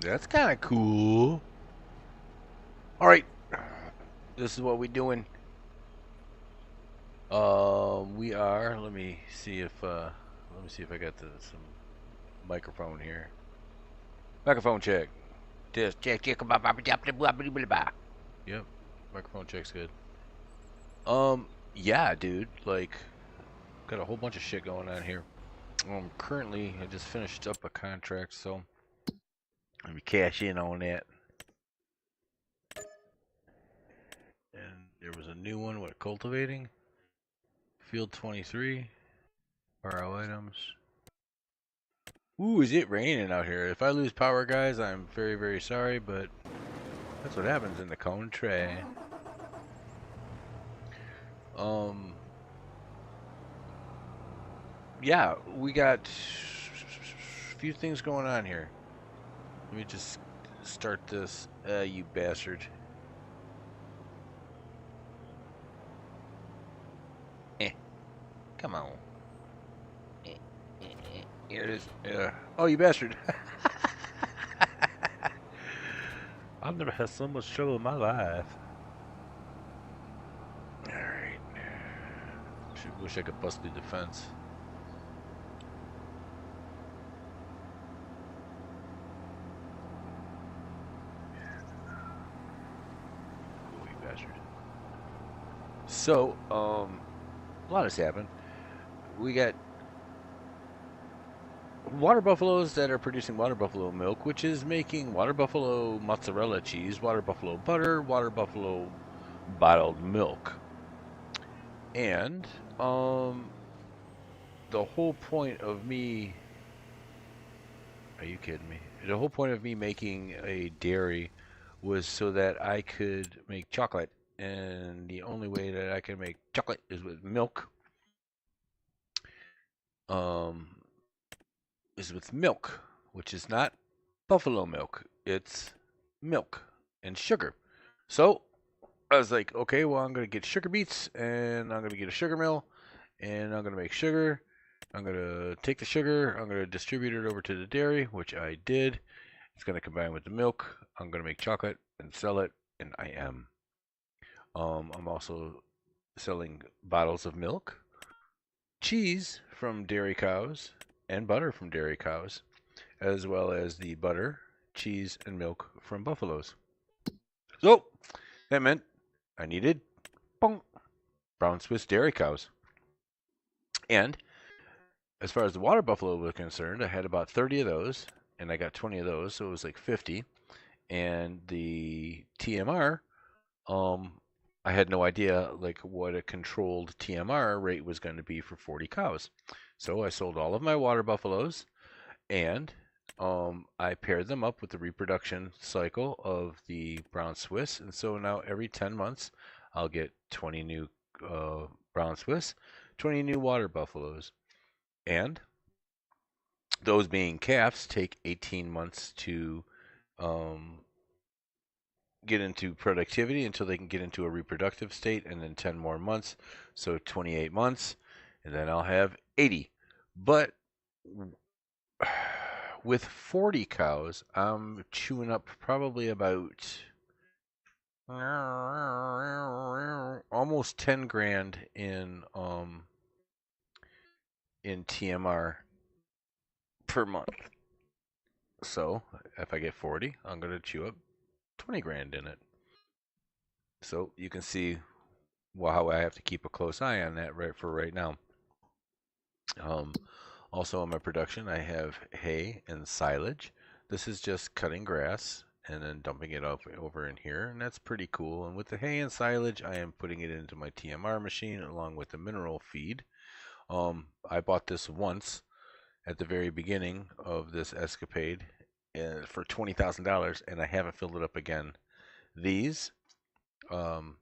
That's kind of cool. All right, this is what we're doing. We are. Let me see if I got some microphone here. Microphone check. Just check. Yep, microphone check's good. Yeah, dude. Like, got a whole bunch of shit going on here. Currently, I just finished up a contract, so let me cash in on that. And there was a new one with cultivating. Field 23. Borrow items. Ooh, is it raining out here? If I lose power, guys, I'm very, very sorry, but that's what happens in the country. Yeah, we got a few things going on here. Let me just start this. You bastard. Come on. Here it is. Oh, you bastard. I've never had so much trouble in my life. Alright. Wish I could bust through the fence. Oh, you bastard. So, a lot has happened. We got water buffaloes that are producing water buffalo milk, which is making water buffalo mozzarella cheese, water buffalo butter, water buffalo bottled milk. And the whole point of me, are you kidding me? The whole point of me making a dairy was so that I could make chocolate, and the only way that I can make chocolate is with milk. Is with milk, which is not buffalo milk. It's milk and sugar. So I was like, okay, well, I'm going to get sugar beets and I'm going to get a sugar mill and I'm going to make sugar. I'm going to take the sugar, I'm going to distribute it over to the dairy, which I did. It's going to combine with the milk. I'm going to make chocolate and sell it, and I am. I'm also selling bottles of milk, cheese from dairy cows, and butter from dairy cows, as well as the butter, cheese, and milk from buffaloes. So that meant I needed brown Swiss dairy cows. And as far as the water buffalo was concerned, I had about 30 of those, and I got 20 of those, so it was like 50. And the TMR, I had no idea like what a controlled TMR rate was going to be for 40 cows. So I sold all of my water buffaloes, and I paired them up with the reproduction cycle of the brown Swiss, and so now every 10 months I'll get 20 new brown Swiss, 20 new water buffaloes, and those being calves take 18 months to get into productivity until they can get into a reproductive state, and then 10 more months, so 28 months, and then I'll have 80. But with 40 cows, I'm chewing up probably about almost 10 grand in TMR per month. So if I get 40, I'm gonna chew up 20 grand in it. So you can see how I have to keep a close eye on that right now. Also in my production, I have hay and silage. This is just cutting grass and then dumping it over in here, and that's pretty cool. And with the hay and silage, I am putting it into my TMR machine along with the mineral feed. I bought this once at the very beginning of this escapade for $20,000, and I haven't filled it up again. These, in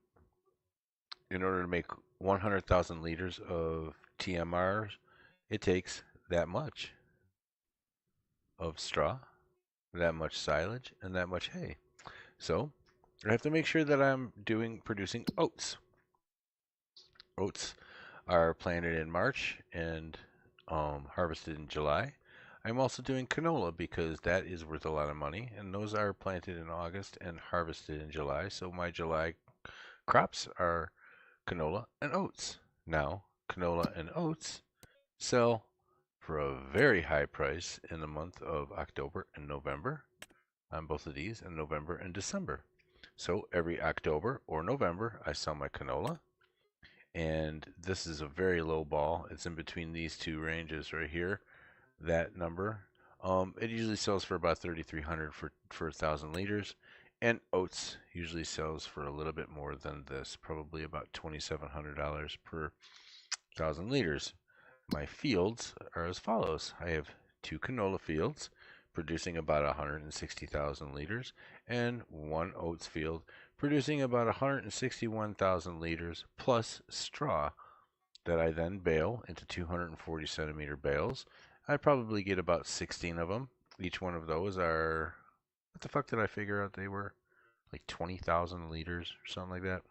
order to make 100,000 liters of TMR, it takes that much of straw, that much silage, and that much hay. So I have to make sure that I'm producing oats. Oats are planted in March and harvested in July. I'm also doing canola because that is worth a lot of money, and those are planted in August and harvested in July. So my July crops are canola and oats. Now, canola and oats sell for a very high price in the month of October and November on both of these, and November and December. So every October or November, I sell my canola, and this is a very low ball. It's in between these two ranges right here. That number, it usually sells for about 3,300 for 1,000 liters, and oats usually sells for a little bit more than this, probably about $2,700 per 1,000 liters. My fields are as follows. I have 2 canola fields producing about 160,000 liters, and 1 oats field producing about 161,000 liters plus straw that I then bale into 240 centimeter bales. I probably get about 16 of them. Each one of those are, what the fuck did I figure out they were? Like 20,000 liters or something like that.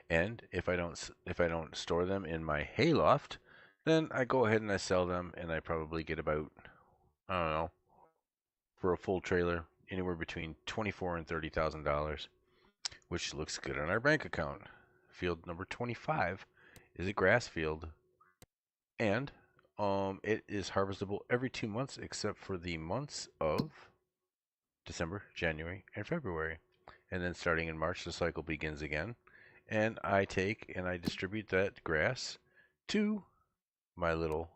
And if I don't store them in my hayloft, then I go ahead and I sell them, and I probably get about, I don't know, for a full trailer, anywhere between $24,000 and $30,000, which looks good on our bank account. Field number 25 is a grass field, and it is harvestable every 2 months except for the months of December, January, and February. And then starting in March, the cycle begins again. And I take and I distribute that grass to my little,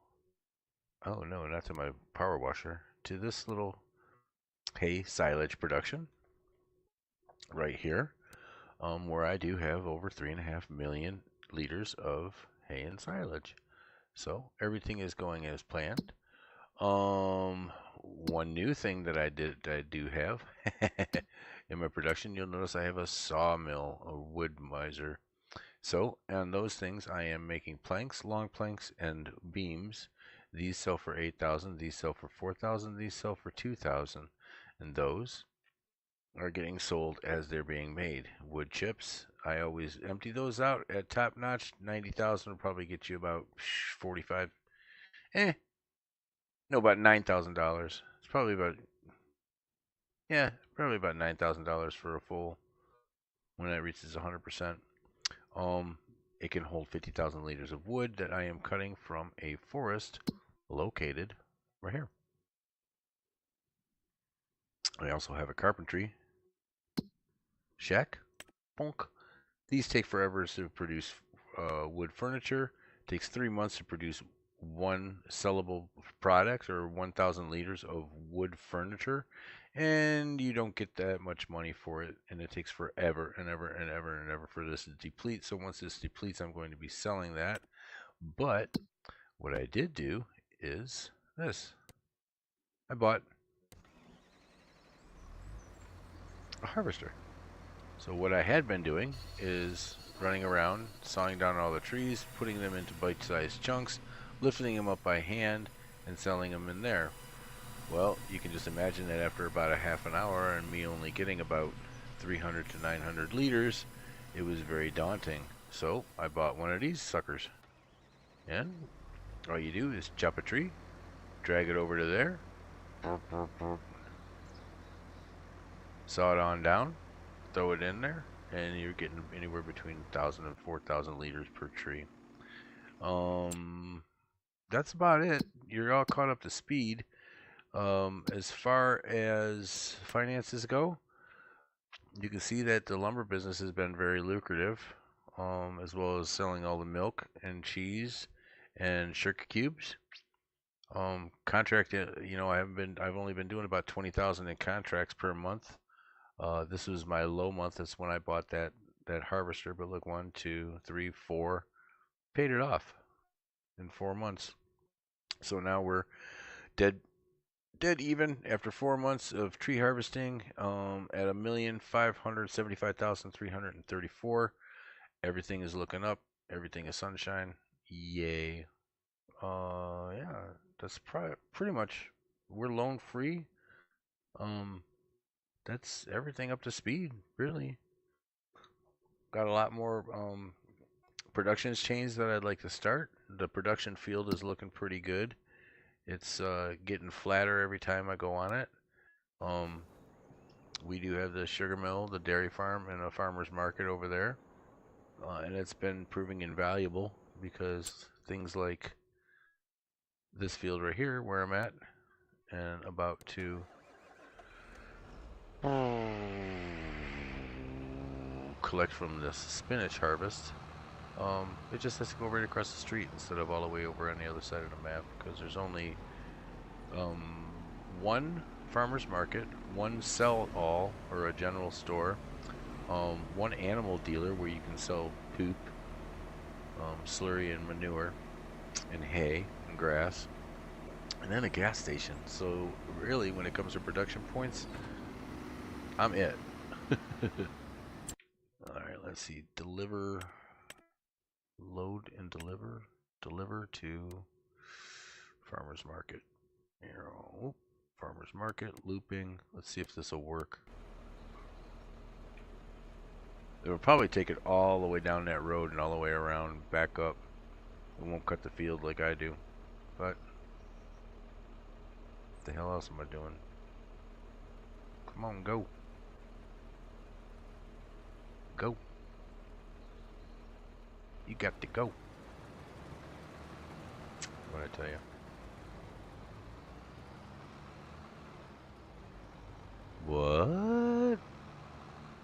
oh no, not to my power washer, to this little hay silage production right here, where I do have over 3.5 million liters of hay and silage. So everything is going as planned. One new thing that I do have in my production, you'll notice I have a sawmill, a wood miser. So on those things, I am making planks, long planks, and beams. These sell for 8,000. These sell for 4,000. These sell for 2,000, and those are getting sold as they're being made. Wood chips, I always empty those out at top notch. 90,000 will probably get you about 45. Eh, no, about $9,000. It's probably about, yeah, probably about $9,000 for a full when it reaches 100%. Um, it can hold 50,000 liters of wood that I am cutting from a forest located right here. I also have a carpentry shack. Bonk. These take forever to produce wood furniture. It takes 3 months to produce one sellable product or 1,000 liters of wood furniture, and you don't get that much money for it, and it takes forever and ever and ever and ever for this to deplete. So once this depletes, I'm going to be selling that. But what I did do is this. I bought a harvester. So what I had been doing is running around, sawing down all the trees, putting them into bite-sized chunks, lifting them up by hand, and selling them in there. Well, you can just imagine that after about a half an hour and me only getting about 300 to 900 liters, it was very daunting. So I bought one of these suckers. And all you do is chop a tree, drag it over to there, saw it on down, throw it in there, and you're getting anywhere between 1,000 and 4,000 liters per tree. That's about it. You're all caught up to speed. As far as finances go, you can see that the lumber business has been very lucrative, as well as selling all the milk and cheese and sugar cubes. Contract, I've only been doing about 20,000 in contracts per month. This was my low month. That's when I bought that harvester. But look, 1, 2, 3, 4, paid it off in 4 months. So now we're dead even after 4 months of tree harvesting, at 1,575,334. Everything is looking up. Everything is sunshine. Yay. Yeah, that's pretty much, we're loan free. That's everything up to speed, really. Got a lot more productions changed that I'd like to start. The production field is looking pretty good. It's getting flatter every time I go on it. We do have the sugar mill, the dairy farm, and a farmer's market over there. And it's been proving invaluable because things like this field right here where I'm at and about to collect from this spinach harvest, it just has to go right across the street instead of all the way over on the other side of the map, because there's only one farmer's market, one sell-all or a general store, one animal dealer where you can sell poop, slurry and manure, and hay and grass, and then a gas station. So really, when it comes to production points, I'm it. Alright, let's see. Deliver, load and deliver. Deliver to farmer's market. Arrow. Farmer's market, looping. Let's see if this will work. It will probably take it all the way down that road and all the way around, back up. It won't cut the field like I do. But, what the hell else am I doing? Come on, go. Go. You got to go. What'd I tell you? What?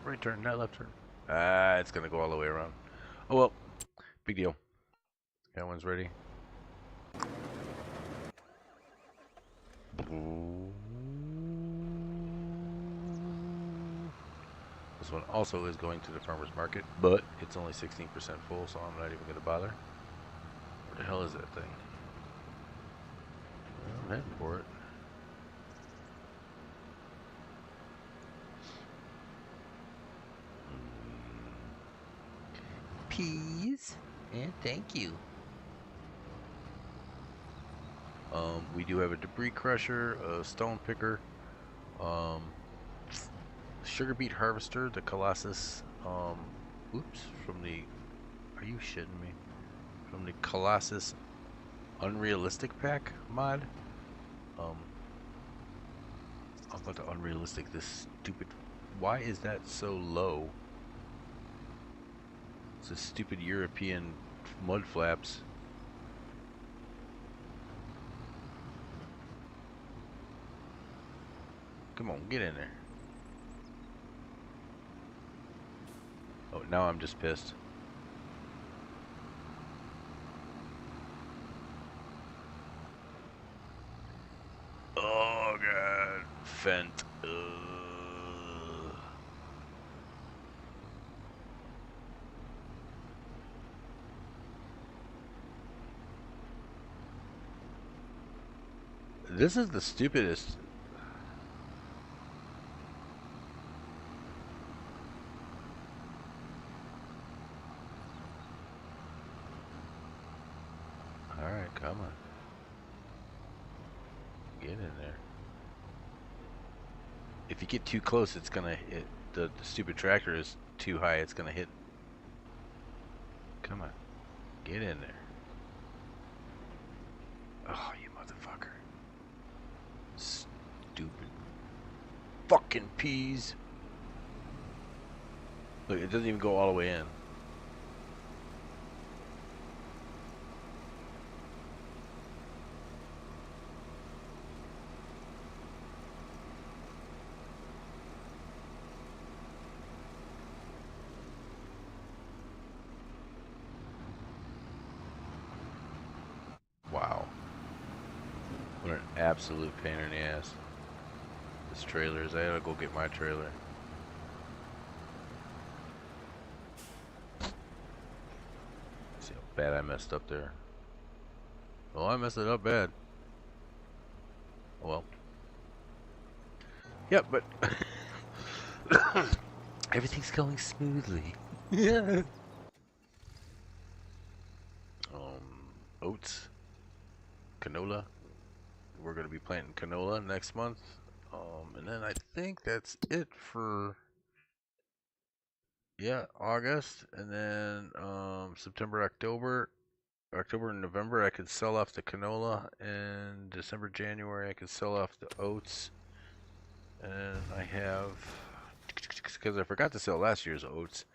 Right turn, not left turn. Ah, it's gonna go all the way around. Oh well, big deal. That one's ready. This one also is going to the farmer's market, but it's only 16% full, so I'm not even gonna bother. Where the hell is that thing? I'm heading for it. Peas, and thank you. We do have a debris crusher, a stone picker, sugar beet harvester, the Colossus, oops, from the, are you shitting me? From the Colossus Unrealistic Pack mod. How about the unrealistic, this stupid, why is that so low? It's a stupid European mud flaps. Come on, get in there. Oh, now I'm just pissed. Oh god, Fent. This is the stupidest. Alright, come on. Get in there. If you get too close, it's gonna hit. The stupid tractor is too high, it's gonna hit. Come on. Get in there. Oh, you motherfucker. Stupid fucking peas. Look, it doesn't even go all the way in. Wow. What an absolute pain in the ass. This trailer is. I gotta go get my trailer. See how bad I messed up there. Well, I messed it up bad. Well. Yeah, but everything's going smoothly. Yeah. Oats, canola. We're gonna be planting canola next month. And then I think that's it for August, and then September, October, October and November, I could sell off the canola, and December, January, I could sell off the oats. And I have, because I forgot to sell last year's oats.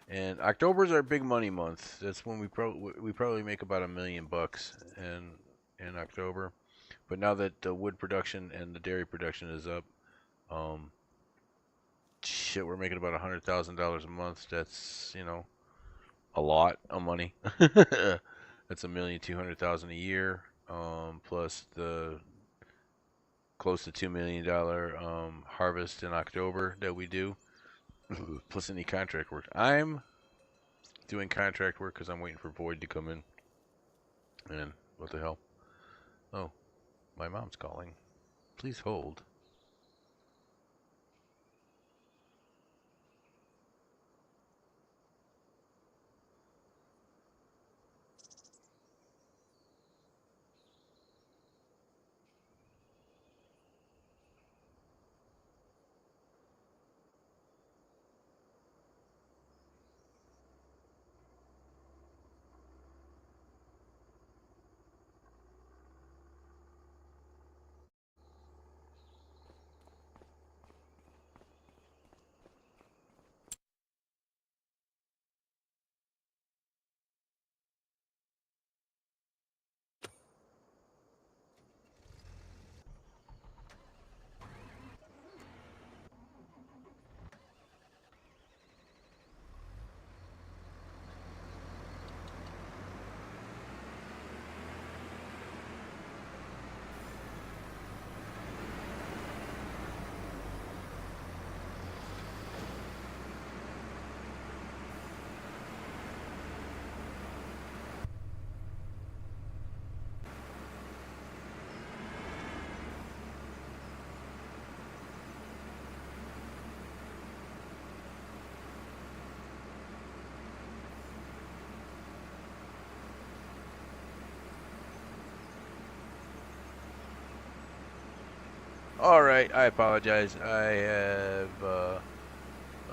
And October's our big money month. That's when we probably make about $1 million in October. But now that the wood production and the dairy production is up, shit, we're making about $100,000 a month. That's, you know, a lot of money. That's $1,200,000 a year, plus the close to $2 million harvest in October that we do, plus any contract work. I'm doing contract work because I'm waiting for Void to come in. And what the hell? Oh, my mom's calling. Please hold. All right, I apologize. I have a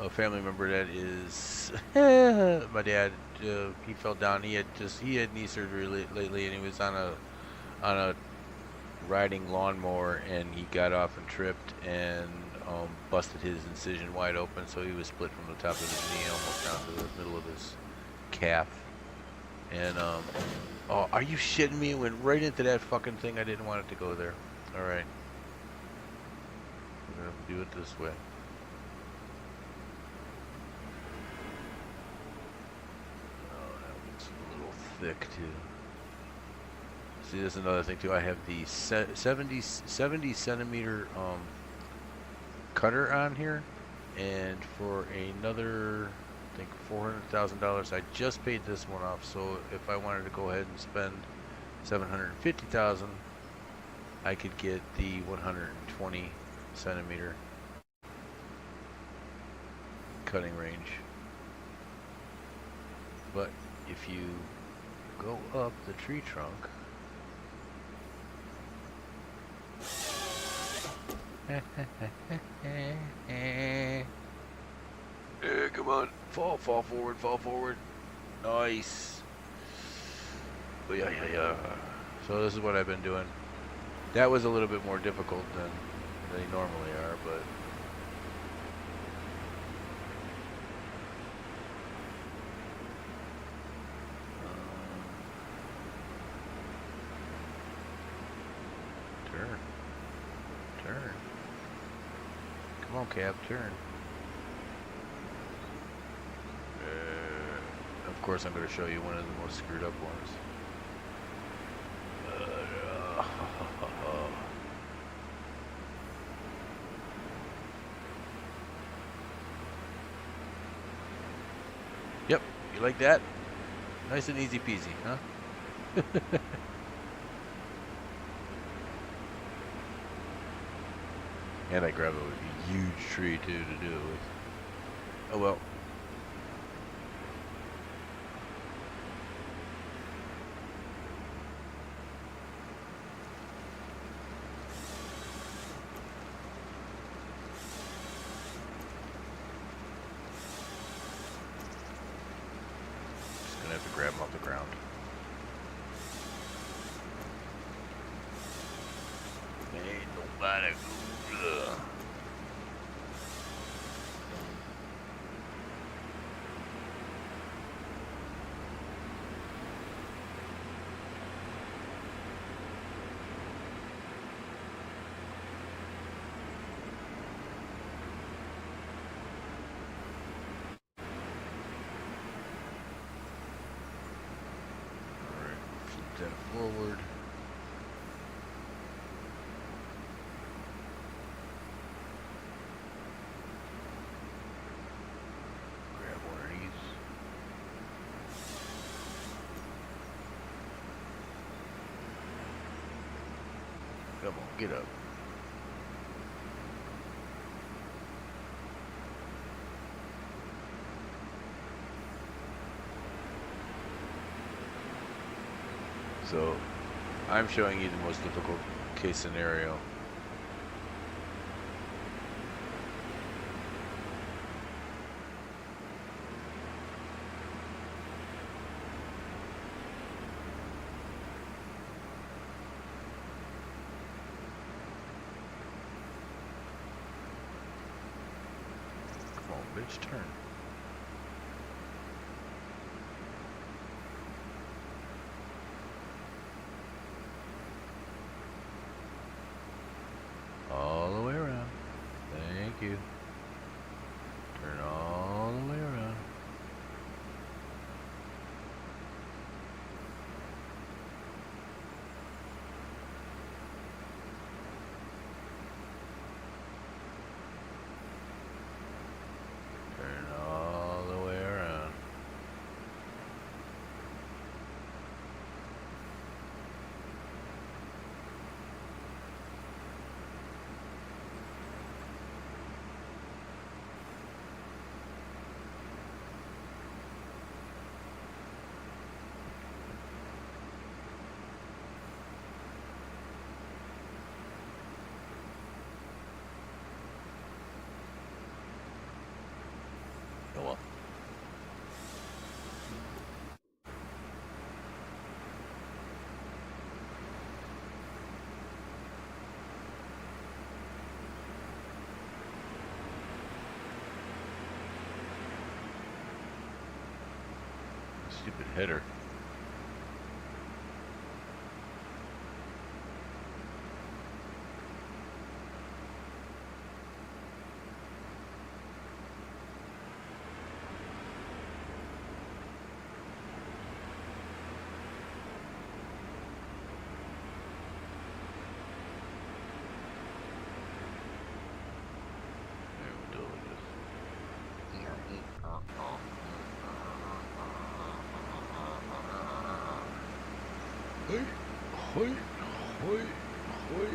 family member that is my dad. He fell down. He had knee surgery lately, and he was on a riding lawnmower, and he got off and tripped and busted his incision wide open. So he was split from the top of his knee almost down to the middle of his calf. And oh, are you shitting me? It went right into that fucking thing. I didn't want it to go there. All right. We're going to do it this way. Oh, that looks a little thick, too. See, there's another thing, too. I have the 70 centimeter cutter on here. And for another, I think, $400,000, I just paid this one off. So if I wanted to go ahead and spend $750,000, I could get the 120 centimeter cutting range. But if you go up the tree trunk, come on, fall forward, nice. Oh, yeah. So this is what I've been doing. That was a little bit more difficult than they normally are, but turn. Come on, cab, turn. Of course, I'm going to show you one of the most screwed up ones. Yep, you like that? Nice and easy peasy, huh? And I grabbed a huge tree too to do it with. Oh well. Just gonna have to grab them off the ground. Gotta go. Alright, flip that forward. Grab one of these. Come on, get up. So, I'm showing you the most difficult case scenario. Come on, bitch, turn. All the way around. Thank you. Turn all the way around. Turn all the way around. Oh well. Stupid header. Yeah, we'll do it like this. Hoi, hoi, hoi, hoi.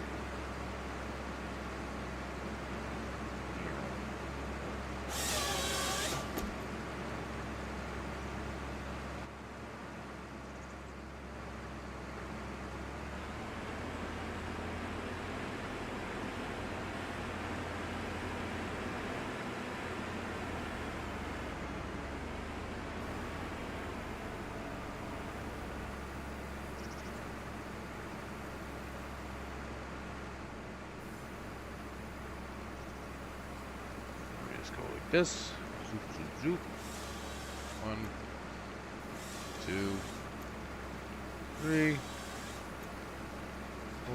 Just go like this. Zoop, zoop, zoop. 1, 2, 3, 4.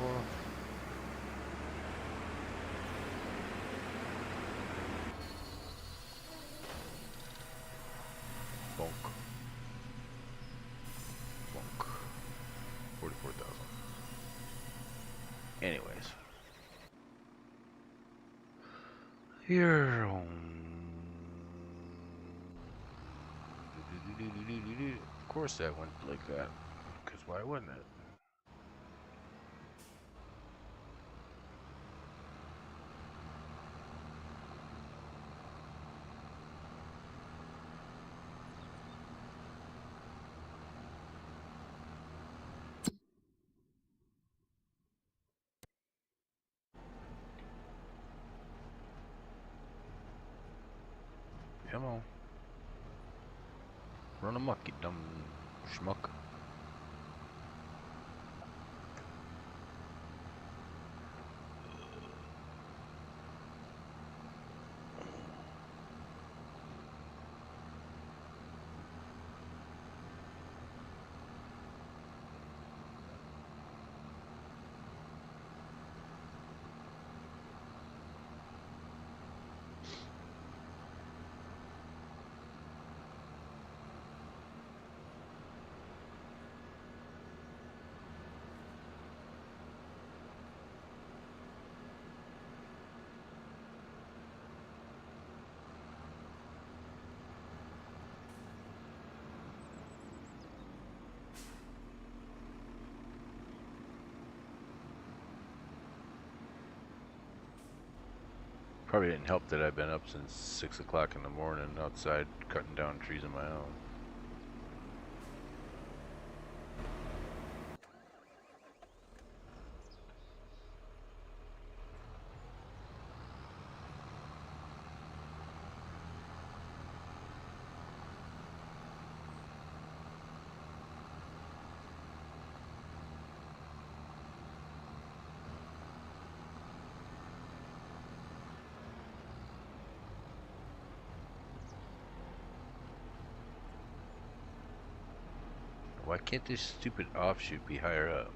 Bonk. Bonk. 44,000. Anyways. Here. Of course that went like that. Because why wouldn't it? Come on. Run amok, you dumb schmuck. Probably didn't help that I've been up since 6 o'clock in the morning outside cutting down trees on my own. Why can't this stupid offshoot be higher up?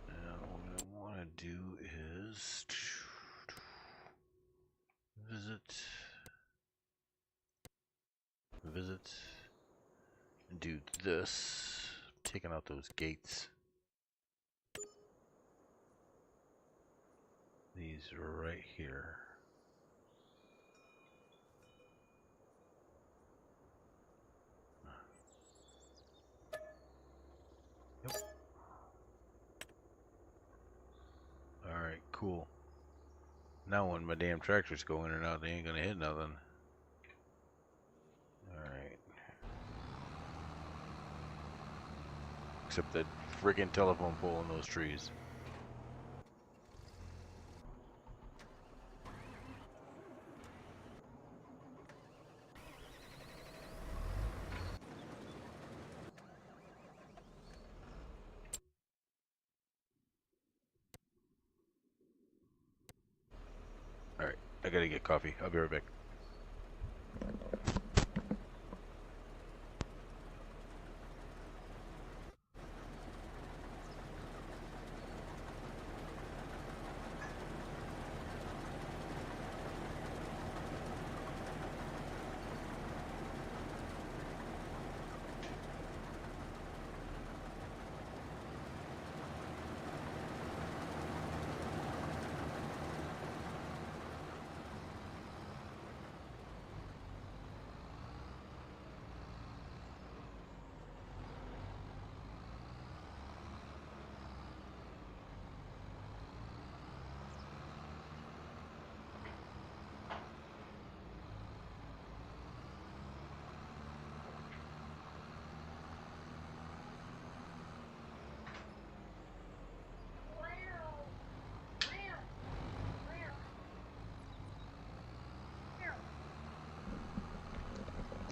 Now what I want to do is visit, do this, taking out those gates. These right here. Yep. Alright, cool. Now when my damn tractors go in and out, they ain't gonna hit nothing. Alright. Except that friggin' telephone pole in those trees. Alright, I gotta get coffee. I'll be right back.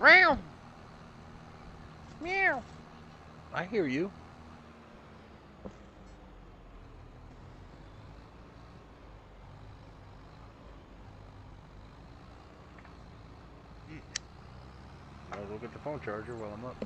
Meow. Meow. I hear you. Might as well get the phone charger while I'm up.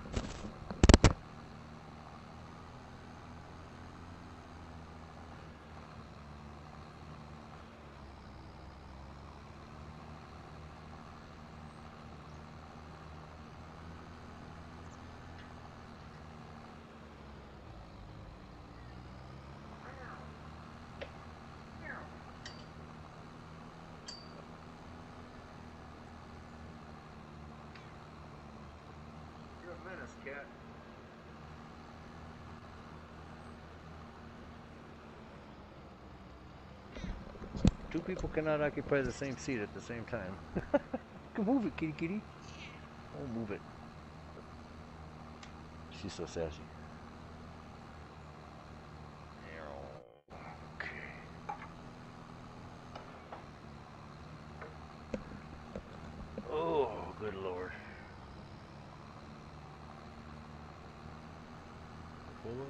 You're a menace, cat. Two people cannot occupy the same seat at the same time. Come move it, kitty kitty. Oh, move it. She's so sassy. Okay. Oh, good lord. full of?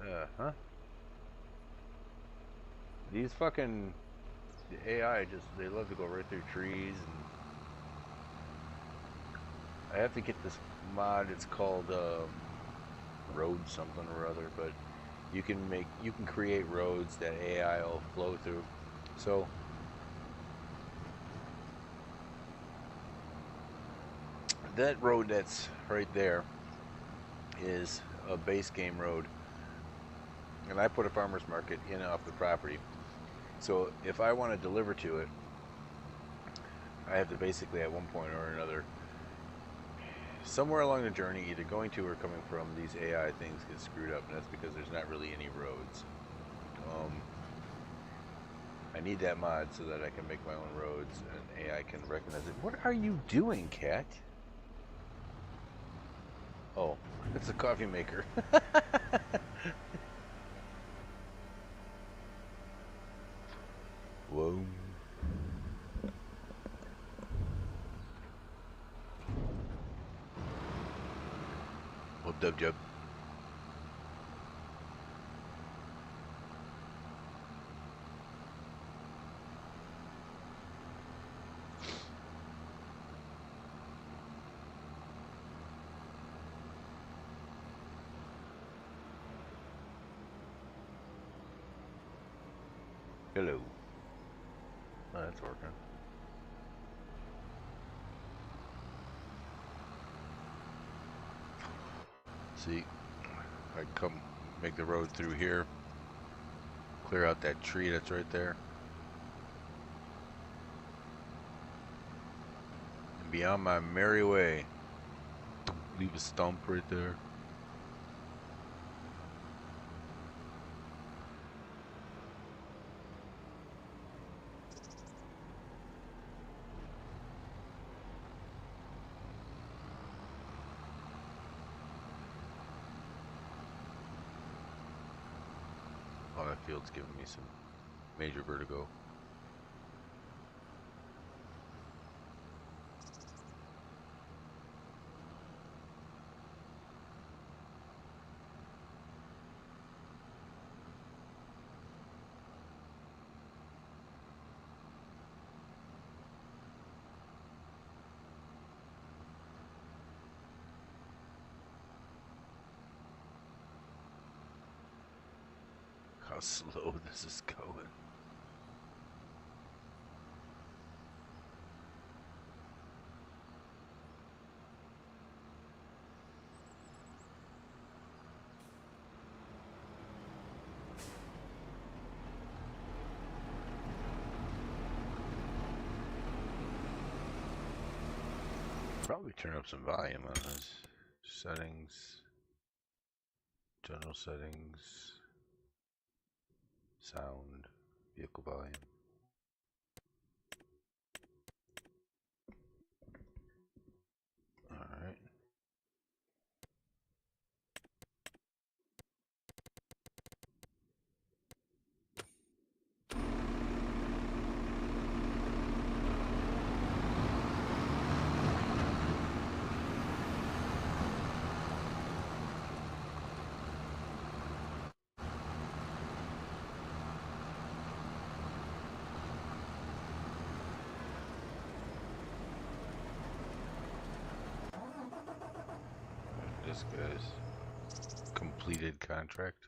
Okay. Huh? These fucking AI they love to go right through trees, and I have to get this mod. It's called road something or other, but you can create roads that AI will flow through. So that road that's right there is a base game road, and I put a farmer's market in off the property. So if I want to deliver to it, I have to basically at one point or another, somewhere along the journey, either going to or coming from, these AI things get screwed up, and that's because there's not really any roads. I need that mod so that I can make my own roads and AI can recognize it. What are you doing, cat? Oh, it's a coffee maker. Whoa. Whoop up, Jub. Hello. Oh, that's working. See, I come make the road through here, clear out that tree that's right there, and be on my merry way. Leave a stump right there. Oh, that field's giving me some major vertigo. How slow this is going. Probably turn up some volume on this. Settings, general settings, sound, vehicle volume. Alright. This guy's completed contract.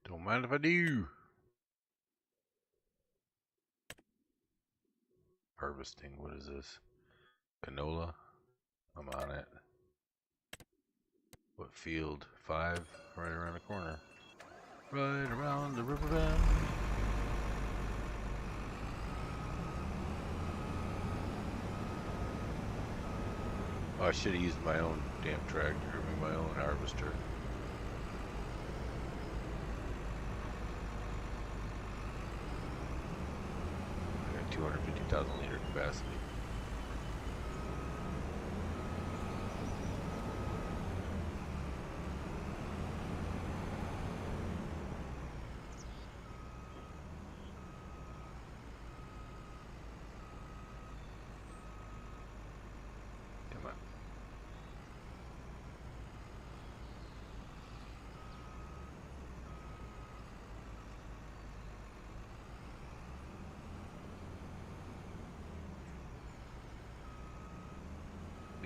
Don't mind if I do. Harvesting, what is this? Canola? I'm on it. What field? 5? Right around the corner. Right around the river bend. Oh, I should have used my own damn tractor, my own harvester. I got 250,000 liter capacity.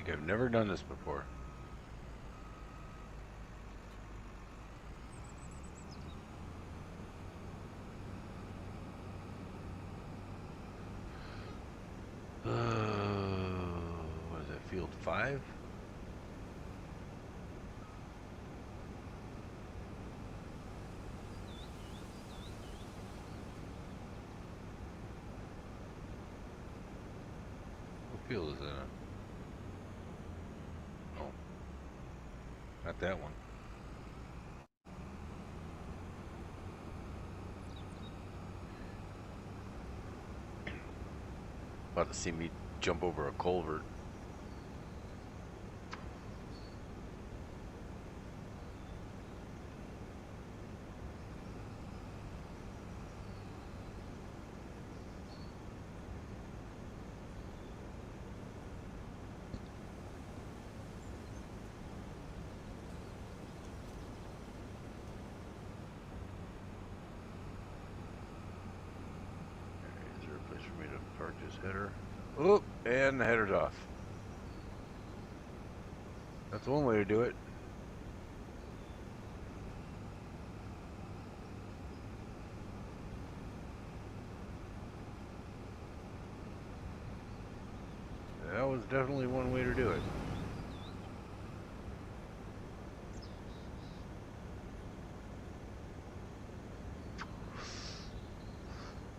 Like I've never done this before. What is that, field 5? What field is that on? Oh, not that one. About to see me jump over a culvert. Is there a place for me to park this header? Oh, and the header's off. That's one way to do it. That was definitely one way to do it.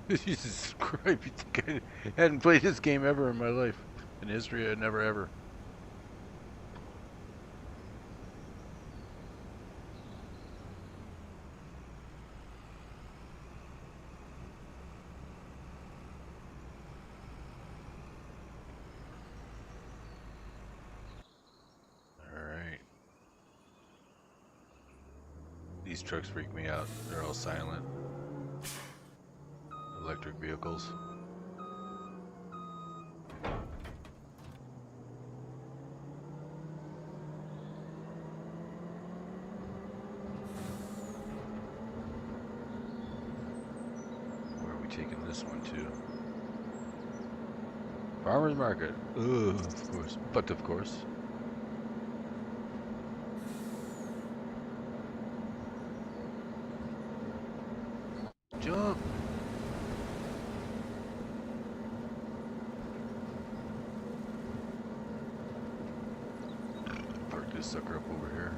Jesus Christ, you think I hadn't played this game ever in my life. In history, I'd never ever. Alright. These trucks freak me out. They're all silent. Electric vehicles. Where are we taking this one to? Farmer's Market. Ugh, of course. But of course. Jump! Park this sucker up over here.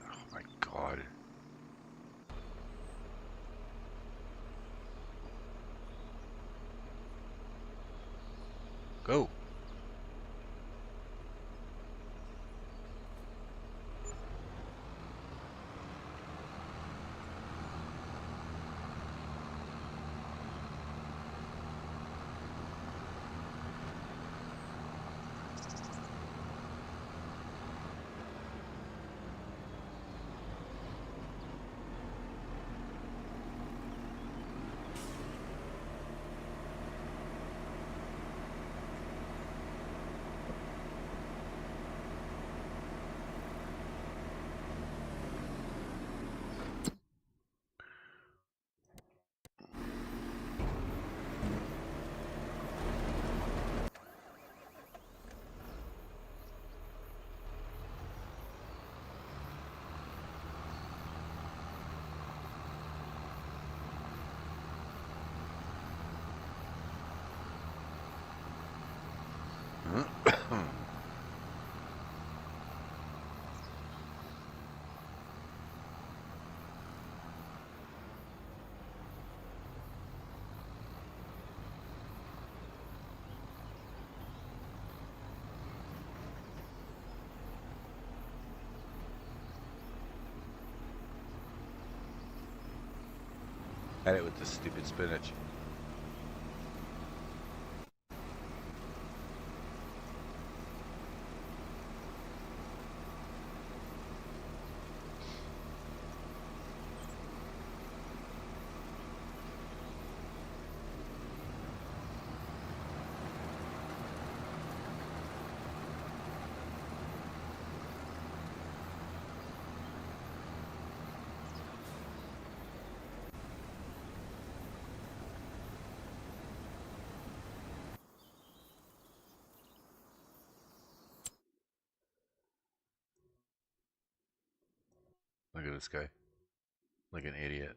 Oh my god. Go! Had it with the stupid spinach. Look at this guy. Like an idiot.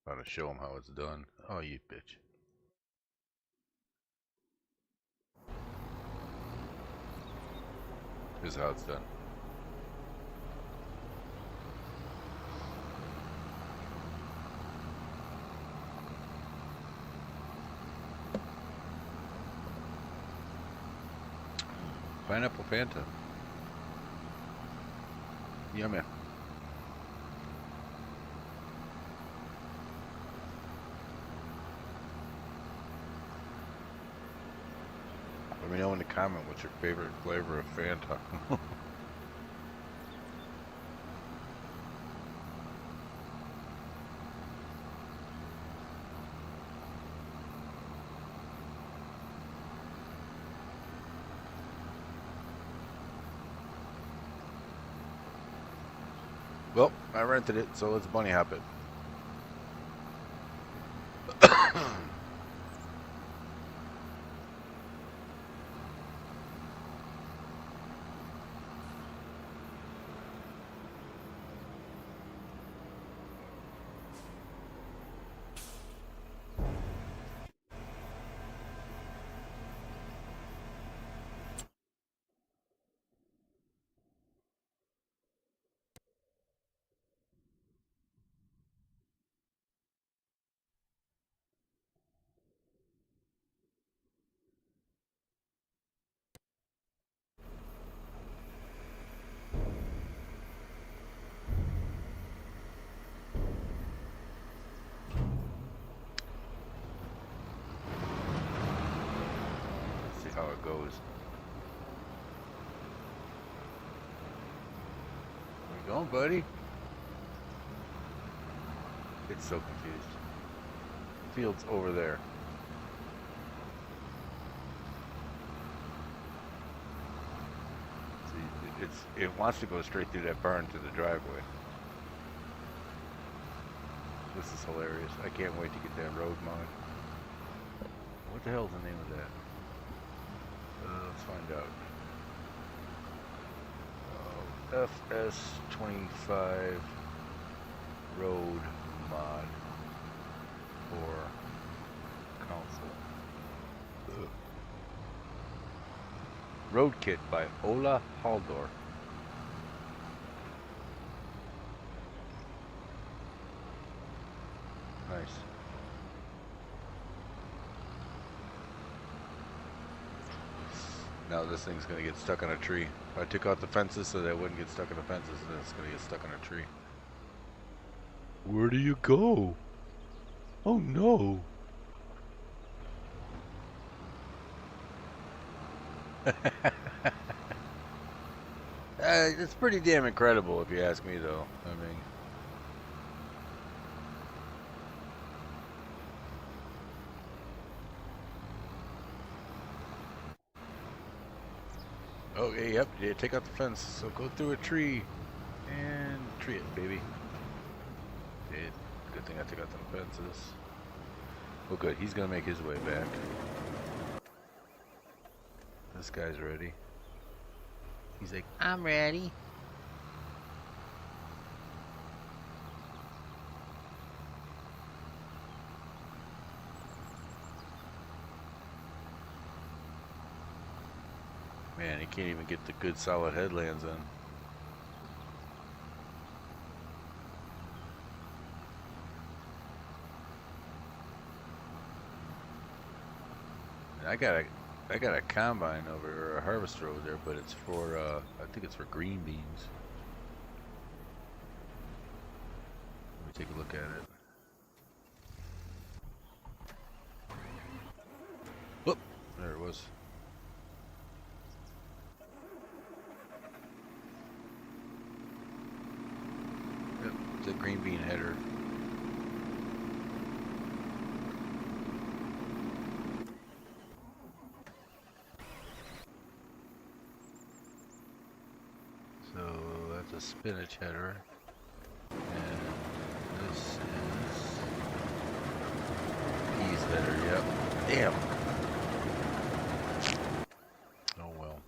About to show him how it's done. Oh, you bitch. This is how it's done. Pineapple Fanta. Yummy. Let me know in the comment what's your favorite flavor of Fanta. Well, I rented it, so let's bunny hop it. How it goes. Where you going, buddy? It's so confused. Field's over there. See, it wants to go straight through that barn to the driveway. This is hilarious. I can't wait to get that road mowed. What the hell's the name of that? Let's find out. FS25 road mod for council. Ugh. Road kit by Ola Haldor. Nice. Now this thing's gonna get stuck on a tree. I took out the fences so that it wouldn't get stuck in the fences, and then it's gonna get stuck on a tree. Where do you go? Oh no! It's pretty damn incredible if you ask me, though. I mean, okay, yep, yeah, take out the fence. So go through a tree and tree it, baby. Good thing I took out the fences. Well, good. He's gonna make his way back. This guy's ready. He's like, I'm ready. Man, he can't even get the good solid headlands in. I got a combine over, or a harvester over there, but it's for I think it's for green beans. Let me take a look at it. Whoop, there it was. Yep, it's a green bean header. So that's a spinach header, and this is peas header. Yep. Damn. Oh well.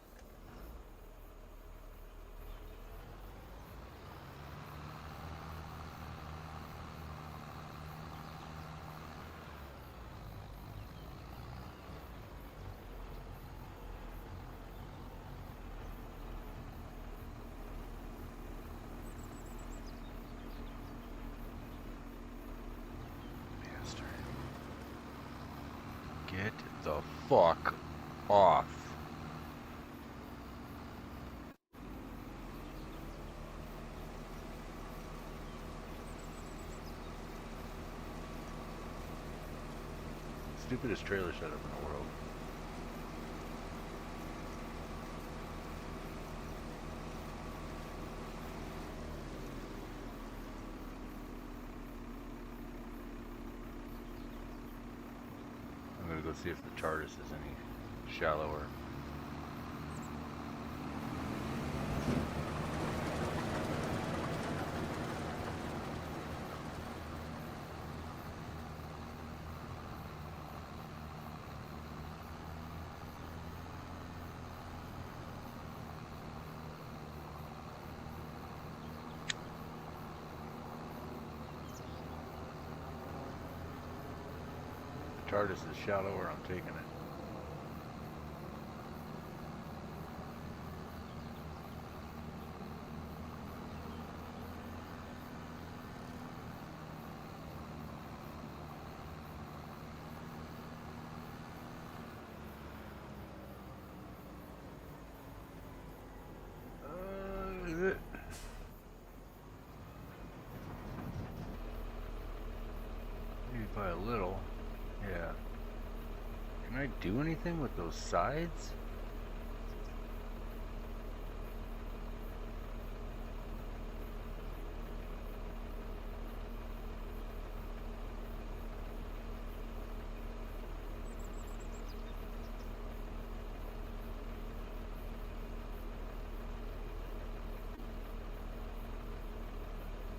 fuck off. Stupidest trailer setup in the world. I'm gonna go see if the TARDIS is any shallower. TARDIS is shallower, I'm taking it. Is it? Maybe by a little. Yeah. Can I do anything with those sides?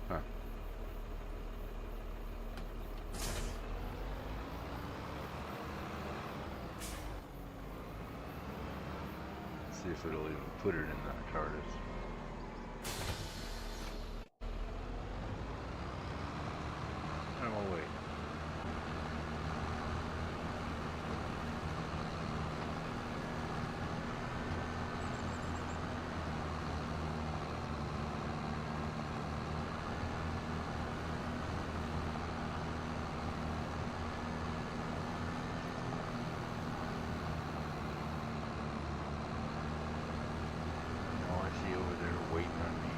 Huh. See if it'll even put it in the TARDIS. I'm gonna wait. Over there waiting on me.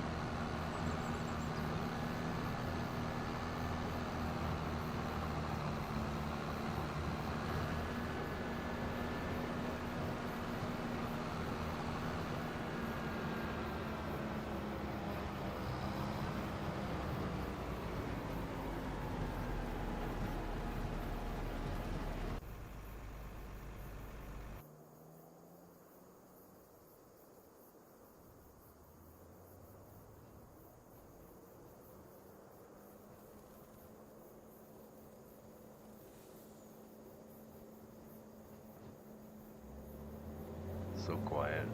So quiet.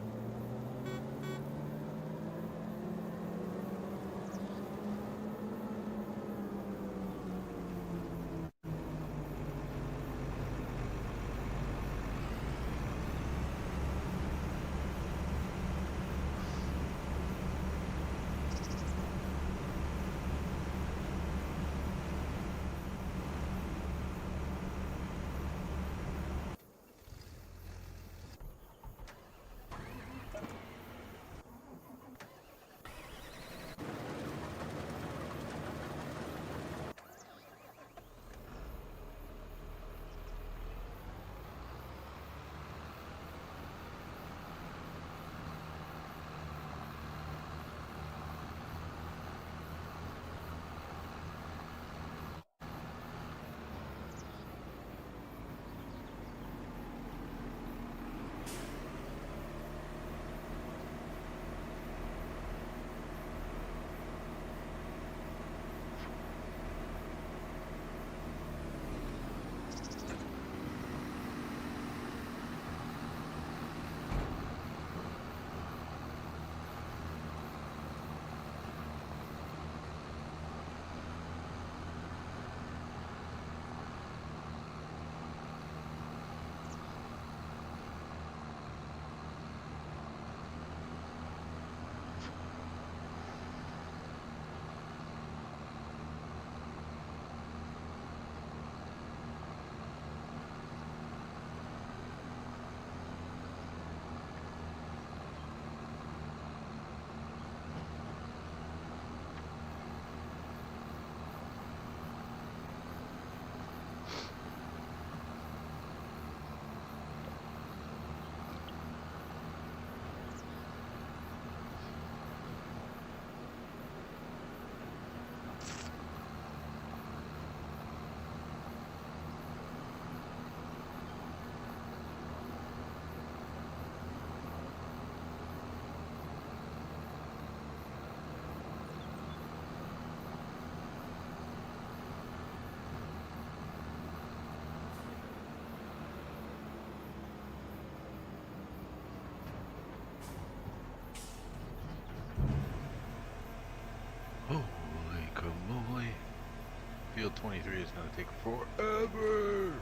L23 is going to take forever.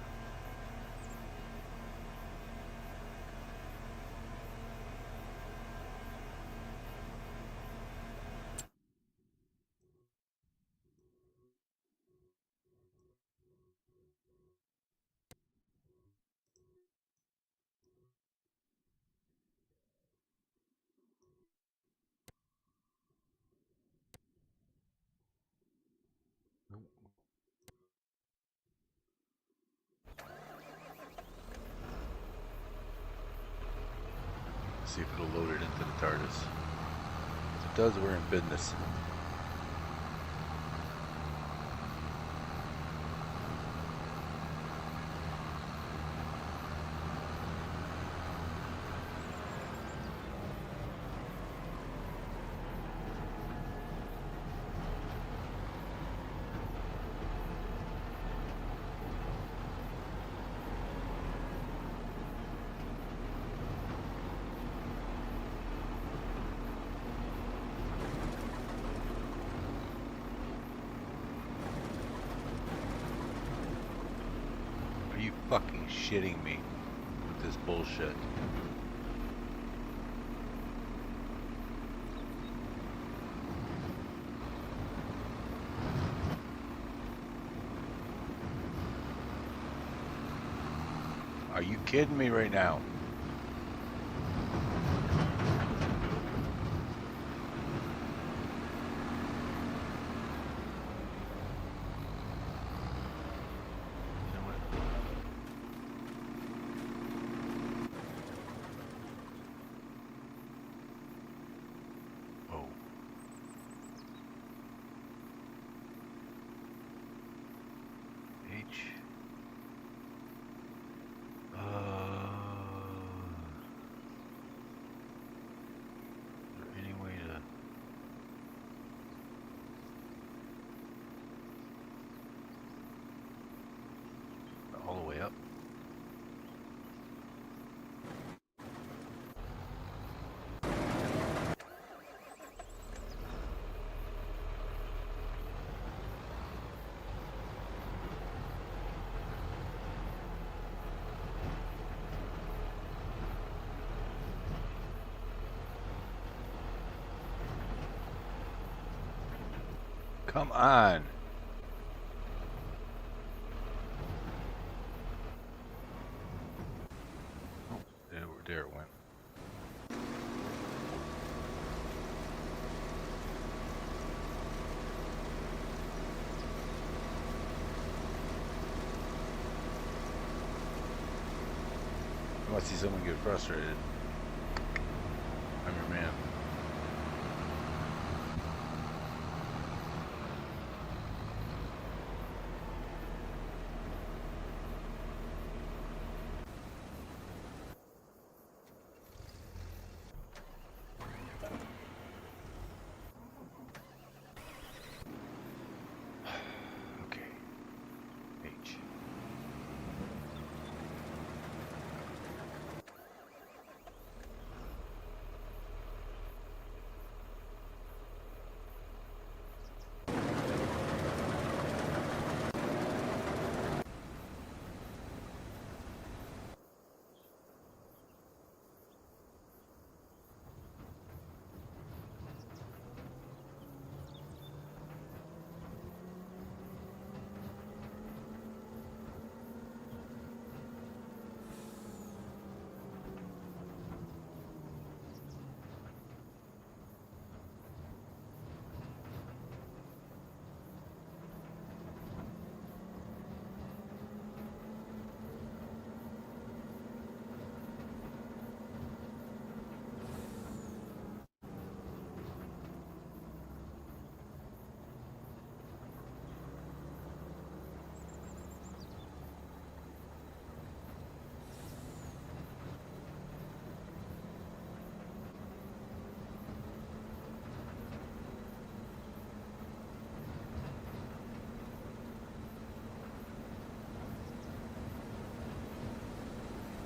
See if it'll load it into the TARDIS. If it does, we're in business. Are you fucking shitting me with this bullshit? Are you kidding me right now? You know what? Oh. H. Is there any way to... all the way up? Come on. Oh, there it went. You want to see someone get frustrated? I'm your man. Okay. H.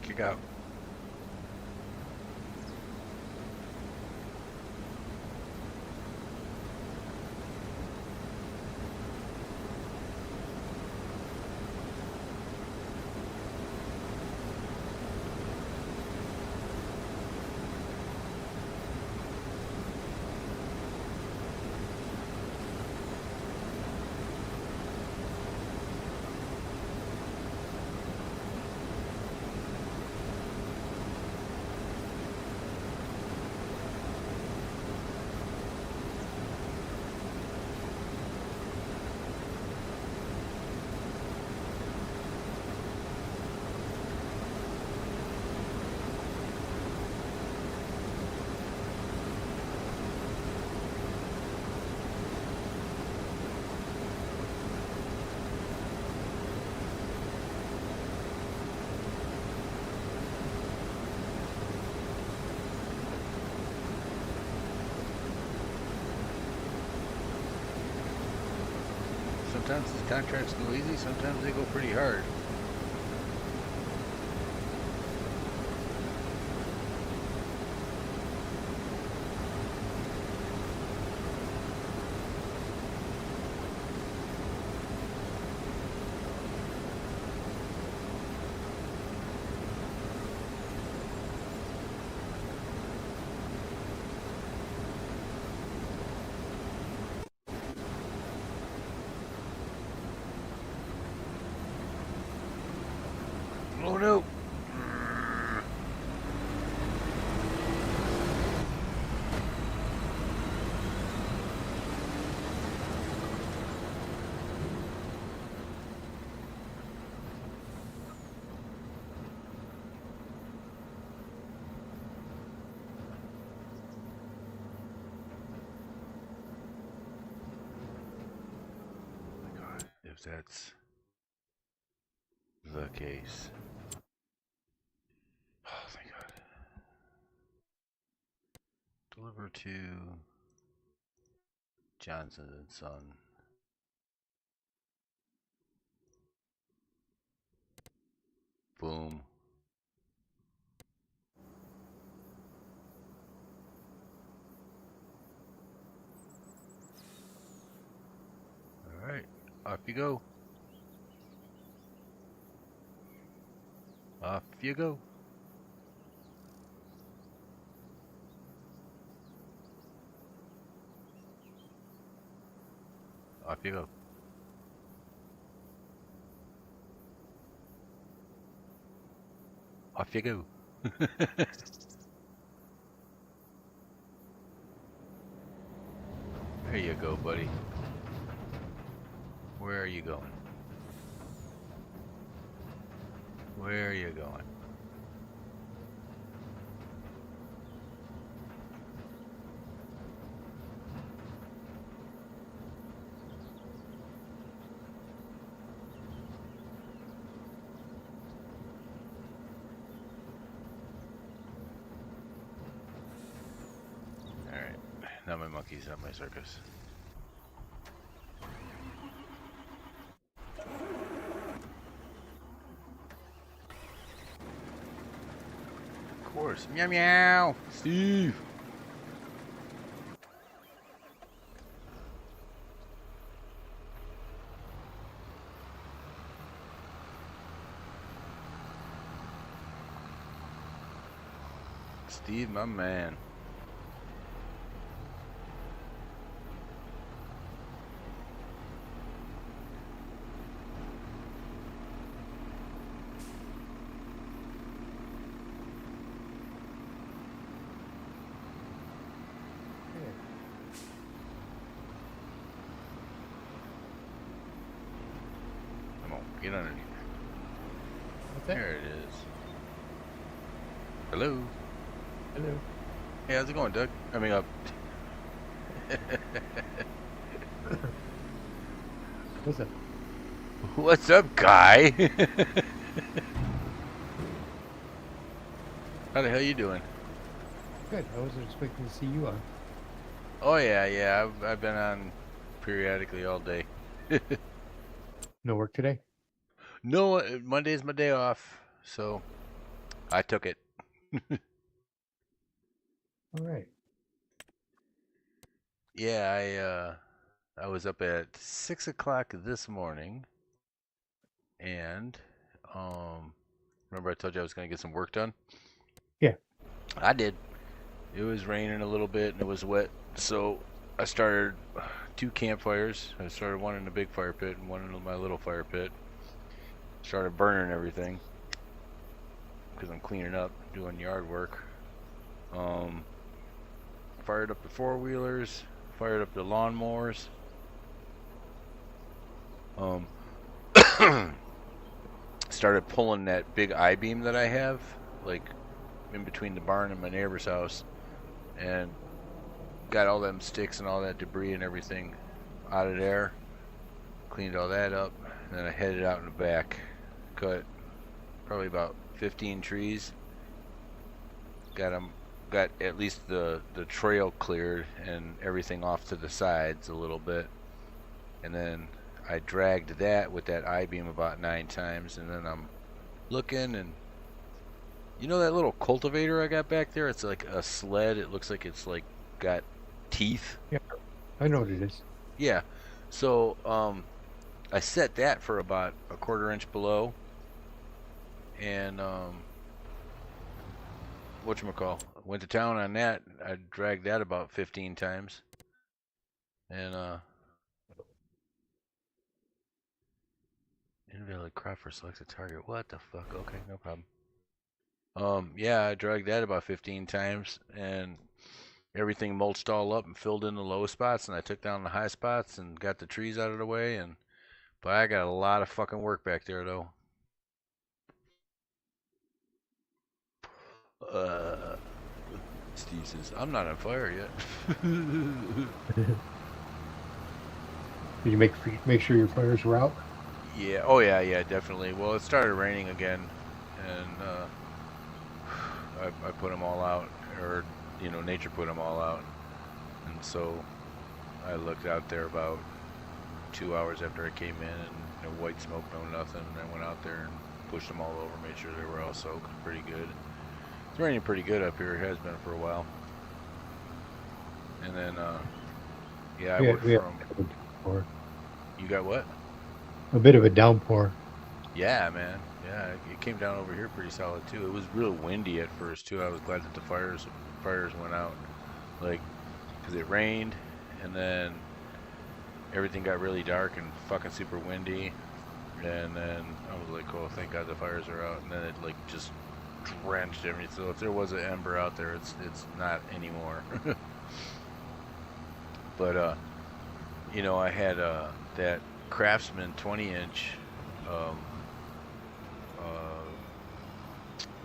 Kick out. sometimes these contracts go easy, sometimes they go pretty hard. Oh no! If that's the case. Oh, thank God. Deliver to Johnson and Son. Boom. Alright, off you go. Off you go. Off you go. Off you go. There you go, buddy. Where are you going? Where are you going? Alright, now my monkey's at my circus. Of course. Meow meow! Steve! Steve, my man. Come on, get underneath. There it is. Hello. Hello. Hey, how's it going, Doug? I mean, What's up? What's up, guy? How the hell you doing? Good. I wasn't expecting to see you on. Oh yeah. I've been on periodically all day. No work today? No, Monday's my day off, so I took it. All right. Yeah, I was up at 6 o'clock this morning, and remember I told you I was gonna get some work done? Yeah. I did. It was raining a little bit and it was wet, so I started 2 campfires. I started one in the big fire pit and one in my little fire pit. Started burning everything because I'm cleaning up, doing yard work. Fired up the 4-wheelers, fired up the lawnmowers. Started pulling that big I-beam that I have, like in between the barn and my neighbor's house, and got all them sticks and all that debris and everything out of there. Cleaned all that up, and then I headed out in the back, cut probably about 15 trees. Got at least the trail cleared and everything off to the sides a little bit, and then I dragged that with that I-beam about 9 times, and then I'm looking, and you know that little cultivator I got back there? It's like a sled. It looks like it's like got teeth. Yeah, I know what it is. Yeah. So I set that for about a 1/4 inch below, and whatchamacall, went to town on that. I dragged that about 15 times, and invalid crop for selected target. What the fuck? Okay, no problem. Yeah, I dragged that about 15 times, and everything mulched all up and filled in the low spots, and I took down the high spots and got the trees out of the way, and but I got a lot of fucking work back there though. Steve says, I'm not on fire yet. Did you make sure your fires were out? Yeah, oh yeah, definitely. Well, it started raining again, and I put them all out, or nature put them all out, and so I looked out there about 2 hours after I came in, and no white smoke, no nothing. And I went out there and pushed them all over, made sure they were all soaked pretty good. It's raining pretty good up here. It has been for a while. And then, yeah, I went from. You got what? A bit of a downpour. Yeah, man. Yeah, it came down over here pretty solid too. It was real windy at first too. I was glad that the fires went out, like, because it rained, and then everything got really dark and fucking super windy, and then I was like, oh, thank God the fires are out. And then it like just drenched everything. So if there was an ember out there, it's not anymore. But I had that Craftsman 20-inch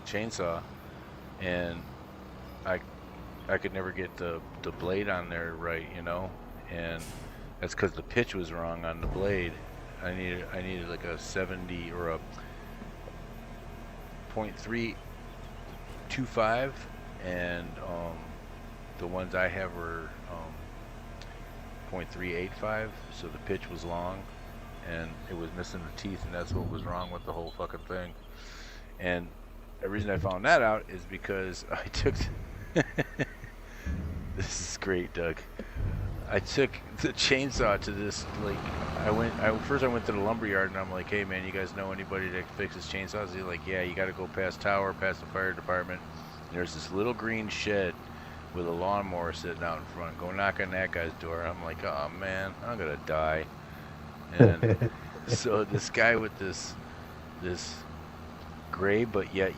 chainsaw, and I could never get the blade on there right, and that's because the pitch was wrong on the blade. I needed like a 70 or a 0.325, and the ones I have are 0.385, so the pitch was long, and it was missing the teeth, and that's what was wrong with the whole fucking thing. And the reason I found that out is because I took this is great, Doug. I took the chainsaw to this, like, first I went to the lumber yard, and I'm like, hey man, you guys know anybody that fixes chainsaws? He's like, yeah, you gotta go past Tower, past the fire department, and there's this little green shed with a lawnmower sitting out in front. Go knock on that guy's door. I'm like, oh man, I'm gonna die. And so this guy with this gray but yet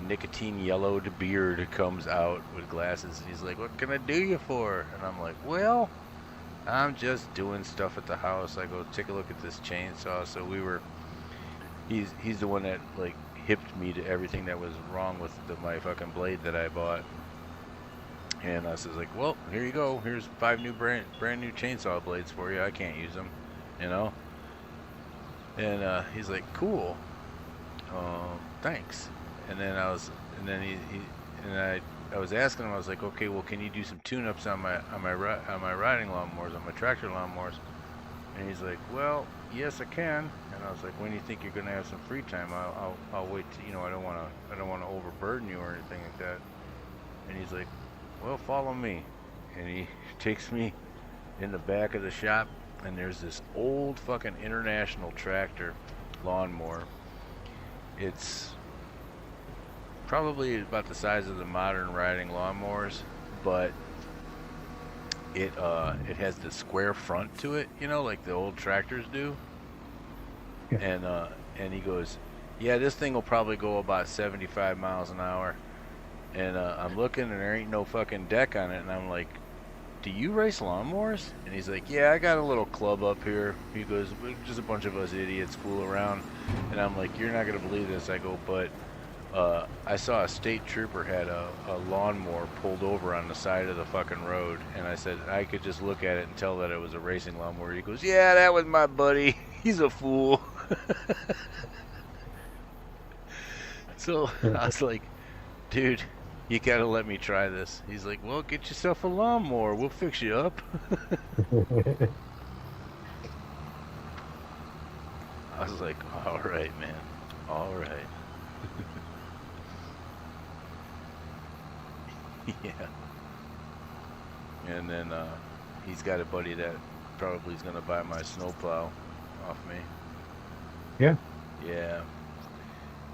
nicotine yellowed beard comes out with glasses, and he's like, what can I do you for? And I'm like, well, I'm just doing stuff at the house. I go take a look at this chainsaw. So he's the one that like hipped me to everything that was wrong with my fucking blade that I bought. And I was like, well, here you go. Here's 5 new brand new chainsaw blades for you. I can't use them, And he's like, cool. Thanks. And then I was asking him. I was like, okay, well, can you do some tune-ups on my riding lawnmowers, on my tractor lawnmowers? And he's like, well, yes, I can. And I was like, when do you think you're gonna have some free time? I'll wait. I don't want to overburden you or anything like that. And he's like, well, follow me. And he takes me in the back of the shop, and there's this old fucking International tractor lawnmower. It's probably about the size of the modern riding lawnmowers, but it has the square front to it, like the old tractors do. Yeah. And he goes, yeah, this thing will probably go about 75 miles an hour. And I'm looking, and there ain't no fucking deck on it. And I'm like, do you race lawnmowers? And he's like, yeah, I got a little club up here. He goes, just a bunch of us idiots fool around. And I'm like, you're not going to believe this. I go, but I saw a state trooper had a lawnmower pulled over on the side of the fucking road. And I said, I could just look at it and tell that it was a racing lawnmower. He goes, yeah, that was my buddy. He's a fool. So I was like, dude, you gotta let me try this. He's like, well, get yourself a lawnmower. We'll fix you up. I was like, all right, man. All right. Yeah. And then he's got a buddy that probably is going to buy my snowplow off me. Yeah. Yeah.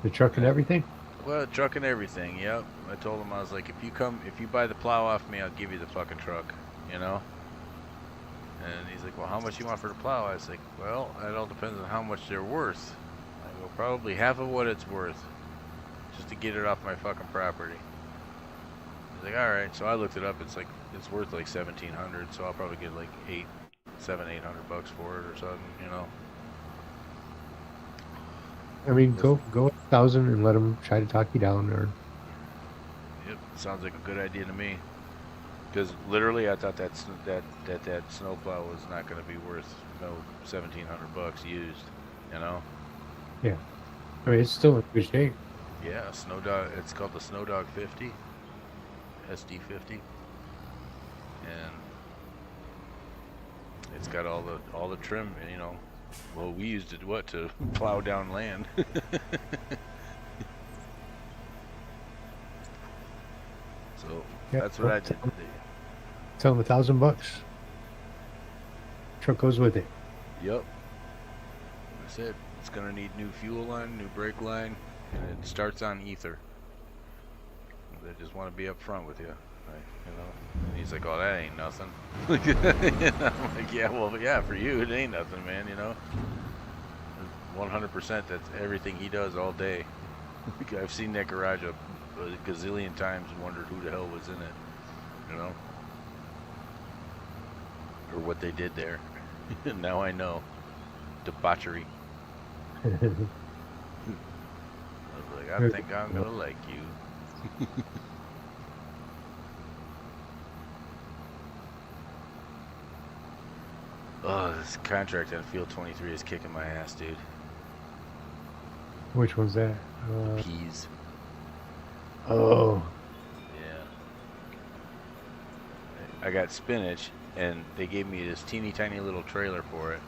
The truck and everything? Well, truck and everything, yep. I told him, I was like, if you buy the plow off me, I'll give you the fucking truck, you know? And he's like, well, how much you want for the plow? I was like, well, it all depends on how much they're worth. I go, probably half of what it's worth, just to get it off my fucking property. He's like, all right. So I looked it up. It's worth like 1,700. So I'll probably get like $800 $800 for it or something, you know. I mean, go 1,000 and let them try to talk you down, or Yep, sounds like a good idea to me. Because literally, I thought that snowplow was not going to be worth no $1,700 used, you know. yeah. I mean, it's still in good shape. Yeah, Snow Dog. It's called the Snow Dog 50, SD50, and it's got all the trim, you know. Well, we used it to plow down land. So Yeah. that's what I did. Tell them $1,000. Truck goes with it. Yep. That's it. It's gonna need new fuel line, new brake line, and it starts on ether. They just want to be up front with you, right? You know. And he's like, "Oh, that ain't nothing." I'm like, "Yeah, well, yeah, for you, it ain't nothing, man. You know, 100%. That's everything he does all day. I've seen that garage a gazillion times and wondered who the hell was in it, you know, or what they did there. Now I know. Debauchery. I was like, I think I'm gonna like you. Oh, this contract on Field 23 is kicking my ass, dude. Which one's that? Peas. Oh. Yeah. I got spinach, and they gave me this teeny tiny little trailer for it.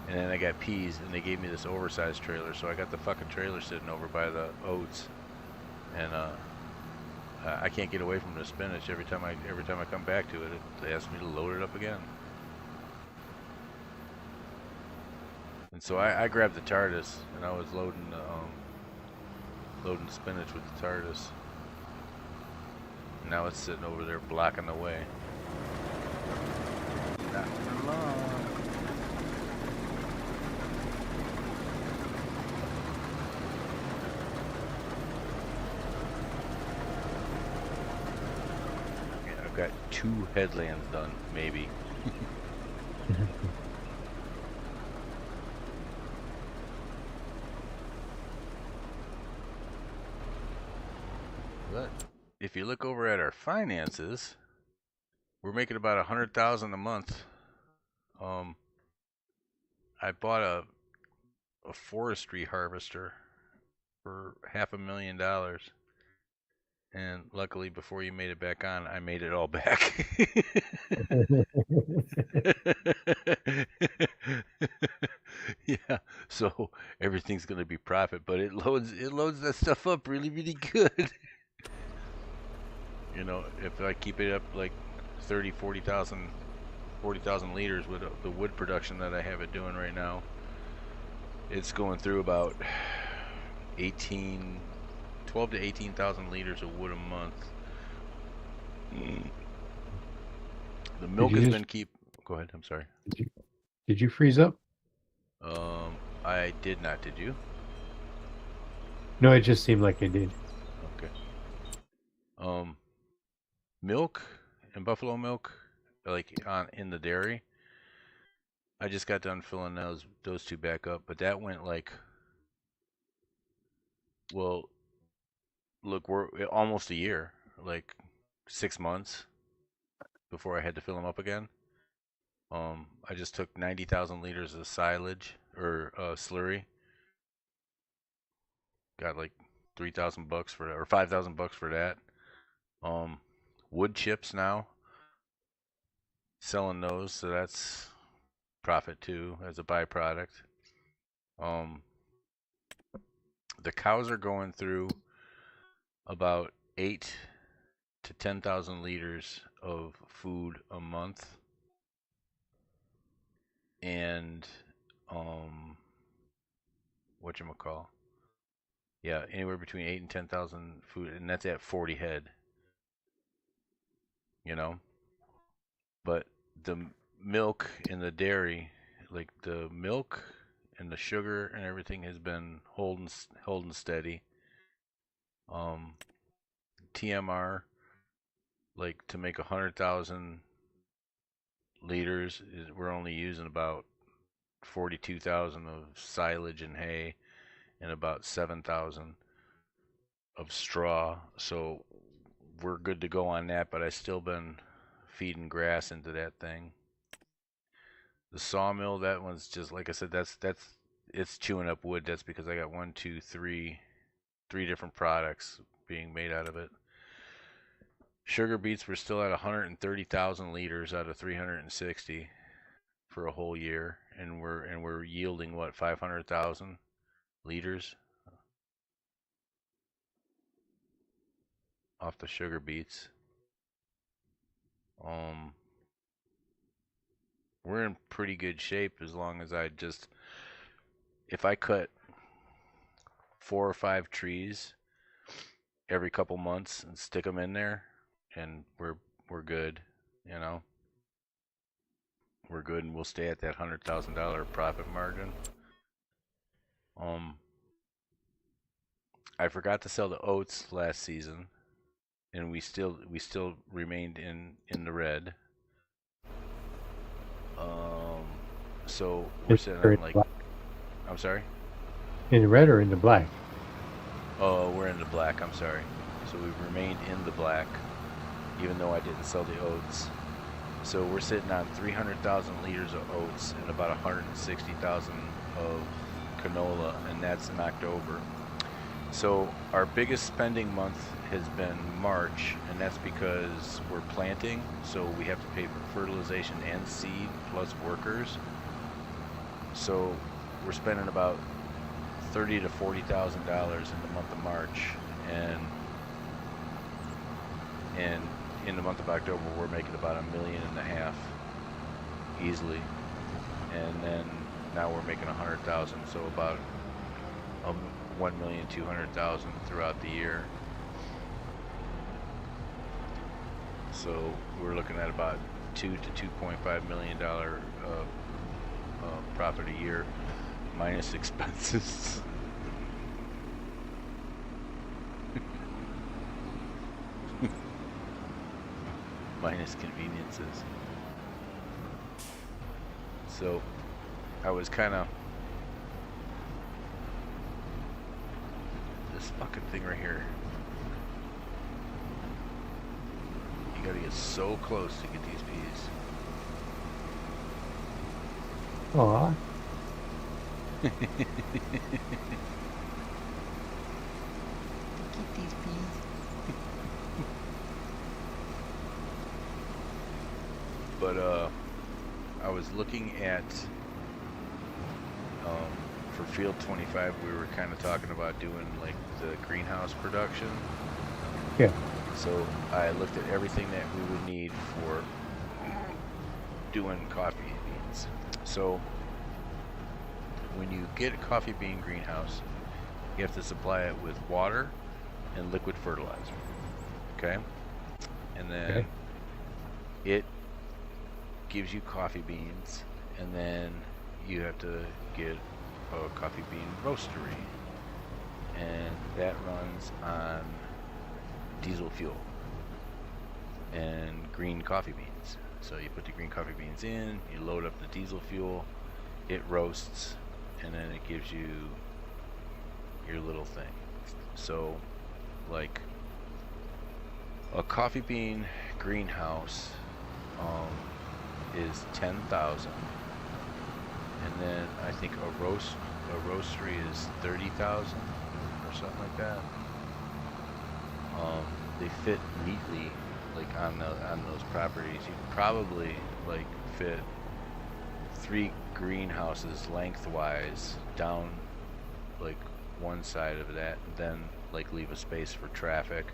And then I got peas, and they gave me this oversized trailer. So I got the fucking trailer sitting over by the oats, and I can't get away from the spinach. Every time I come back to it, they ask me to load it up again. And so I grabbed the TARDIS, and I was loading spinach with the TARDIS. And now it's sitting over there blocking the way. Not for long. Yeah, I've got 2 headlands done, maybe. But if you look over at our finances, we're making about 100,000 a month. I bought a forestry harvester for $500,000, and luckily, before you made it back on, I made it all back. Yeah, so everything's gonna be profit, but it loads that stuff up really really good. You know, if I keep it up like 30, 40,000 liters with the wood production that I have it doing right now, it's going through about 12 to 18,000 liters of wood a month. The milk has been Go ahead. I'm sorry. Did you freeze up? I did not. Did you? No, it just seemed like it did. Okay. Milk and buffalo milk, like in the dairy. I just got done filling those 2 back up, but that went like, well, look, we're almost a year, like 6 months before I had to fill them up again. I just took 90,000 liters of silage or slurry. Got like $3,000 for that, or $5,000 for that. Wood chips now, selling those, so that's profit too as a byproduct. The cows are going through about 8 to 10,000 liters of food a month, and whatchamacall, yeah, anywhere between 8 and 10,000 food, and that's at 40 head, you know. But the milk and the dairy, like the milk and the sugar and everything, has been holding steady. TMR, like to make 100,000 liters, we're only using about 42,000 of silage and hay and about 7,000 of straw. So we're good to go on that, but I still been feeding grass into that thing. The sawmill, that one's just like I said, that's it's chewing up wood. That's because I got three different products being made out of it. Sugar beets, we're still at 130,000 liters out of 360 for a whole year, and we're yielding what, 500,000 liters off the sugar beets. We're in pretty good shape as long as if I cut 4 or 5 trees every couple months and stick them in there, and we're good, you know. We're good, and we'll stay at that $100,000 profit margin. I forgot to sell the oats last season, and we still remained in the red. So we're sitting on like, I'm sorry? In the red or in the black? Oh, we're in the black, I'm sorry. So we've remained in the black, even though I didn't sell the oats. So we're sitting on 300,000 liters of oats and about 160,000 of canola, and that's in October. So our biggest spending month has been March, and that's because we're planting, so we have to pay for fertilization and seed plus workers. So we're spending about $30,000 to $40,000 in the month of March, and in the month of October we're making about $1.5 million easily, and then now we're making 100,000, so about 1,200,000 throughout the year. So we're looking at about $2 to $2.5 million profit a year, minus expenses. Minus conveniences. So I was kind of, this fucking thing right here, you gotta get so close to get these peas. Aw. Get these peas. But I was looking at for field 25, we were kind of talking about doing like the greenhouse production. Yeah. So I looked at everything that we would need for doing coffee beans. So when you get a coffee bean greenhouse, you have to supply it with water and liquid fertilizer. Okay? And then it gives you coffee beans, and then you have to get a coffee bean roastery, and that runs on diesel fuel and green coffee beans. So you put the green coffee beans in, you load up the diesel fuel, it roasts, and then it gives you your little thing. So like a coffee bean greenhouse is 10,000, and then I think a roastery is 30,000 or something like that. They fit neatly, like on those properties. You could probably like fit 3 greenhouses lengthwise down like one side of that, and then like leave a space for traffic,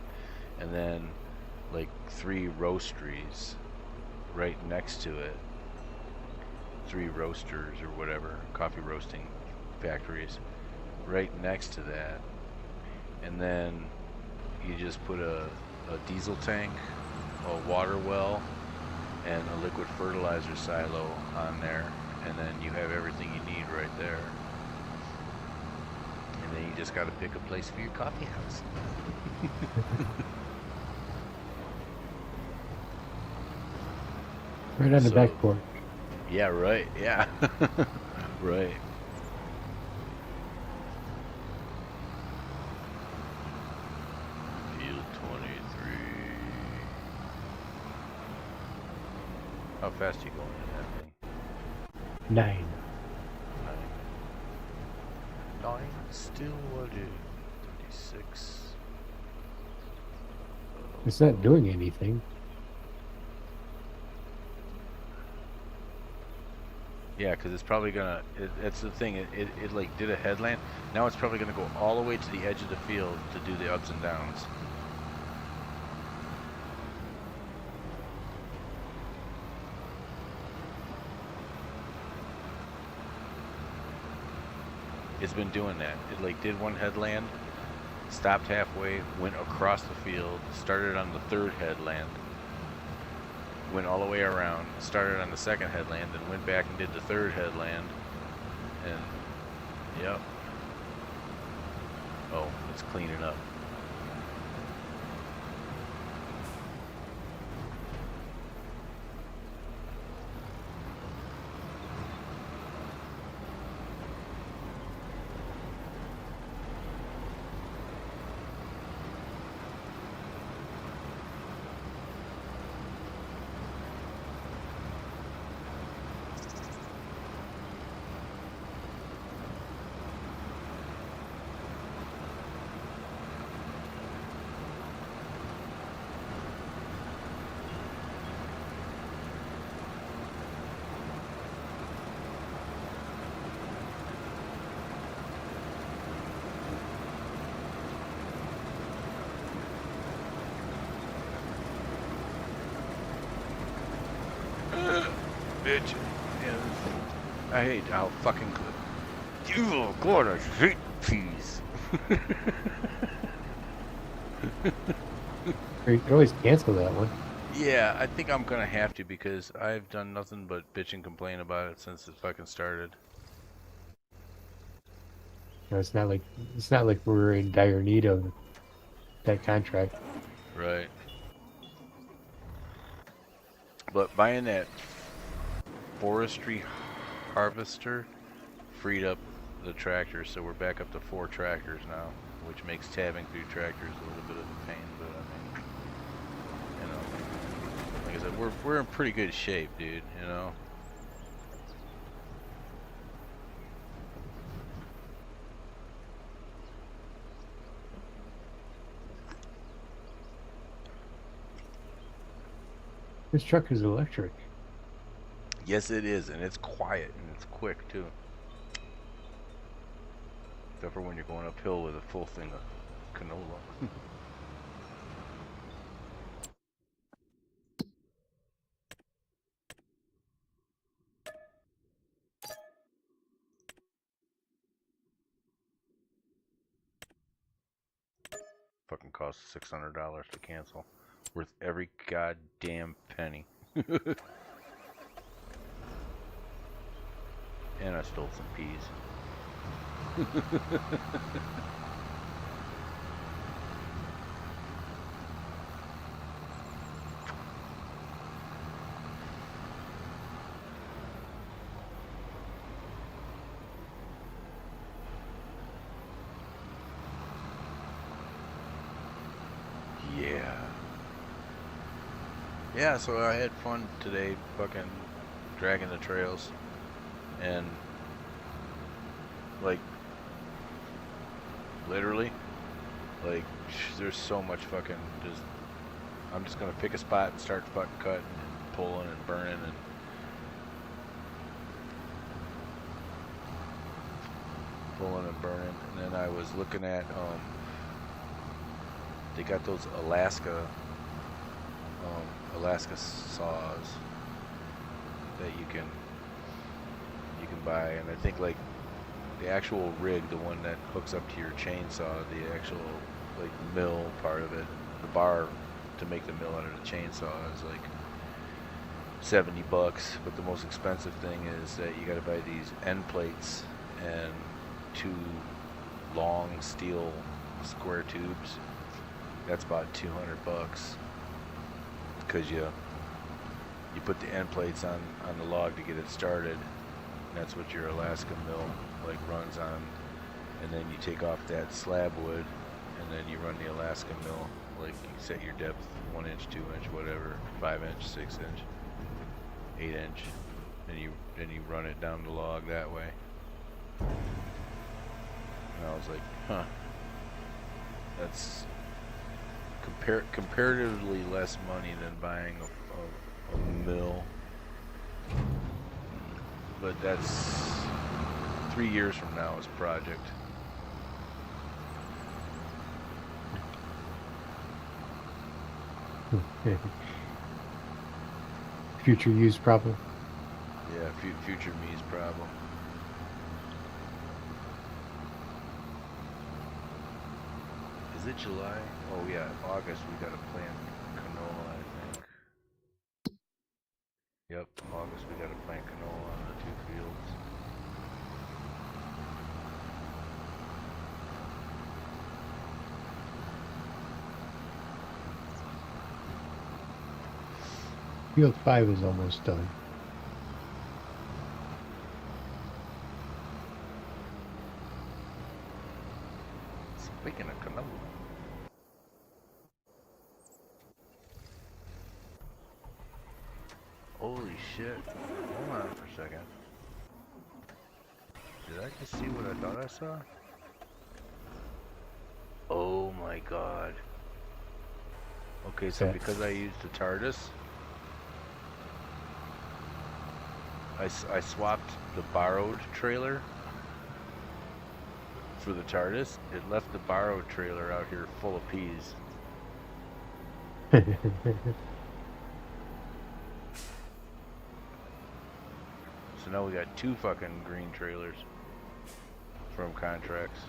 and then like 3 roasteries right next to it. 3 roasters or whatever, coffee roasting factories right next to that. And then you just put a diesel tank, a water well, and a liquid fertilizer silo on there, and then you have everything you need right there. And then you just got to pick a place for your coffee house. Right on the back porch. Yeah, right. Yeah. Right. Field 23. How fast are you going in that thing? 9. 9. Still what is 36. It's not doing anything. Yeah, because it's probably gonna. It's the thing. It like did a headland. Now it's probably gonna go all the way to the edge of the field to do the ups and downs. It's been doing that. It like did one headland, stopped halfway, went across the field, started on the 3rd headland, went all the way around, started on the 2nd headland, and went back and did the 3rd headland. And yep. Oh, it's cleaning up. Bitch. Yeah, I hate how fucking good. Oh god, I hate peas. Or you can always cancel that one. Yeah, I think I'm gonna have to because I've done nothing but bitch and complain about it since it fucking started. You know, it's not like we're in dire need of that contract. Right. But buying that forestry harvester freed up the tractors, so we're back up to 4 tractors now, which makes tabbing through tractors a little bit of a pain, but I mean, you know, like I said, we're in pretty good shape, dude, you know. This truck is electric. Yes, it is, and it's quiet and it's quick too. Except for when you're going uphill with a full thing of canola. Fucking costs $600 to cancel. Worth every goddamn penny. And I stole some peas. Yeah. Yeah, so I had fun today fucking dragging the trails. And like literally like there's so much fucking just I'm just gonna pick a spot and start fucking cutting and pulling and burning and pulling and burning. And then I was looking at they got those Alaska saws that you can buy, and I think like the actual rig, the one that hooks up to your chainsaw, the actual like mill part of it, the bar to make the mill out of the chainsaw is like $70, but the most expensive thing is that you got to buy these end plates and 2 long steel square tubes. That's about $200 because you put the end plates on the log to get it started. And that's what your Alaska mill like runs on, and then you take off that slab wood, and then you run the Alaska mill, like you set your depth 1 inch, 2 inch, whatever, 5 inch, 6 inch, 8 inch, and then you run it down the log that way. And I was like, huh, that's comparatively less money than buying a mill. But that's 3 years from now is project. Future use problem. Yeah, future me's problem. Is it July? Oh yeah, August we gotta plant canola, I think. Yep, August we gotta plant canola on the 2 fields. Field 5 is almost done. Speaking of canola. Holy shit. Hold on for a second. Did I just see what I thought I saw? Oh my god. Okay, so because I used the TARDIS, I swapped the borrowed trailer for the TARDIS. It left the borrowed trailer out here full of peas. So now we got 2 fucking green trailers from contracts.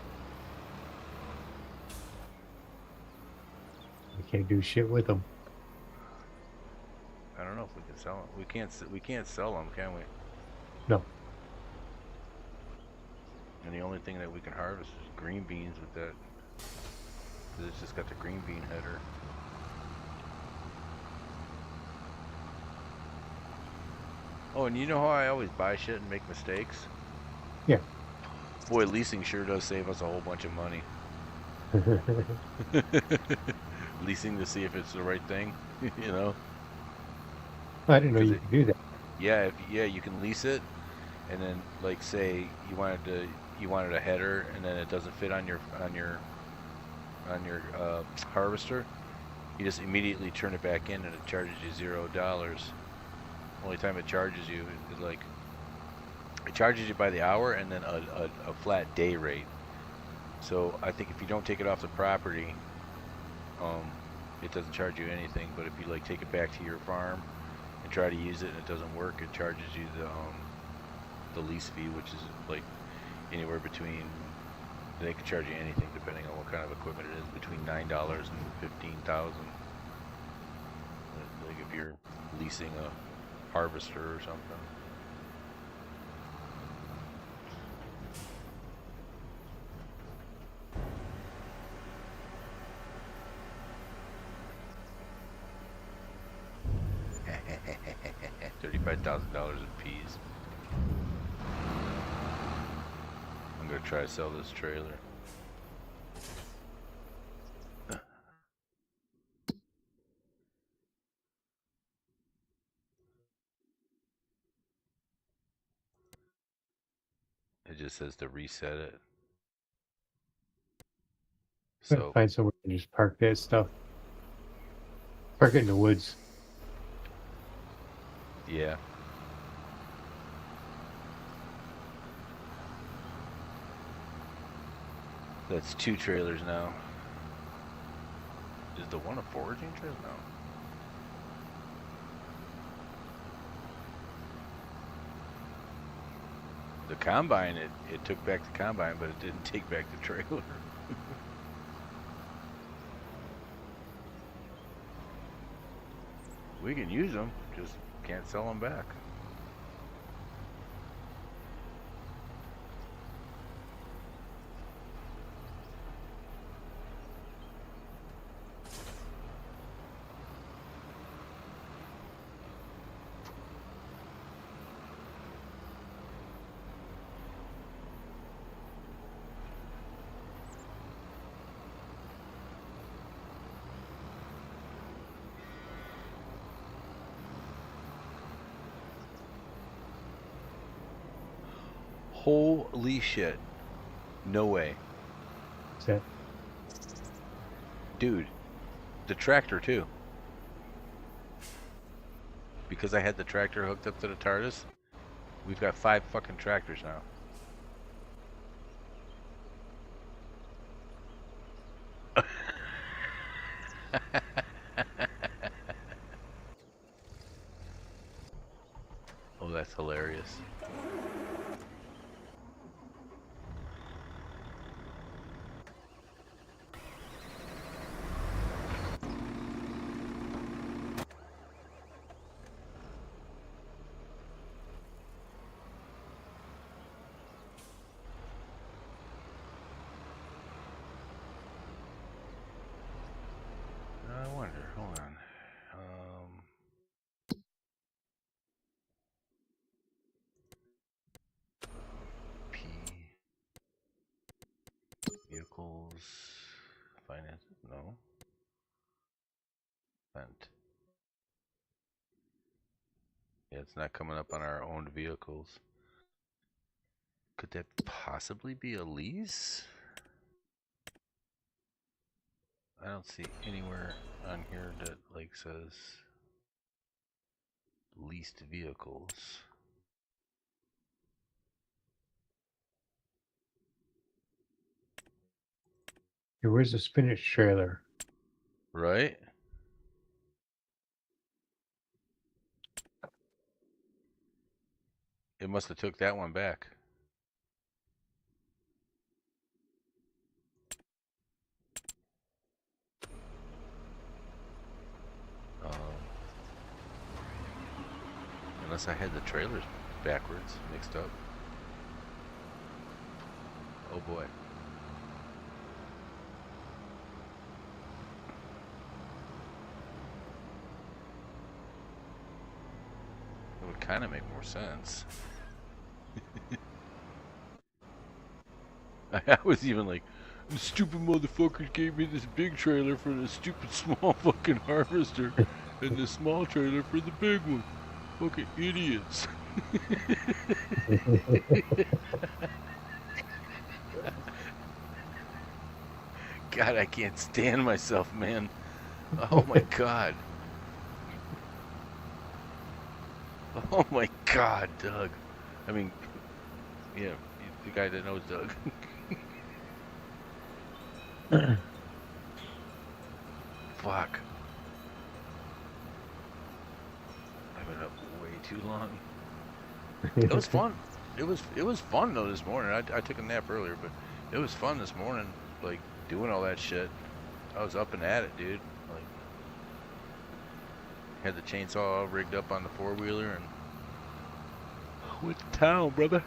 We can't do shit with them. I don't know if we can sell them. We can't sell them, can we? No. And the only thing that we can harvest is green beans with that. 'Cause it's just got the green bean header. Oh, and you know how I always buy shit and make mistakes? Yeah. Boy, leasing sure does save us a whole bunch of money. Leasing to see if it's the right thing, you know? I didn't know you could do that. Yeah, you can lease it, and then like say you wanted a header, and then it doesn't fit on your harvester. You just immediately turn it back in, and it charges you $0. Only time it charges you is like it charges you by the hour, and then a flat day rate. So I think if you don't take it off the property, it doesn't charge you anything. But if you like take it back to your farm and try to use it and it doesn't work, it charges you the lease fee, which is like anywhere between, they can charge you anything depending on what kind of equipment it is, between $9 and $15,000. Like if you're leasing a harvester or something. $35,000 in peas. I'm gonna try to sell this trailer. It just says to reset it. So Find somewhere to just park that stuff. Park it in the woods. yeah. That's 2 trailers now. Is the one a foraging trailer? No. The combine, it took back the combine, but it didn't take back the trailer. We can use them, just can't sell them back. Holy shit. No way. Is that Dude, the tractor too. Because I had the tractor hooked up to the TARDIS, we've got 5 fucking tractors now. Oh, that's hilarious. I wonder, hold on. P vehicles finance, no. Spent. Yeah, it's not coming up on our owned vehicles. Could that possibly be a lease? I don't see anywhere on here that like says leased vehicles. where's the spinach trailer? Right? It must have took that one back. Unless I had the trailers backwards, mixed up. Oh boy. It would kind of make more sense. I was even like, the stupid motherfuckers gave me this big trailer for the stupid small fucking harvester and the small trailer for the big one. Fucking idiots. God, I can't stand myself, man. Oh my god. Oh my god, Doug. I mean, yeah, the guy that knows Doug. Fuck. I've been up way too long. It was fun. It was fun though this morning. I took a nap earlier, but it was fun this morning, like doing all that shit. I was up and at it, dude. Like had the chainsaw rigged up on the 4-wheeler and went to town, brother.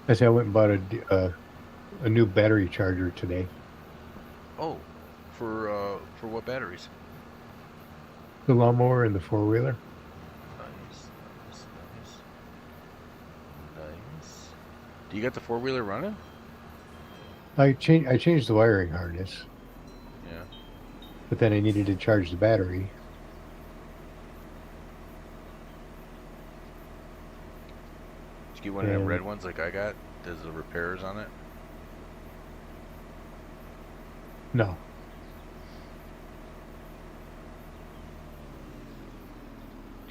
I said I went and bought a new battery charger today. Oh, for what batteries? The lawnmower and the 4-wheeler. Nice, nice, nice, nice. Do you got the 4-wheeler running? I changed the wiring harness, Yeah. but then I needed to charge the battery. Did you get one of them red ones like I got? There's the repairs on it. No.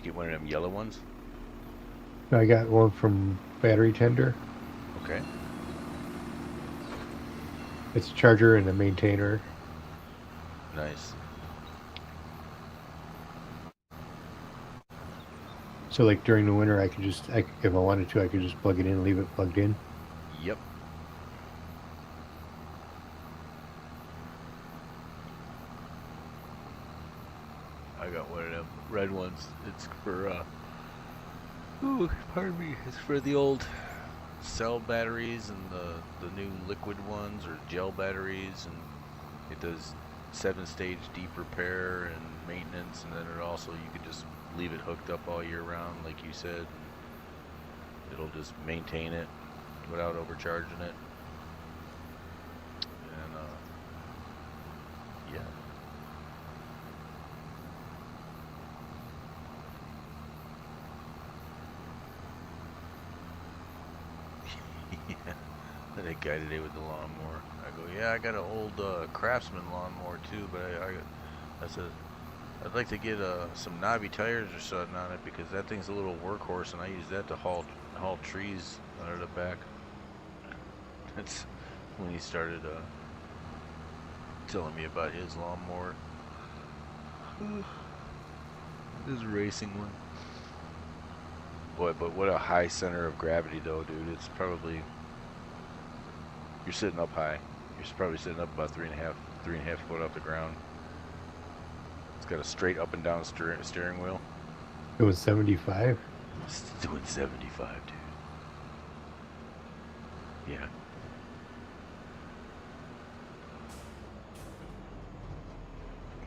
Get one of them yellow ones. I got one from Battery Tender. Okay. It's a charger and a maintainer. Nice. So like during the winter, if I wanted to, I could just plug it in, and leave it plugged in. Yep. I got one of them red ones. It's for ooh, pardon me. It's for the old cell batteries and the new liquid ones or gel batteries, and it does 7-stage deep repair and maintenance, and then it also you can just leave it hooked up all year round, like you said. And it'll just maintain it without overcharging it. And yeah. Yeah. That guy today with the lawnmower. I go, yeah, I got an old Craftsman lawnmower too, but I said, I'd like to get some knobby tires or something on it because that thing's a little workhorse, and I use that to haul trees under the back. That's when he started telling me about his lawnmower. His racing one. Boy, but what a high center of gravity though, dude. It's probably, you're sitting up high. You're probably sitting up about 3.5 foot off the ground. It's got a straight up and down steering wheel. It was 75. It's doing 75, dude. Yeah.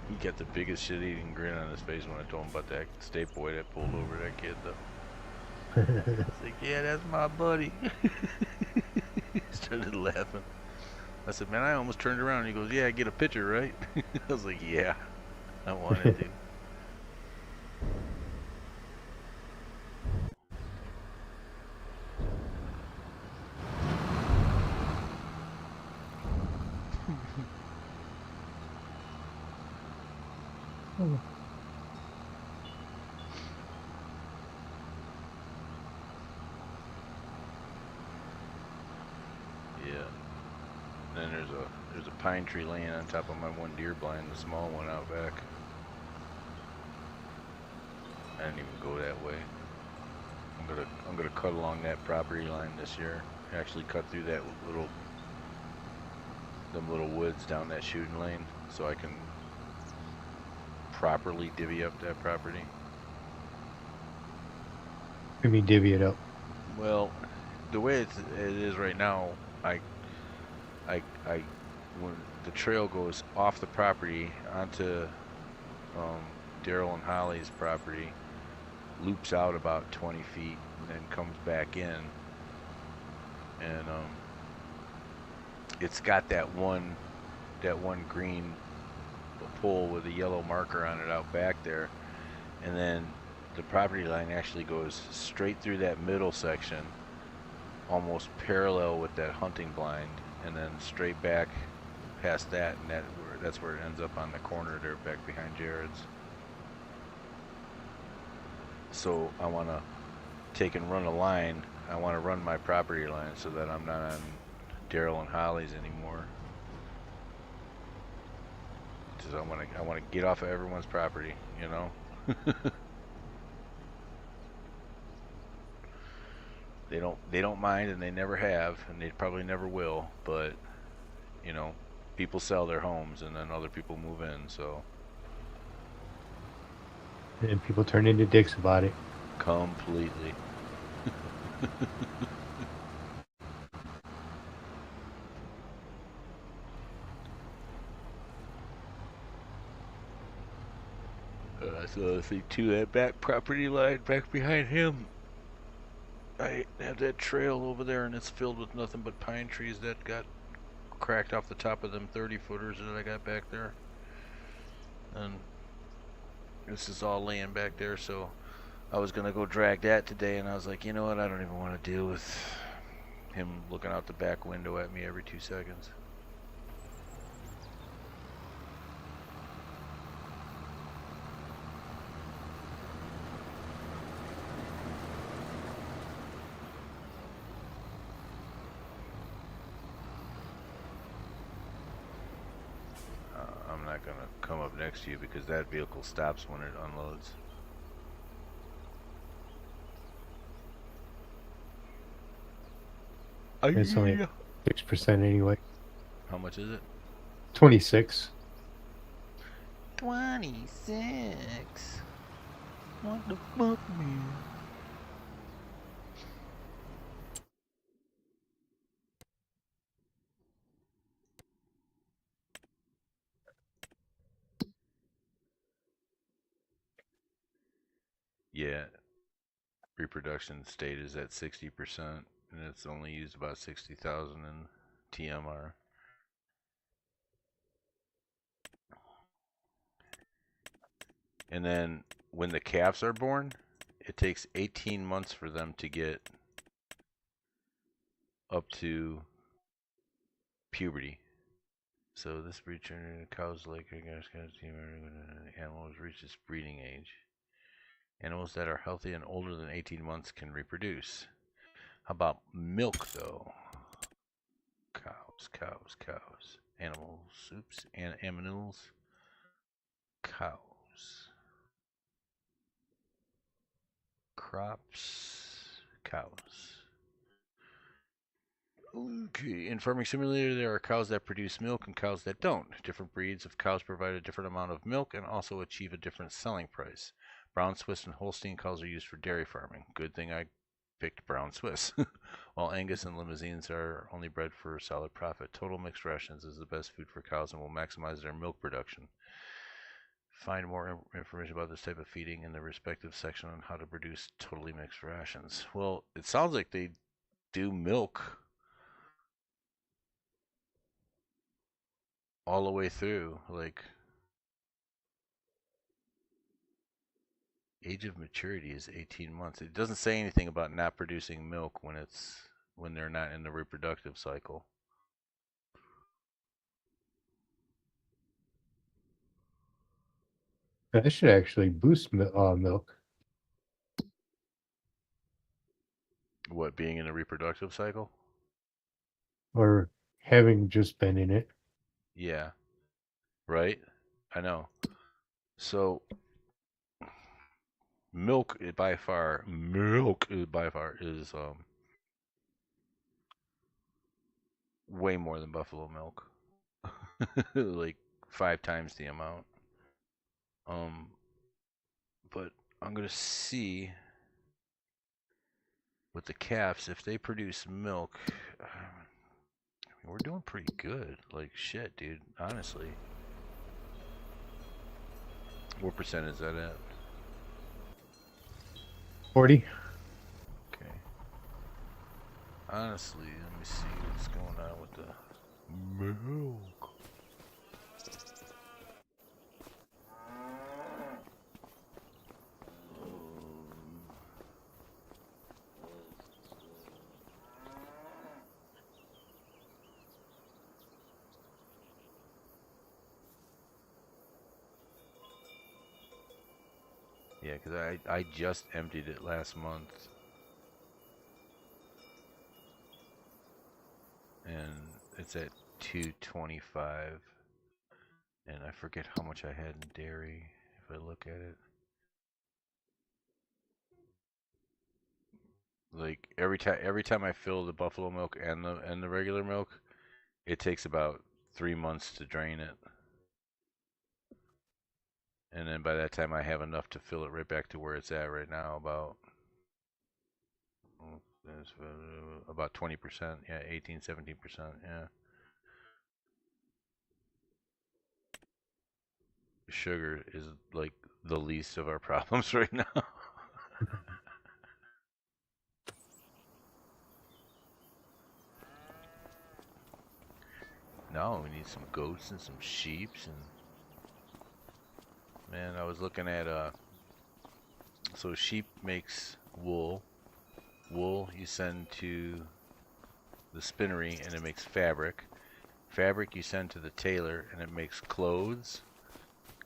He got the biggest shit-eating grin on his face when I told him about that state boy that pulled over that kid, though. It's like, yeah, that's my buddy. He started laughing. I said, man, I almost turned around. He goes, yeah, get a picture, right? I was like, yeah, I wanted to. Yeah. And then there's a pine tree laying on top of my one deer blind, the small one out back. I didn't even go that way. I'm gonna cut along that property line this year. Actually cut through them little woods down that shooting lane, so I can properly divvy up that property. I mean, divvy it up. Well, the way it is right now, I when the trail goes off the property onto Daryl and Holly's property, loops out about 20 feet, and then comes back in, and it's got that one green pole with a yellow marker on it out back there, and then the property line actually goes straight through that middle section, almost parallel with that hunting blind, and then straight back past that, and that's where it ends up on the corner there back behind Jared's. So I want to take and run a line. I want to run my property line so that I'm not on Daryl and Holly's anymore. Because I want to get off of everyone's property, you know. They don't mind, and they never have, and they probably never will. But you know, people sell their homes, and then other people move in. So And people turn into dicks about it. completely. So I think to that back property line back behind him, I have that trail over there, and it's filled with nothing but pine trees that got cracked off the top of them 30-footers that I got back there. And this is all laying back there, so I was gonna go drag that today, and I was like, you know what, I don't even want to deal with him looking out the back window at me every 2 seconds. not going to come up next to you because that vehicle stops when it unloads. It's only 6% anyway. How much is it? 26. 26. What the fuck, man? Yeah, reproduction state is at 60%, and it's only used about 60,000 in TMR. And then when the calves are born, it takes 18 months for them to get up to puberty. So this breed cows like animals reach its breeding age. Animals that are healthy and older than 18 months can reproduce. How about milk, though? Cows, cows, cows. Animals, oops, and aminals. Cows. Crops, cows. Okay, in Farming Simulator, there are cows that produce milk and cows that don't. Different breeds of cows provide a different amount of milk and also achieve a different selling price. Brown Swiss and Holstein cows are used for dairy farming. Good thing I picked Brown Swiss. While Angus and Limousines are only bred for solid profit. Total mixed rations is the best food for cows and will maximize their milk production. Find more information about this type of feeding in the respective section on how to produce totally mixed rations. Well, it sounds like they do milk all the way through. Like, age of maturity is 18 months. It doesn't say anything about not producing milk when they're not in the reproductive cycle. That should actually boost milk. What, being in the reproductive cycle? Or having just been in it. Yeah, right? I know. So milk by far is way more than buffalo milk. Like 5 times the amount. Um, but I'm gonna see with the calves if they produce milk. We're doing pretty good. Like shit, dude. Honestly, what percent is that at? 40. Okay. Honestly, let me see what's going on with the milk. Yeah, because I just emptied it last month. And it's at 225. And I forget how much I had in dairy if I look at it. Like every time I fill the buffalo milk and the regular milk, it takes about 3 months to drain it. And then by that time I have enough to fill it right back to where it's at right now, about 20%, yeah, 18, 17%, yeah. Sugar is like the least of our problems right now. No, we need some goats and some sheeps and man, I was looking at so sheep makes wool. Wool you send to the spinnery and it makes fabric. Fabric you send to the tailor and it makes clothes.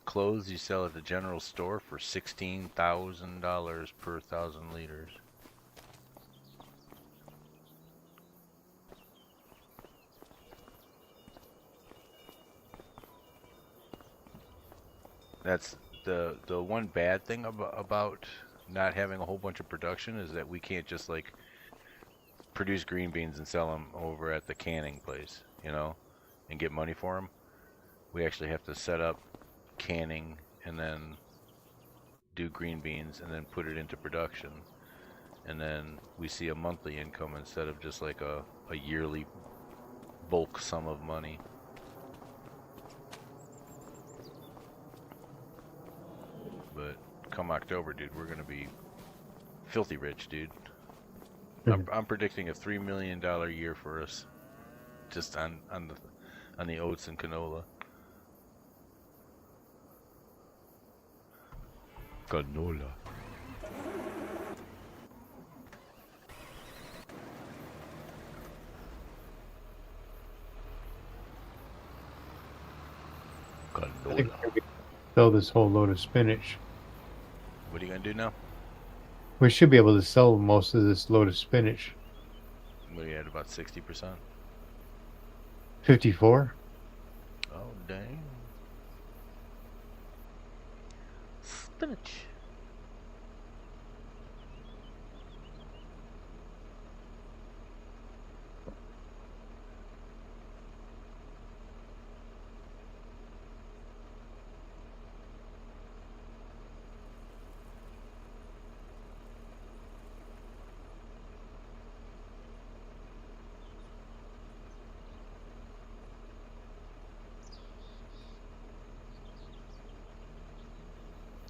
Clothes you sell at the general store for $16,000 per 1,000 liters. That's the one bad thing about not having a whole bunch of production is that we can't just like produce green beans and sell them over at the canning place, you know, and get money for them. We actually have to set up canning and then do green beans and then put it into production. And then we see a monthly income instead of just like a yearly bulk sum of money. But come October, dude, we're gonna be filthy rich, dude. I'm predicting a $3 million year for us, just on the oats and canola. Canola. I think Canola. we could sell this whole load of spinach. What are you gonna do now? We should be able to sell most of this load of spinach. We at about 60%. 54? Oh dang. Spinach.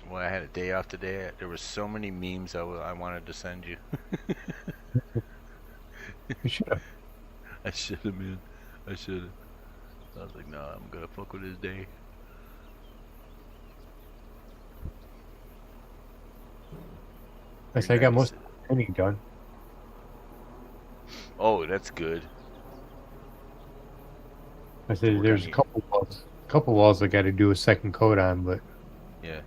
Well, I had a day off today. There were so many memes I wanted to send you. We should have. I should have, man. I should have. I was like, nah, I'm gonna fuck with his day. I You're said I got nice. most of the painting done. Oh, that's good. I To said work on there's the, a couple walls I got to do a second coat on, but yeah.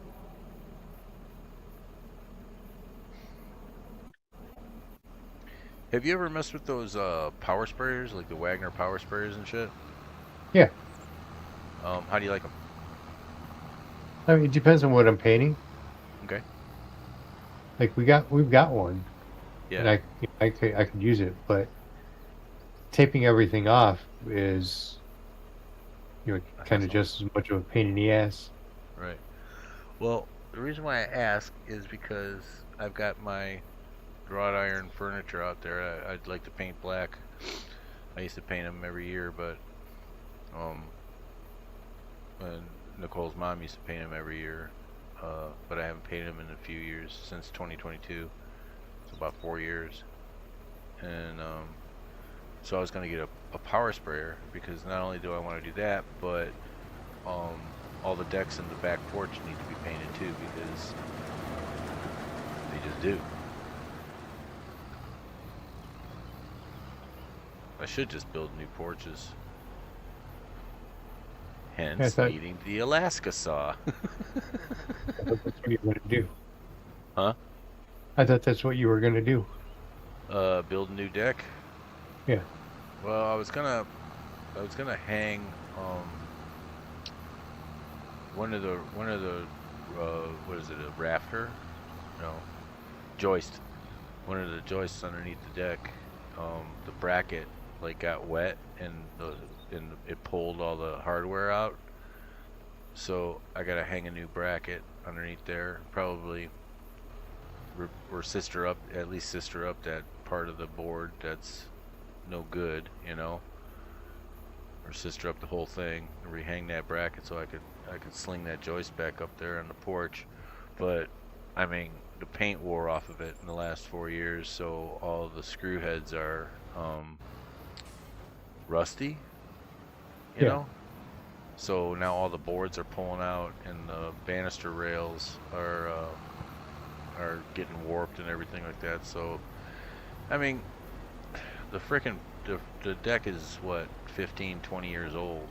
Have you ever messed with those power sprayers, like the Wagner power sprayers and shit? yeah. How do you like them? I mean, it depends on what I'm painting. Okay. Like we've got one, and Yeah. I could use it, but taping everything off is A kind of hassle. just as much of a pain in the ass. Right. Well, the reason why I ask is because I've got my wrought iron furniture out there. I'd like to paint black. I used to paint them every year, but um, and Nicole's mom used to paint them every year. But I haven't painted them in a few years since 2022. It's about 4 years, and so I was gonna get a power sprayer because not only do I want to do that, but um, all the decks in the back porch need to be painted too because they just do. I should just build new porches. I Hence thought, needing the Alaska saw. I thought that's what you were going to do. Huh? I thought that's what you were going to do. Build a new deck. Yeah. Well, I was gonna hang one of the what is it, a rafter? No, joist. One of the joists underneath the deck. The bracket like got wet and it pulled all the hardware out. So I gotta hang a new bracket underneath there. Probably or sister up, at least sister up that part of the board that's no good, you know, or sister up the whole thing and rehang that bracket so I could sling that joist back up there on the porch. But I mean, the paint wore off of it in the last 4 years, so all the screw heads are rusty, you Yeah. know. So now all the boards are pulling out, and the banister rails are getting warped and everything like that. So I mean, the frickin' the deck is what 15, 20 years old,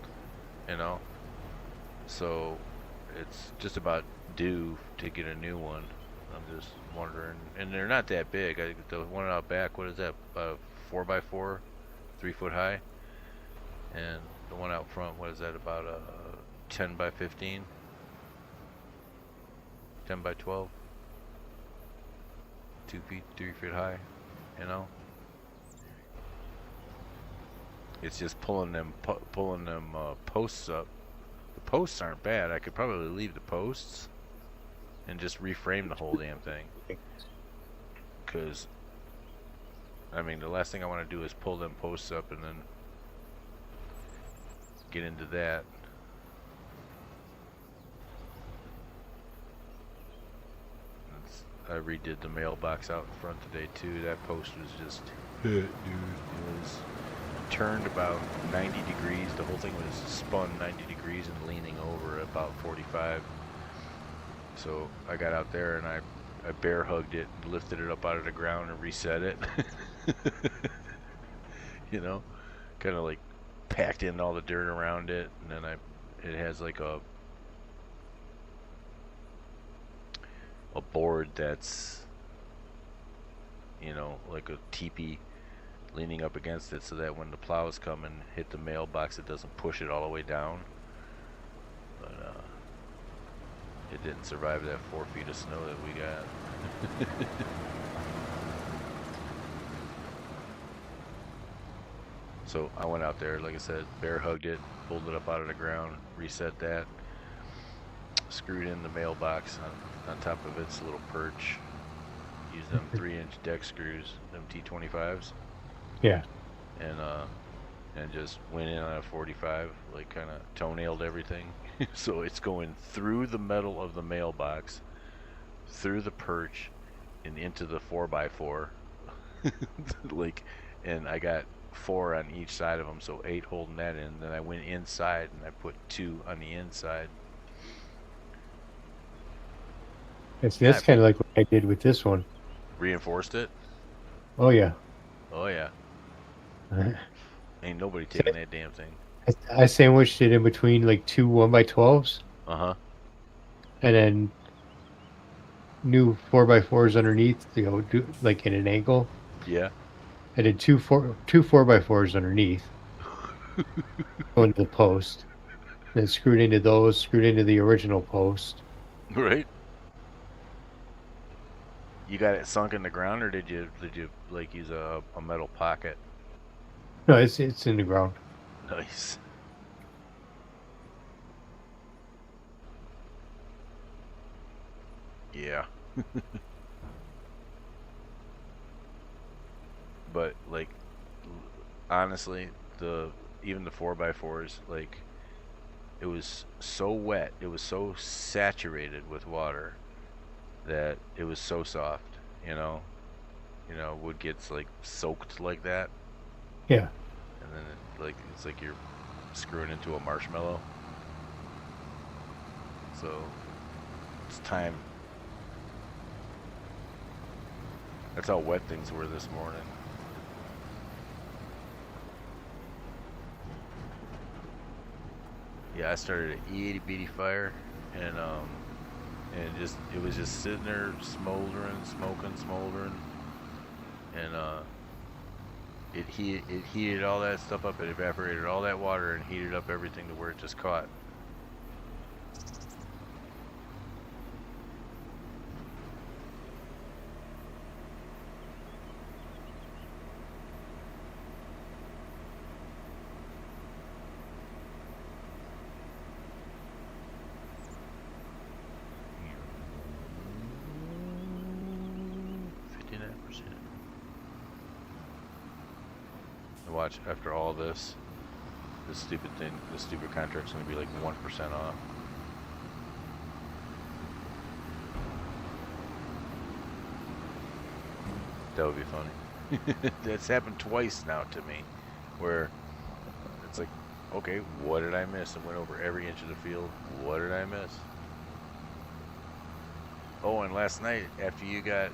you know. So it's just about due to get a new one. I'm just wondering, and they're not that big. The one out back, what is that? 4x4, 3 foot high, and the one out front, what is that? About 10 by 15. 10 by 12, 2 feet, 3 feet high, you know. It's just pulling them posts up. The posts aren't bad. I could probably leave the posts and just reframe the whole damn thing. Because, I mean, the last thing I want to do is pull them posts up and then get into that. I redid the mailbox out in front today too. That post was just, dude, it was turned about 90 degrees. The whole thing was spun 90 degrees and leaning over at about 45. So I got out there and I bear hugged it, lifted it up out of the ground and reset it. You know, kind of like packed in all the dirt around it, and then it has like a board that's, you know, like a teepee leaning up against it so that when the plows come and hit the mailbox it doesn't push it all the way down. But it didn't survive that 4 feet of snow that we got. So I went out there, like I said, bear hugged it, pulled it up out of the ground, reset that, screwed in the mailbox on top of its little perch. Used them 3-inch deck screws, them T25s. Yeah. And just went in on a 45, like kind of toenailed everything. So it's going through the metal of the mailbox, through the perch, and into the 4x4. Like, and I got 4 on each side of them, so 8 holding that in. Then I went inside and I put 2 on the inside. That's kind of like what I did with this one. Reinforced it? Oh yeah. Oh yeah. Ain't nobody taking that damn thing. I sandwiched it in between like 2 1x12s. Uh-huh. And then new 4x4s underneath, you know, like in an angle. Yeah. I did two 4x4s underneath. Going to the post. Then screwed into those, screwed into the original post. Right. You got it sunk in the ground, or did you like use a metal pocket? No, it's in the ground. Nice. Yeah. But like, honestly, even the 4x4s, like, it was so wet, it was so saturated with water that it was so soft, you know. Wood gets like soaked like that. Yeah. And then it's like you're screwing into a marshmallow. So it's time. That's how wet things were this morning. Yeah, I started an itty bitty fire, and it was just sitting there smoldering, smoldering, and it heated all that stuff up. It evaporated all that water and heated up everything to where it just caught. Watch, after all this stupid contract's gonna be like 1% off. That would be funny. That's happened twice now to me, where it's like, okay, what did I miss? I went over every inch of the field. What did I miss? Oh, and last night after you got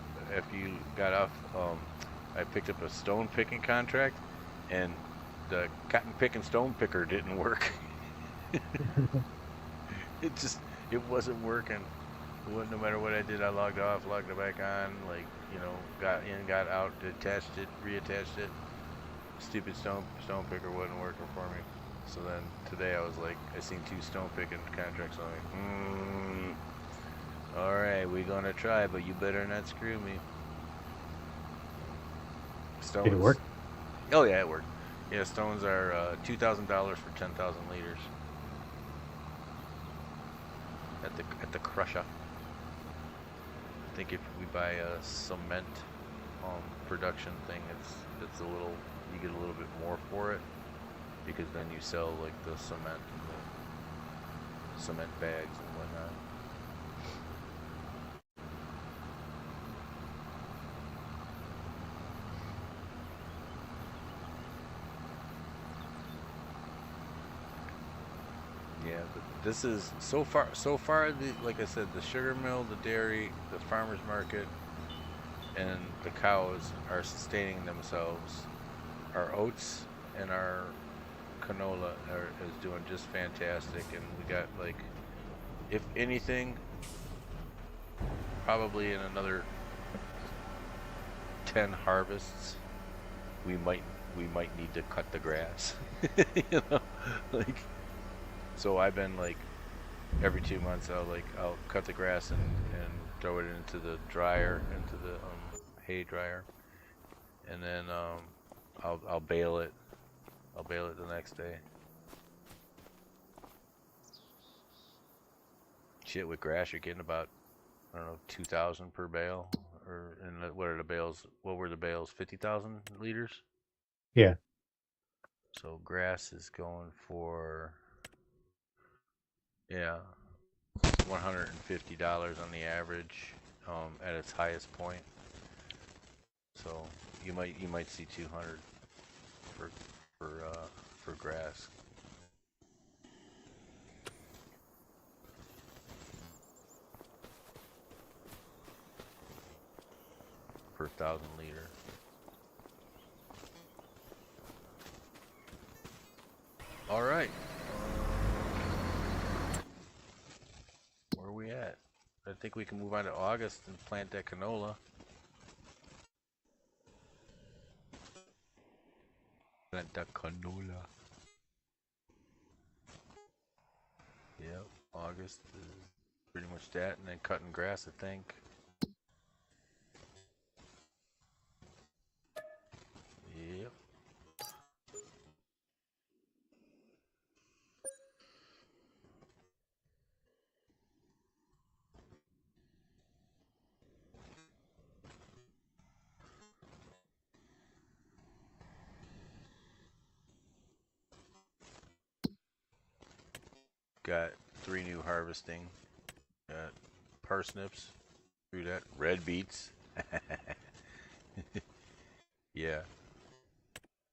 off, I picked up a stone picking contract, and the cotton picking stone picker didn't work. It wasn't working. No matter what I did, I logged off, logged it back on, like, got in, got out, detached it, reattached it. Stupid stone picker wasn't working for me. So then today I was like, I seen 2 stone picking contracts on me. All right, we're gonna try, but you better not screw me. Did it Stones. work? Oh yeah, it worked. Yeah, stones are $2,000 for 10,000 liters at the crusher. I think if we buy a cement production thing, it's a little, you get a little bit more for it because then you sell like the cement and the cement bags and whatnot. Yeah, but this is so far like I said, the sugar mill, the dairy, the farmers market, and the cows are sustaining themselves. Our oats and our canola is doing just fantastic, and we got like, if anything, probably in another 10 harvests, we might need to cut the grass. You know, like, so I've been like every 2 months I'll cut the grass and throw it into the dryer, into the hay dryer, and then I'll bale it. I'll bale it the next day. Shit, with grass you're getting about, I don't know, 2,000 per bale, or and what are the bales? What were the bales? 50,000 liters. Yeah. So grass is going for, yeah, $150 on the average at its highest point. So you might see 200 for for grass. Per 1,000 liter. All right. Where are we at? I think we can move on to August and plant that canola. Plant that canola. Yep. August is pretty much that, and then cutting grass, I think. Yep. Got 3 new harvesting. Got parsnips. Through that. Red beets. Yeah.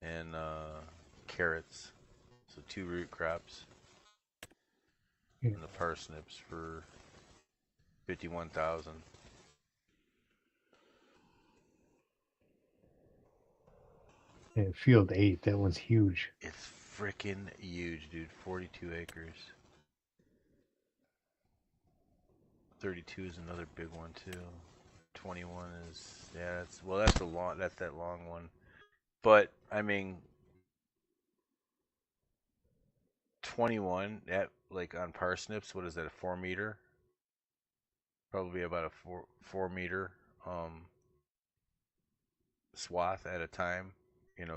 And carrots. So 2 root crops. Yeah. And the parsnips for 51,000. And field 8, that one's huge. It's freaking huge, dude. 42 acres. 32 is another big one too. 21 is, yeah, that's that long one. But I mean, 21 at like on parsnips, what is that, a 4 meter? Probably about a 4 meter swath at a time.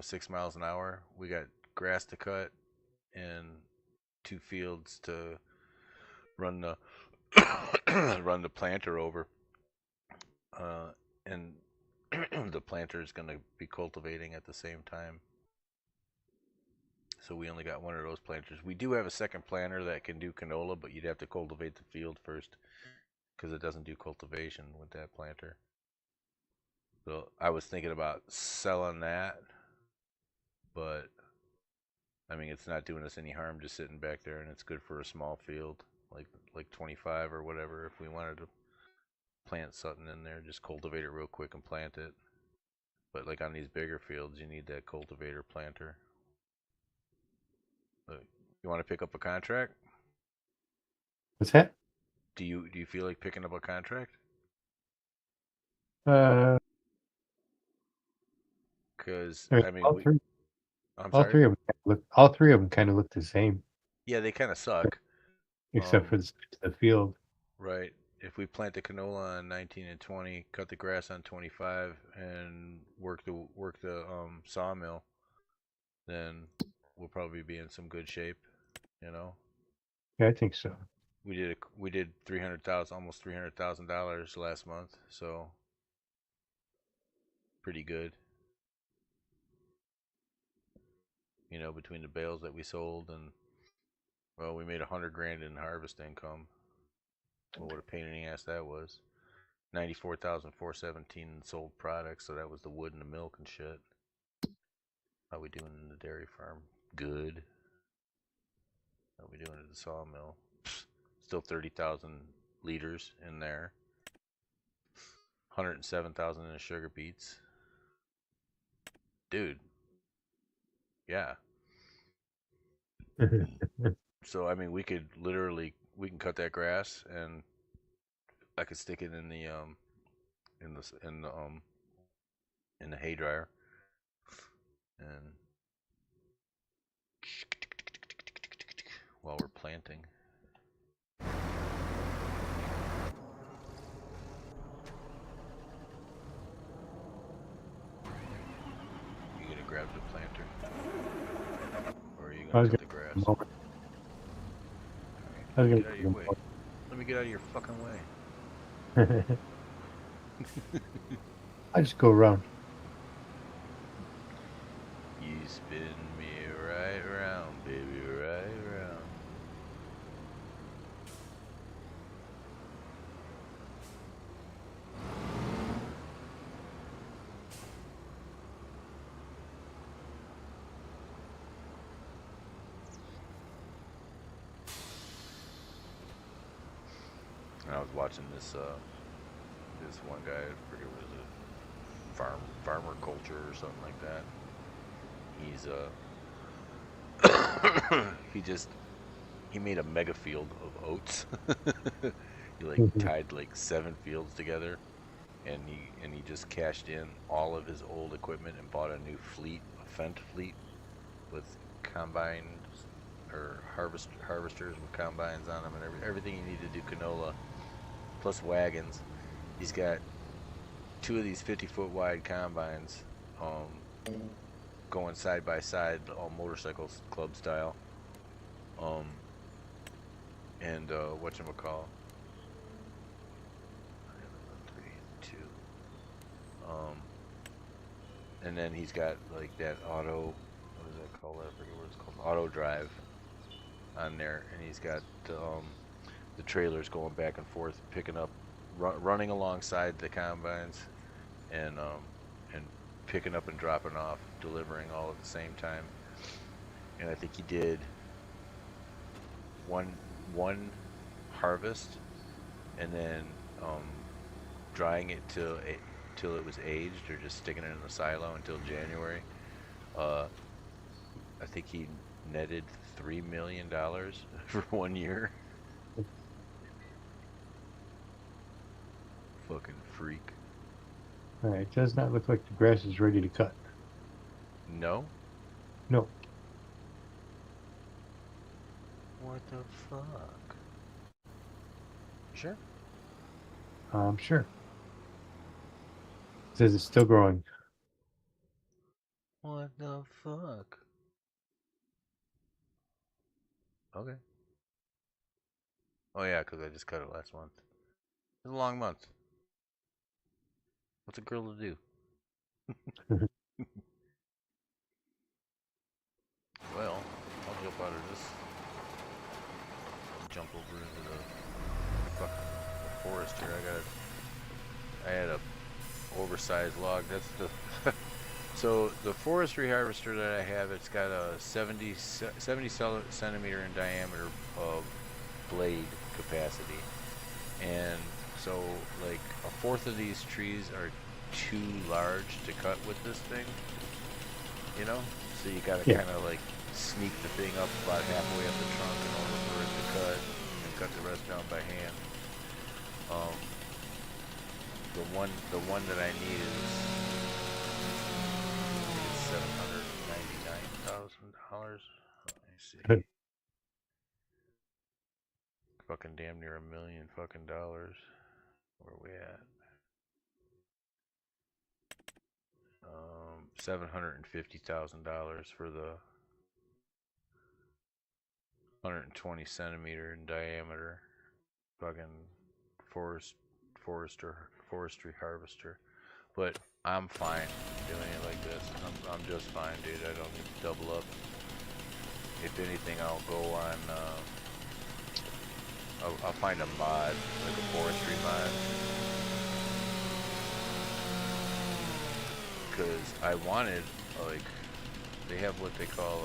6 miles an hour. We got grass to cut and 2 fields to run the run the planter over. And the planter is going to be cultivating at the same time. So we only got one of those planters. We do have a second planter that can do canola, but you'd have to cultivate the field first because it doesn't do cultivation with that planter. So I was thinking about selling that, but I mean it's not doing us any harm just sitting back there, and it's good for a small field like 25 or whatever. If we wanted to plant something in there, just cultivate it real quick and plant it. But like on these bigger fields, you need that cultivator planter. But you want to pick up a contract? What's that? Do you feel like picking up a contract? Uh, Because I mean, I mean, I'm all sorry. three of them all three of them kind of look the same, Yeah, they kind of suck. except for Um, the field. right. if we plant the canola on 19 and 20, cut the grass on 25, and work the sawmill, then we'll probably be in some good shape. You know, Yeah, I think so. we did 300,000, almost $300,000 last month, so pretty good. You know, between the bales that we sold and well, we made 100 grand in harvest income. Well, what a pain in the ass that was. 94,417 sold products, so that was the wood and the milk and shit. How we doing in the dairy farm? Good. How we doing at the sawmill? Still 30,000 liters in there. 107,000 in the sugar beets. Dude. Yeah. So I mean, we could literally we can cut that grass and I could stick it in the in the in the in the hay dryer and while we're planting. You gonna grab the planter? Or are you I gonna was cut gonna the grass? mow it. I Let was me gonna get out of your way. Let me get out of your fucking way. I just go around. You spin me right round, baby, right round. And I was watching this this one guy, I forget what is it, farmer culture or something like that. He's he made a mega field of oats. He like tied like 7 fields together, and he just cashed in all of his old equipment and bought a new fleet, a Fendt fleet with combines or harvesters with combines on them and everything you need to do canola, plus wagons. He's got 2 of these 50-foot wide combines, going side by side, all motorcycle club style. Um, and whatchamacall, 3, 2. And then he's got like that auto, what is that called? I forget what it's called. Auto drive on there, and he's got the trailers going back and forth, picking up, running alongside the combines, and picking up and dropping off, delivering all at the same time. And I think he did one harvest, and then drying it till it was aged, or just sticking it in the silo until January. I think he netted $3 million for 1 year. Fucking freak. Alright, it does not look like the grass is ready to cut. No? No. What the fuck? Sure. I'm sure. It says it's still growing. What the fuck? Okay. Oh yeah, because I just cut it last month. It's a long month. What's a girl to do? Well, I'll jump out of this. I'll jump over into the forest here. I had a oversized log. That's the so the forestry harvester that I have, it's got a 70 centimeter in diameter of blade capacity, and so like a fourth of these trees are too large to cut with this thing, you know. So you gotta kind of like sneak the thing up about halfway up the trunk in order for it to cut, and cut the rest down by hand. The one that I need is $799,000. Let me see. fucking damn near $1 million fucking dollars. Where we at? $750,000 for the 120 centimeter in diameter fucking forestry harvester. But I'm fine doing it like this. I'm just fine, dude. I don't need to double up. If anything, I'll go on. I'll find a mod, like a forestry mod, because I wanted, like, they have what they call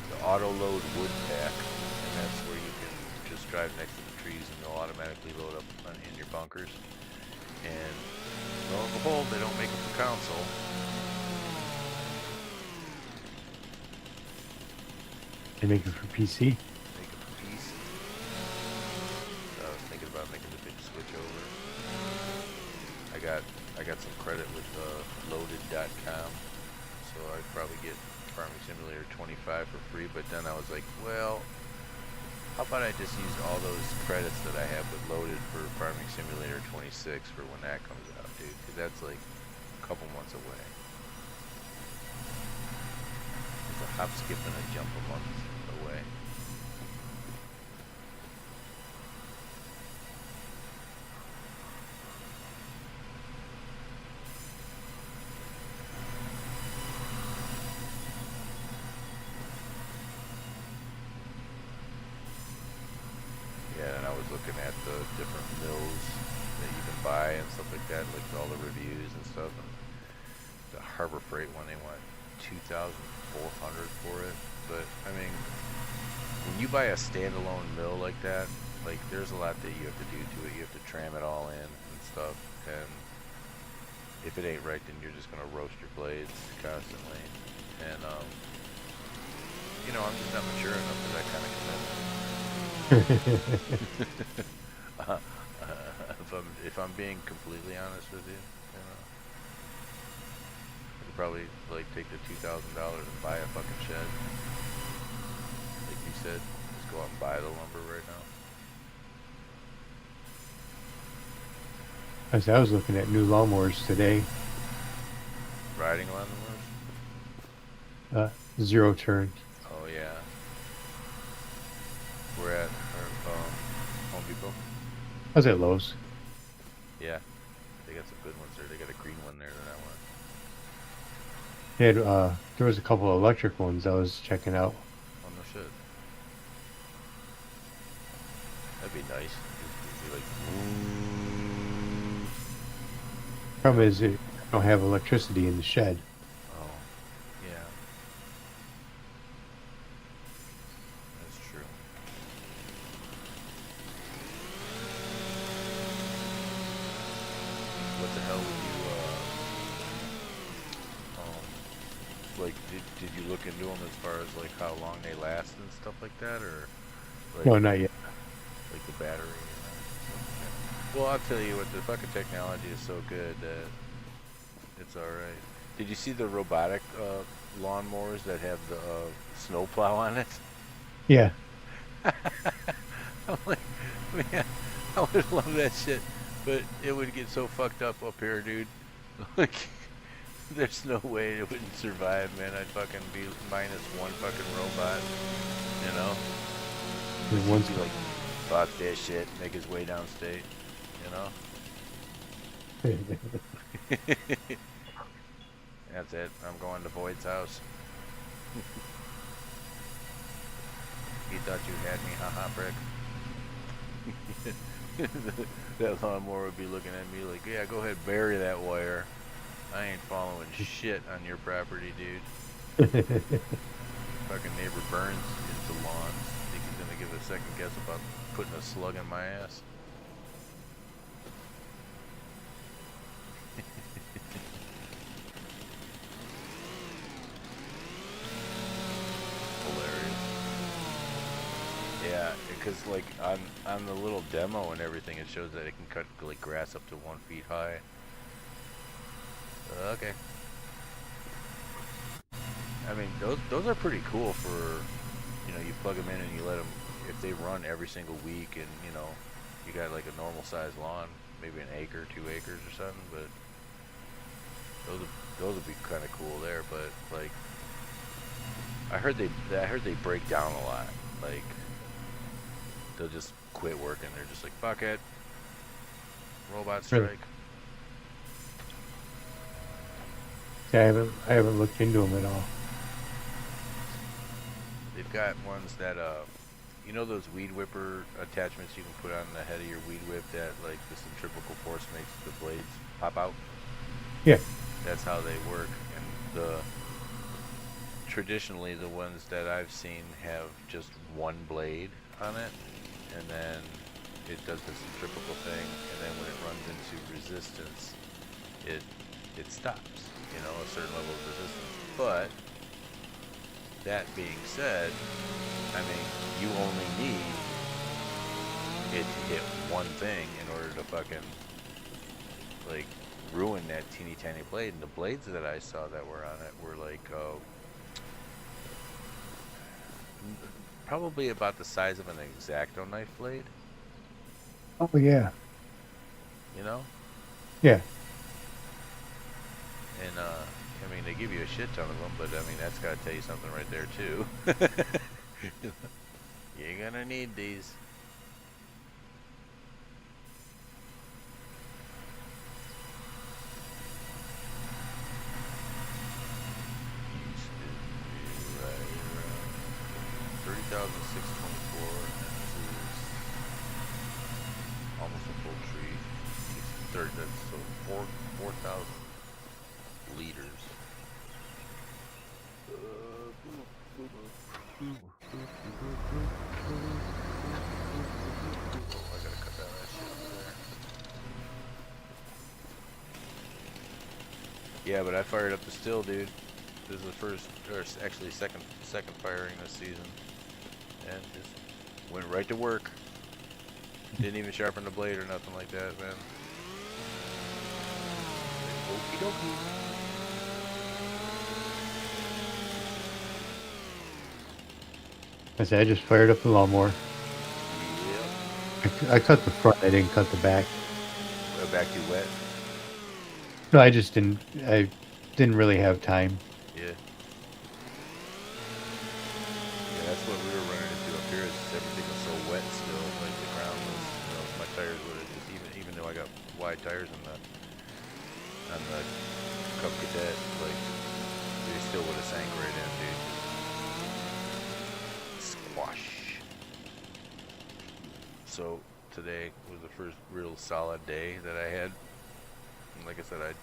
the auto load wood pack, and that's where you can just drive next to the trees and they'll automatically load up in your bunkers. And lo and behold, they don't make it for console. They make it for PC. Make it for PC. So I was thinking about making the big switch over. I got some credit with loaded.com, so I'd probably get Farming Simulator 25 for free. But then I was like, well, how about I just use all those credits that I have with Loaded for Farming Simulator 26 for when that comes out, dude? Because that's like a couple months away. It's a hop, skip, and a jump a month away. Yeah, and I was looking at the different mills that you can buy and stuff like that, like all the reviews and stuff. And the Harbor Freight one, they want $2,400 for it. But I mean, when you buy a standalone mill like that, like there's a lot that you have to do to it. You have to tram it all in and stuff. And if it ain't right, then you're just gonna roast your blades constantly. And you know, I'm just not mature enough for that kind of commitment. If I'm being completely honest with you, you know, I could probably like take the $2,000 and buy a fucking shed. Like you said, just go out and buy the lumber right now. I was looking at new lawnmowers today. Riding lawnmowers? Zero turn. Oh yeah. We're at Home Depot. I was at Lowe's. Yeah, they got some good ones there. They got a green one there that I want. They had, there was a couple of electric ones I was checking out. Oh no shit. That'd be nice. It'd be like. Problem is, it don't have electricity in the shed. Oh, yeah. That's true. What the hell would you, like, did you look into them as far as, like, how long they last and stuff like that, or? Like, No, not yet. Like the battery and stuff like that? Well, I'll tell you what, the fucking technology is so good that it's alright. Did you see the robotic lawnmowers that have the snowplow on it? Yeah. I'm like, man, I would love that shit, but it would get so fucked up here, dude. Like, there's no way it wouldn't survive, man. I'd fucking be minus one fucking robot, you know? And once He'd be like, fuck this shit, make his way downstate, you know? That's it. I'm going to Void's house. He thought you had me, haha, prick. That lawnmower would be looking at me like, yeah, go ahead, bury that wire. I ain't following shit on your property, dude. Fucking neighbor burns into lawns. Think he's gonna give a second guess about putting a slug in my ass? Hilarious. Yeah, because like on the little demo and everything, it shows that it can cut like grass up to 1 feet high. Okay. I mean, those are pretty cool for, you know, you plug them in and you let them if they run every single week, and you know, you got like a normal sized lawn, maybe an acre, 2 acres or something, but those would be kind of cool there. But like, I heard they break down a lot. Like, they'll just quit working. They're just like, fuck it, robot strike. Really? Yeah, I haven't looked into them at all. They've got ones that you know those weed whipper attachments you can put on the head of your weed whip that like the centrifugal force makes the blades pop out? Yeah. That's how they work. And traditionally the ones that I've seen have just one blade on it, and then it does the centrifugal thing, and then when it runs into resistance, it stops, you know, a certain level of resistance. But that being said, I mean, you only need it to hit one thing in order to fucking like ruin that teeny tiny blade. And the blades that I saw that were on it were like probably about the size of an X-Acto knife blade. Oh yeah. You know? Yeah. And I mean, they give you a shit ton of them, but I mean, that's got to tell you something right there too. You're gonna need these. Used to be right around 30,624, and this is almost a full tree. That's so 4,000 liters. I gotta cut down that shit over there. Yeah, but I fired up the still, dude. This is the first, or actually second firing this season, and just went right to work. Didn't even sharpen the blade or nothing like that, man. Okie dokie. I just fired up the lawnmower. Yep. I cut the front. I didn't cut the back. Back too wet. No, I didn't really have time. Yeah. Yeah, that's what we were running into up here. Is everything was so wet still. Like the ground was, you know, my tires would have just even though I got wide tires on the Cub Cadet, like they still would have sank right in, dude. Squash. So today was the first real solid day that I had. And like I said, I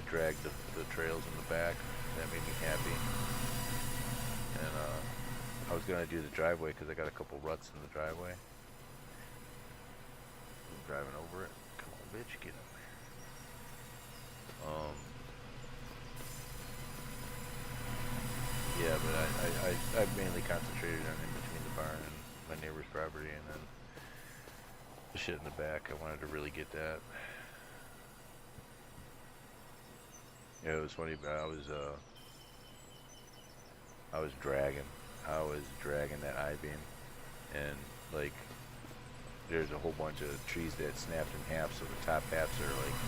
dragged the trails in the back. That made me happy. And I was gonna do the driveway because I got a couple ruts in the driveway. I'm driving over it. Come on, bitch, get in there. Yeah, but I mainly concentrated on in between the barn and my neighbor's property, and then the shit in the back. I wanted to really get that. Yeah, it was funny. I was dragging that I-beam, and like there's a whole bunch of trees that snapped in half, so the top halves are like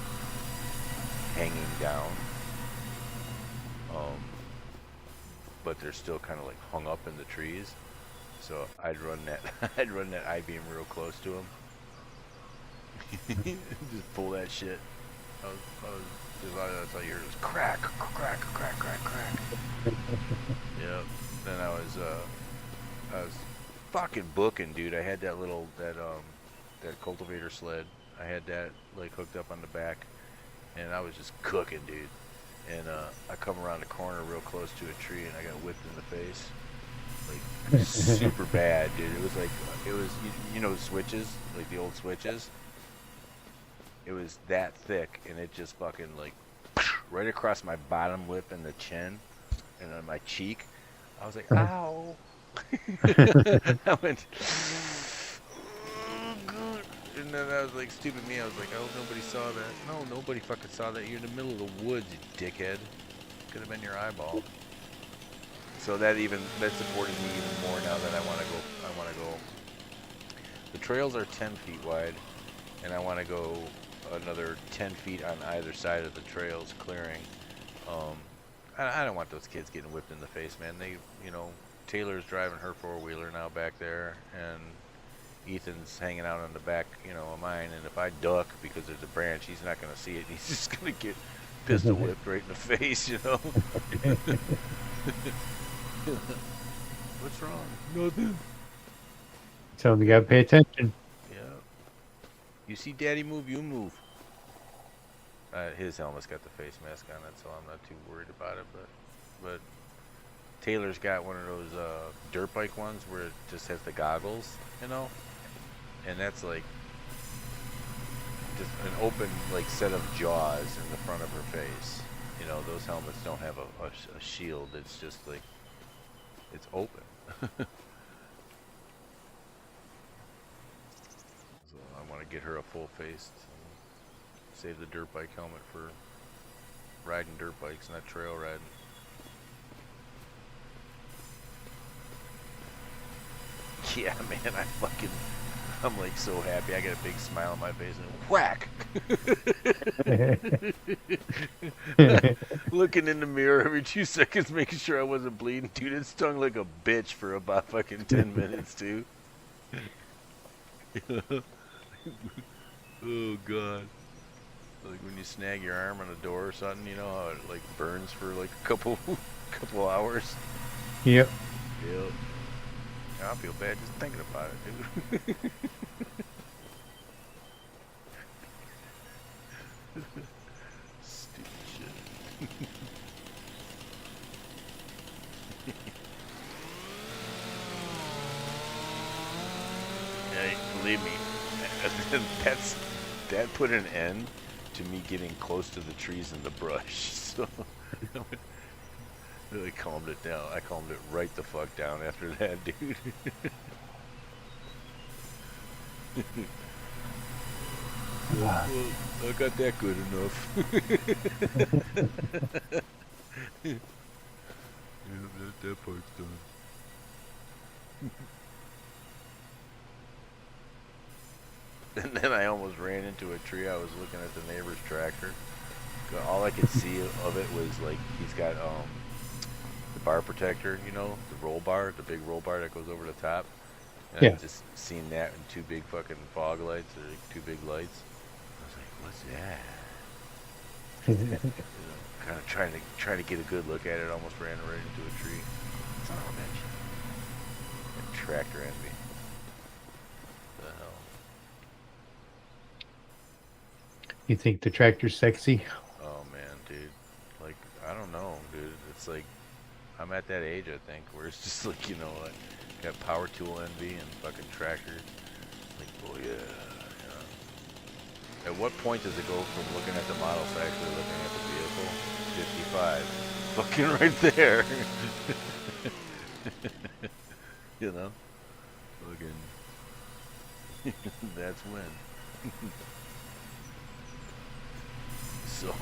hanging down. But they're still kind of like hung up in the trees. So I'd run that I-beam real close to them. Just pull that shit. That's all you heard was crack, crack, crack, crack, crack. Yep. Then I was fucking booking, dude. I had that cultivator sled. I had that like hooked up on the back, and I was just cooking, dude. And I come around the corner real close to a tree, and I got whipped in the face, like super bad, dude. It was you know the switches, like the old switches. It was that thick, and it just fucking like right across my bottom lip and the chin, and on my cheek. I was like, ow. I went, oh, God. And then I was like, stupid me. I was like, I hope nobody saw that. No, nobody fucking saw that. You're in the middle of the woods, you dickhead. Could have been your eyeball. So that supported me even more The trails are 10 feet wide, and I want to go another 10 feet on either side of the trails clearing. Um, I don't want those kids getting whipped in the face, man. Taylor's driving her four-wheeler now back there, and Ethan's hanging out on the back, of mine. And if I duck because there's a branch, he's not going to see it. He's just going to get pistol whipped right in the face, What's wrong? Nothing. So we gotta pay attention. Yeah. You see Daddy move, you move. His helmet's got the face mask on it, so I'm not too worried about it. But Taylor's got one of those dirt bike ones where it just has the goggles, and that's like just an open set of jaws in the front of her face. Those helmets don't have a shield. It's just like it's open. So I want to get her a full face. Save the dirt bike helmet for riding dirt bikes, not trail riding. Yeah, man, I'm like so happy. I got a big smile on my face and whack! Looking in the mirror every 2 seconds, making sure I wasn't bleeding. Dude, it stung like a bitch for about fucking 10 minutes, too. Oh, God. Like when you snag your arm on a door or something, how it like burns for like a couple hours. Yep. Yep. I feel bad just thinking about it, dude. Stupid shit. Yeah, believe me, that put an end to me getting close to the trees and the brush. So really calmed it down. I calmed it right the fuck down after that, dude. Well, I got that good enough. Yeah, that part's done. And then I almost ran into a tree. I was looking at the neighbor's tractor. All I could see of it was like he's got the bar protector, the roll bar, the big roll bar that goes over the top. And Yeah. I just seen that in 2 big fucking fog lights, or like 2 big lights. I was like, what's that? Kind of trying to get a good look at it. Almost ran right into a tree. Son of a bitch. That tractor envy. What the hell? You think the tractor's sexy? Oh man, dude. Like, I don't know, dude. It's like I'm at that age, I think, where it's just like, like, got power tool envy and fucking tractors. Like, oh yeah. At what point does it go from looking at the model to actually looking at the vehicle? 55. Fucking right there. Fucking. That's when. So.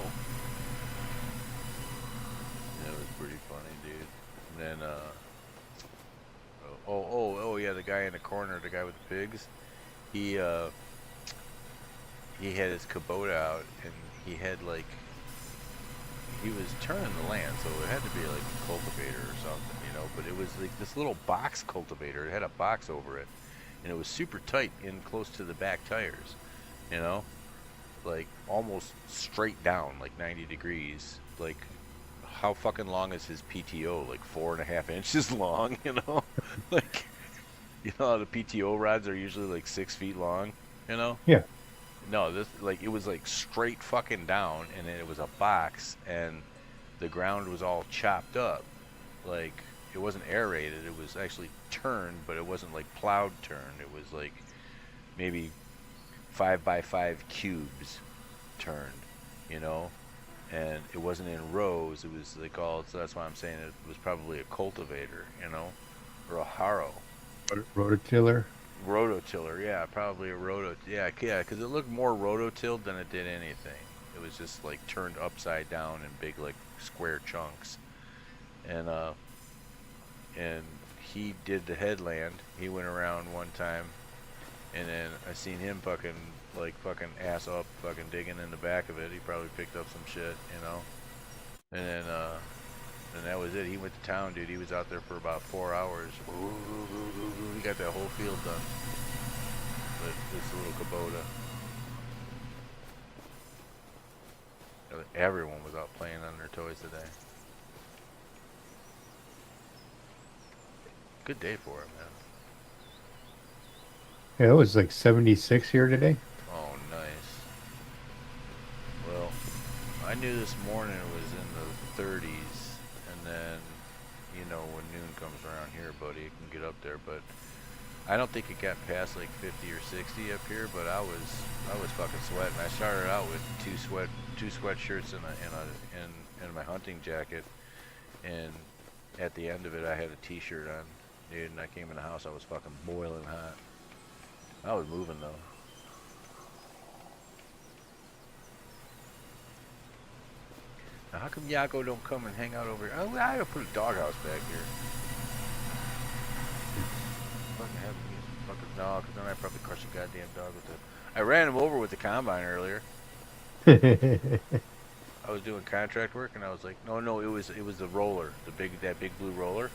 That was pretty funny, dude. And then, oh, yeah, the guy in the corner, the guy with the pigs, he had his Kubota out, and he had, like, he was turning the land, so it had to be, like, a cultivator or something, but it was, like, this little box cultivator. It had a box over it, and it was super tight in close to the back tires, like, almost straight down, like, 90 degrees, like, how fucking long is his PTO? Like 4.5 inches long, Like, how the PTO rods are usually like 6 feet long, Yeah. No, this, like, it was like straight fucking down, and then it was a box, and the ground was all chopped up. Like, it wasn't aerated, it was actually turned, but it wasn't like plowed turned. It was like maybe 5x5 cubes turned, and it wasn't in rows. It was like all, so that's why I'm saying it was probably a cultivator, or a harrow. Rototiller. Rototiller, yeah, probably a yeah, because it looked more rototilled than it did anything. It was just like turned upside down in big like square chunks, and he did the headland. He went around one time And then I seen him fucking ass up, fucking digging in the back of it. He probably picked up some shit, you know. And then and that was it. He went to town, dude. He was out there for about 4 hours. He got that whole field done with this little Kubota. Everyone was out playing on their toys today. Good day for him, man. Yeah, it was like 76 here today. Oh, nice. Well, I knew this morning it was in the 30s, and then, you know, when noon comes around here, buddy, it can get up there, but I don't think it got past like 50 or 60 up here, but I was fucking sweating. I started out with two sweatshirts and my hunting jacket, and at the end of it I had a t-shirt on, dude, and I came in the house, I was fucking boiling hot. I was moving though. Now how come Yago don't come and hang out over here? I gotta put a doghouse back here. Fucking have me fucking no, because then I probably crush a goddamn dog with it. I ran him over with the combine earlier. I was doing contract work and I was like, no, it was the roller, that big blue roller.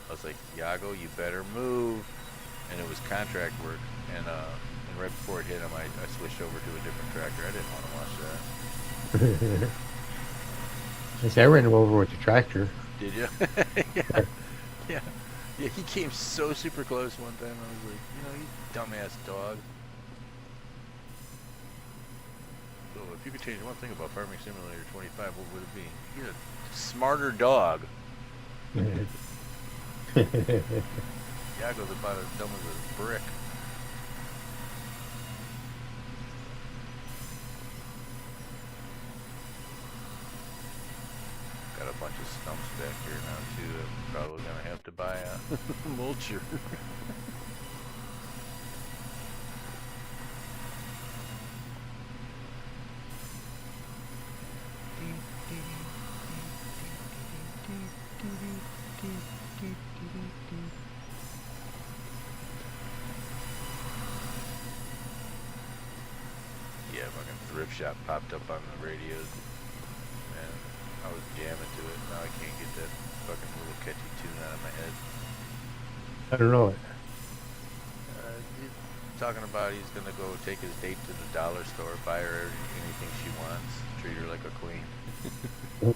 I was like, Yago, you better move. And it was contract work, and right before it hit him, I switched over to a different tractor. I didn't want to watch that. I ran him over with the tractor. Did you? Yeah. He came so super close one time. I was like, you know, you dumbass dog. So if you could change one thing about Farming Simulator 25, what would it be? You're a smarter dog. Yago's about as dumb as a brick. Got a bunch of stumps back here now too. I'm probably gonna have to buy a mulcher. Yeah, fucking thrift shop popped up on the radios, and I was jamming to it. Now I can't get that fucking little catchy tune out of my head. I don't know it. He's talking about he's gonna go take his date to the dollar store, buy her anything she wants, treat her like a queen. Then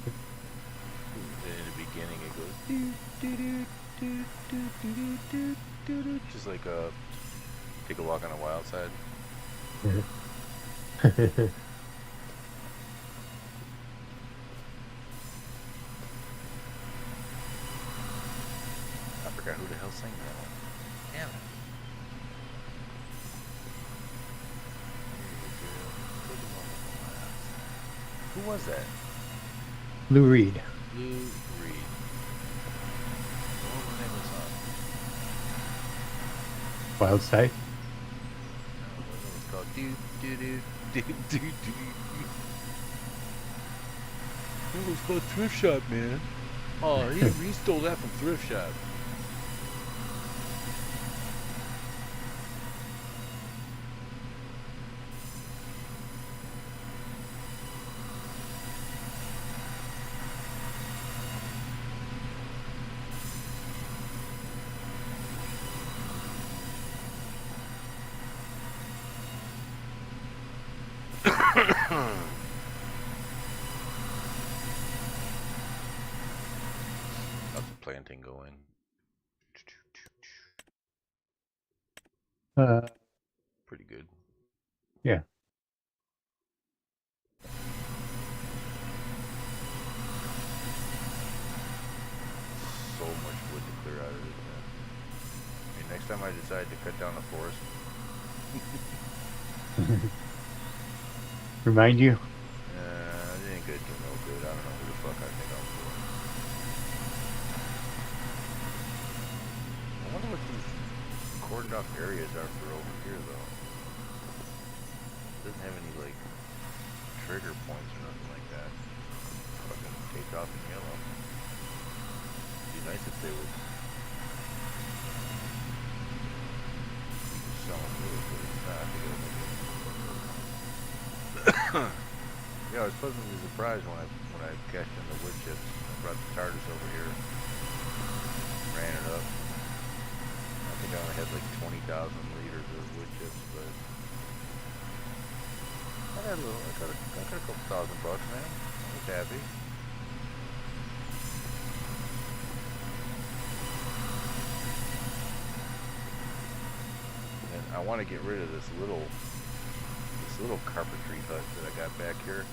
in the beginning it goes just like take a walk on the wild side. I forgot who the hell sang that one. Damn it. Who was that? Lou Reed. Lou Reed. What was the name of the song? Wild Side. No, it was called do. It was called Thrift Shop, man. Oh, he stole that from Thrift Shop. How's the planting going? Pretty good. Yeah. So much wood to clear out of this, man. I mean, next time I decide to cut down a forest. Remind you? It ain't good to no good. I don't know who the fuck I think I'm for. I wonder what these cordoned off areas are for over here, though. It doesn't have any, like, trigger points or nothing like that. Fucking taped off in yellow. It'd be nice if they would. You could sell them really good. Yeah, I was pleasantly surprised when I cashed in the wood chips. I brought the TARDIS over here, ran it up. I think I only had like 20,000 liters of wood chips, but I got a couple $1,000, man. I was happy. And I want to get rid of this little carpentry hut that I got back here,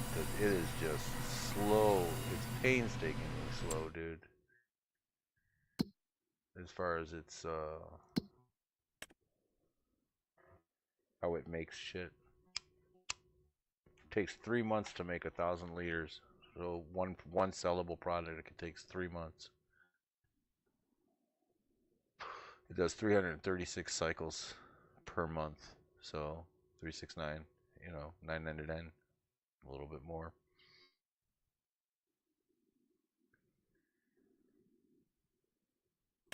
because it is just slow. It's painstakingly slow, dude. As far as its how it makes shit. It takes 3 months to make 1,000 liters. So one sellable product, it takes 3 months. It does 336 cycles per month. So 369, 999, a little bit more.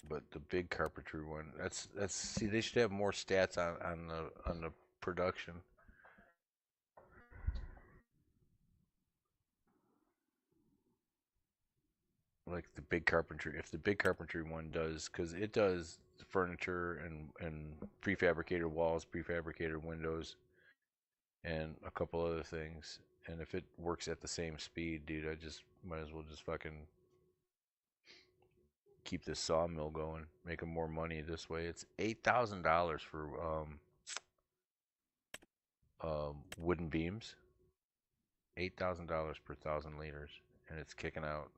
But the big carpentry one, that's see, they should have more stats on the production. Like the big carpentry, if the big carpentry one does, because it does furniture and prefabricated walls, prefabricated windows, and a couple other things. And if it works at the same speed, dude, I just might as well just fucking keep this sawmill going, making more money this way. It's $8,000 for wooden beams. $8,000 per 1,000 liters, and it's kicking out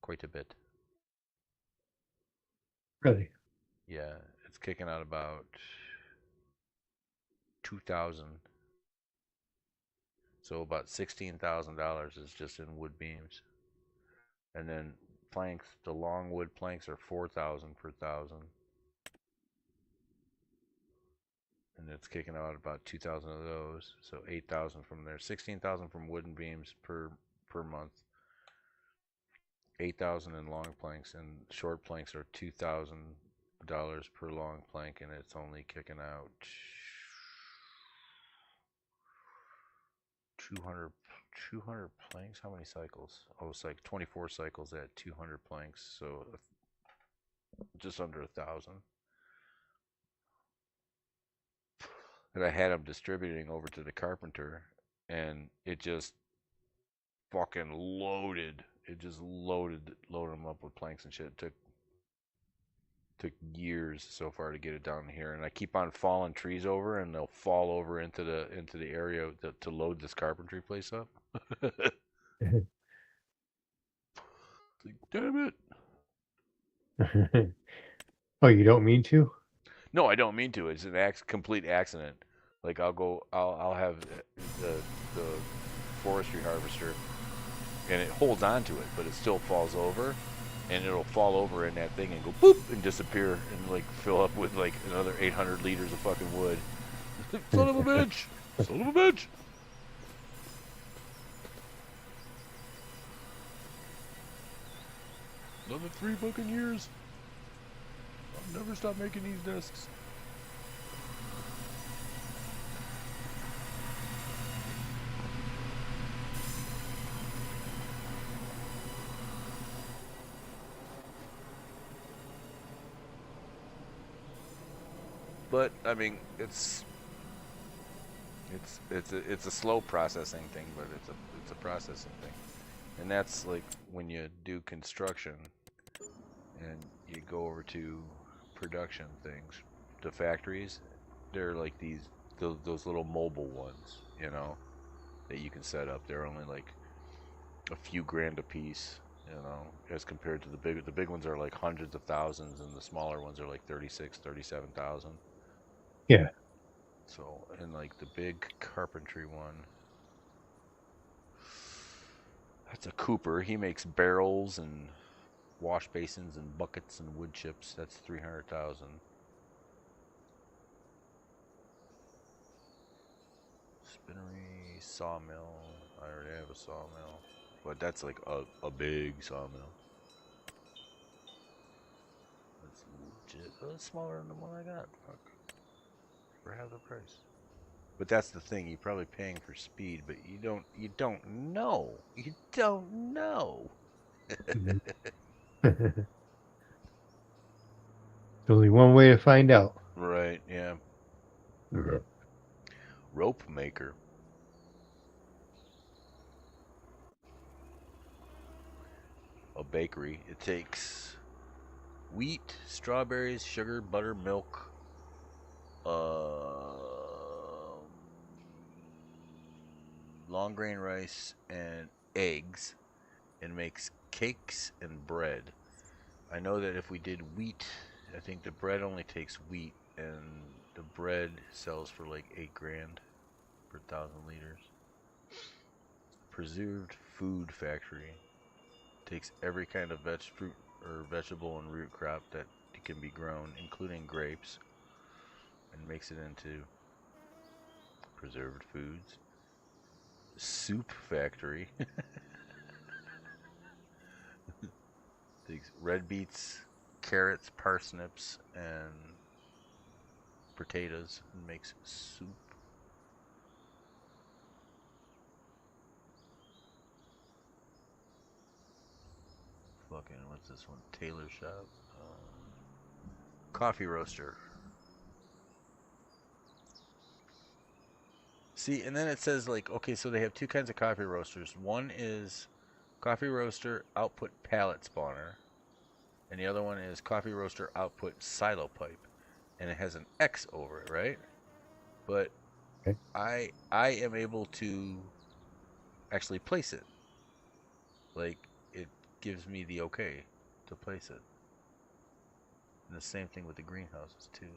quite a bit. Really? Yeah, it's kicking out about 2,000. So about $16,000 is just in wood beams, and then planks. The long wood planks are 4,000 per 1,000, and it's kicking out about 2,000 of those. So 8,000 from there. 16,000 from wooden beams per month. 8,000 in long planks, and short planks are $2,000 per long plank, and it's only kicking out 200 planks. How many cycles? Oh, it's like 24 cycles at 200 planks, so just under 1,000. And I had them distributing over to the carpenter, and it just fucking loaded. It just loaded them up with planks and shit. It took years so far to get it down here, and I keep on falling trees over, and they'll fall over into the area to load this carpentry place up. Like, damn it! Oh, you don't mean to? No, I don't mean to. It's an complete accident. Like I'll have the forestry harvester, and it holds on to it, but it still falls over, and it'll fall over in that thing and go boop and disappear and like fill up with like another 800 liters of fucking wood. Son of a bitch! Son of a bitch! Another 3 fucking years. I'll never stop making these discs. But I mean, it's a slow processing thing, but it's a processing thing, and that's like when you do construction and you go over to production things, the factories, they're like those little mobile ones, that you can set up. They're only like a few grand a piece, as compared to the big ones are like hundreds of thousands, and the smaller ones are like 37,000. Yeah. So, and like the big carpentry one, that's a Cooper. He makes barrels and wash basins and buckets and wood chips. That's 300,000. Spinnery, sawmill. I already have a sawmill, but that's like a big sawmill. That's legit. Oh, it's smaller than the one I got. Fuck. For half the price. But that's the thing. You're probably paying for speed, but you don't. You don't know. You don't know. Mhm. There's only one way to find out. Right. Yeah. Rope maker. A bakery. It takes wheat, strawberries, sugar, butter, milk, long grain rice, and eggs, and makes cakes and bread. I know that if we did wheat, I think the bread only takes wheat, and the bread sells for like 8 grand per 1,000 liters. Preserved food factory takes every kind of fruit or vegetable and root crop that can be grown, including grapes, and makes it into preserved foods. Soup factory takes red beets, carrots, parsnips, and potatoes and makes soup. Fucking, what's this one? Tailor shop. Coffee roaster. See, and then it says like, okay, so they have two kinds of coffee roasters. One is coffee roaster output pallet spawner, and the other one is coffee roaster output silo pipe, and it has an X over it, right? But Okay. I am able to actually place it. Like it gives me the okay to place it. And the same thing with the greenhouses too.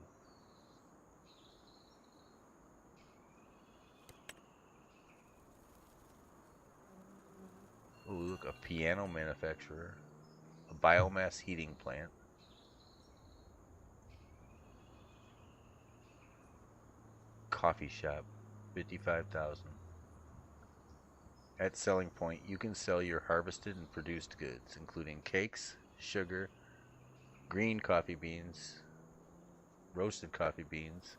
Oh, look, a piano manufacturer, a biomass heating plant, coffee shop, 55,000. At selling point, you can sell your harvested and produced goods, including cakes, sugar, green coffee beans, roasted coffee beans.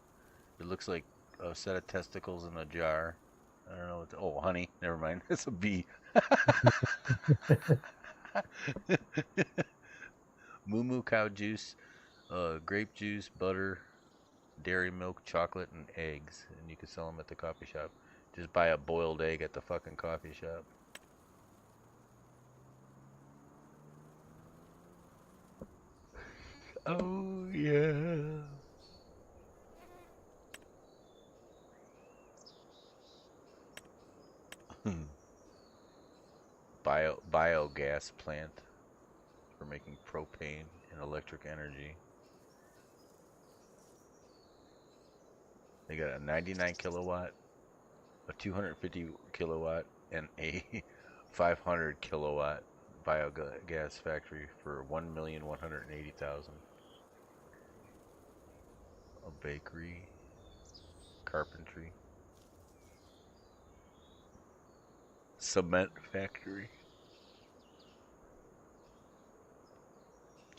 It looks like a set of testicles in a jar. I don't know what. Oh, honey. Never mind. It's a bee. Moo moo cow juice, grape juice, butter, dairy milk, chocolate, and eggs. And you can sell them at the coffee shop. Just buy a boiled egg at the fucking coffee shop. Oh, yeah. Biogas plant for making propane and electric energy. They got a 99 kilowatt, a 250 kilowatt, and a 500 kilowatt biogas factory for 1,180,000. A bakery, carpentry, cement factory,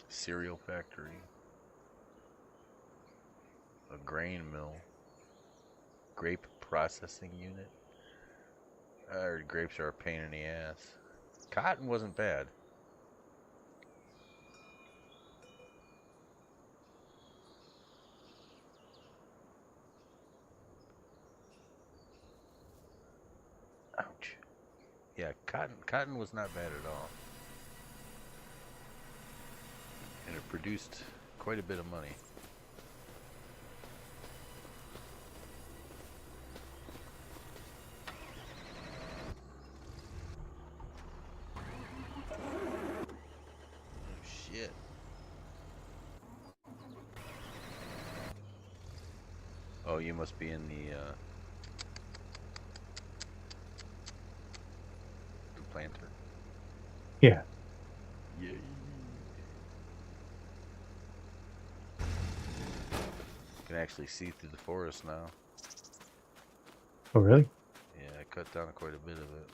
cereal factory, a grain mill, grape processing unit. I heard grapes are a pain in the ass. Cotton wasn't bad. Ouch. Yeah, cotton was not bad at all. And it produced quite a bit of money. Oh shit. Oh, you must be in the planter. Yeah. Yeah. Can actually see through the forest now. Oh, really? Yeah, I cut down quite a bit of it.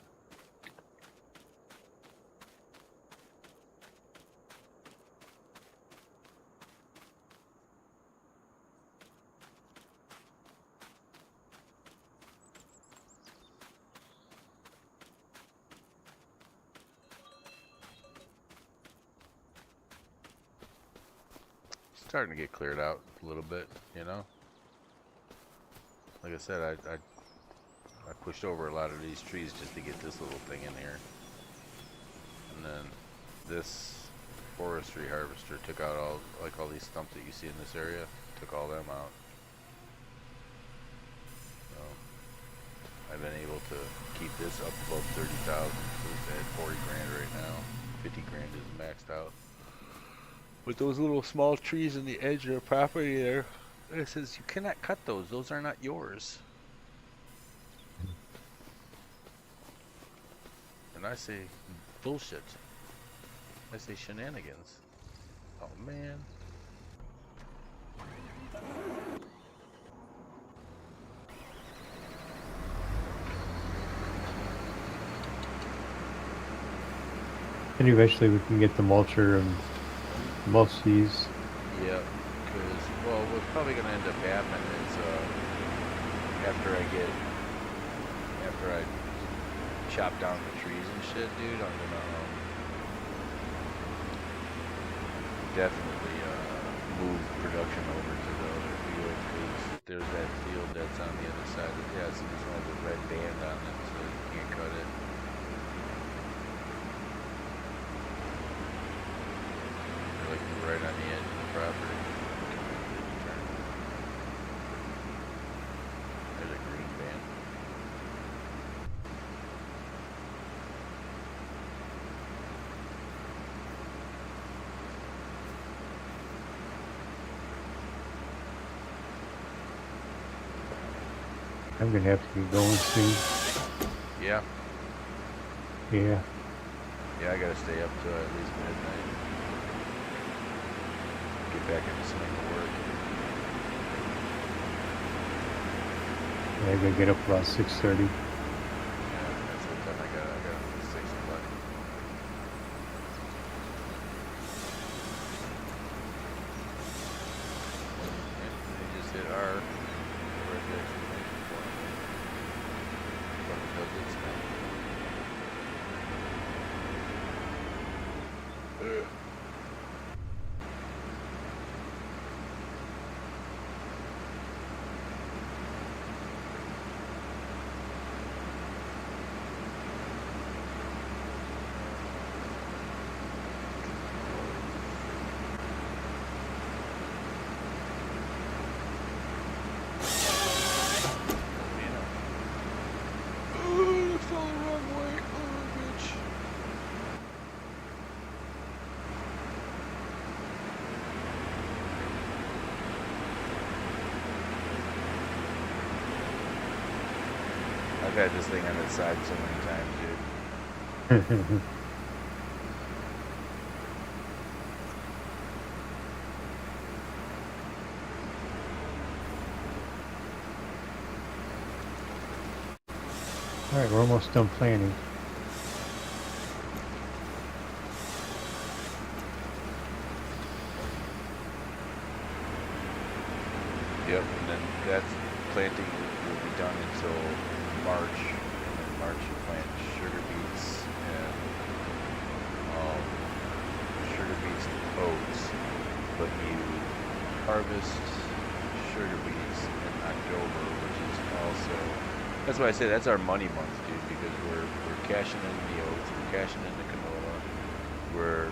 starting to get cleared out a little bit, you know. Like I said, I pushed over a lot of these trees just to get this little thing in here. And then this forestry harvester took out all these stumps that you see in this area, took all them out. So I've been able to keep this up above 30,000. So it's at 40 grand right now. 50 grand is maxed out. But those little small trees in the edge of the property there, it says you cannot cut those. Those are not yours. And I say bullshit. I say shenanigans. Oh man. And eventually we can get the mulcher and mulch these. Yeah, because, well, what's probably going to end up happening is after I chop down the trees and shit, dude, I'm going to definitely move production over to the other field, because there's that field that's on the other side. Yeah, see, there's one with a red band on it, so you can't cut it. Like right on the edge of the property. There's a green band. I'm gonna have to get going soon. Yeah. Yeah. Yeah, I gotta stay up till at least midnight. Get back in the swing of work. Yeah, I gotta get up about 6:30. Yeah, that's what time I got up at 6 o'clock. And they just hit R. Right there. But it does its thing. I've had this thing on its side so many times, dude. Alright, we're almost done planning. Yep, and then that planting will be done until March. And then March you plant sugar beets and sugar beets and oats. But you harvest sugar beets in October, which is also, that's why I say that's our money month, dude, because we're cashing in the oats, we're cashing in the canola, we're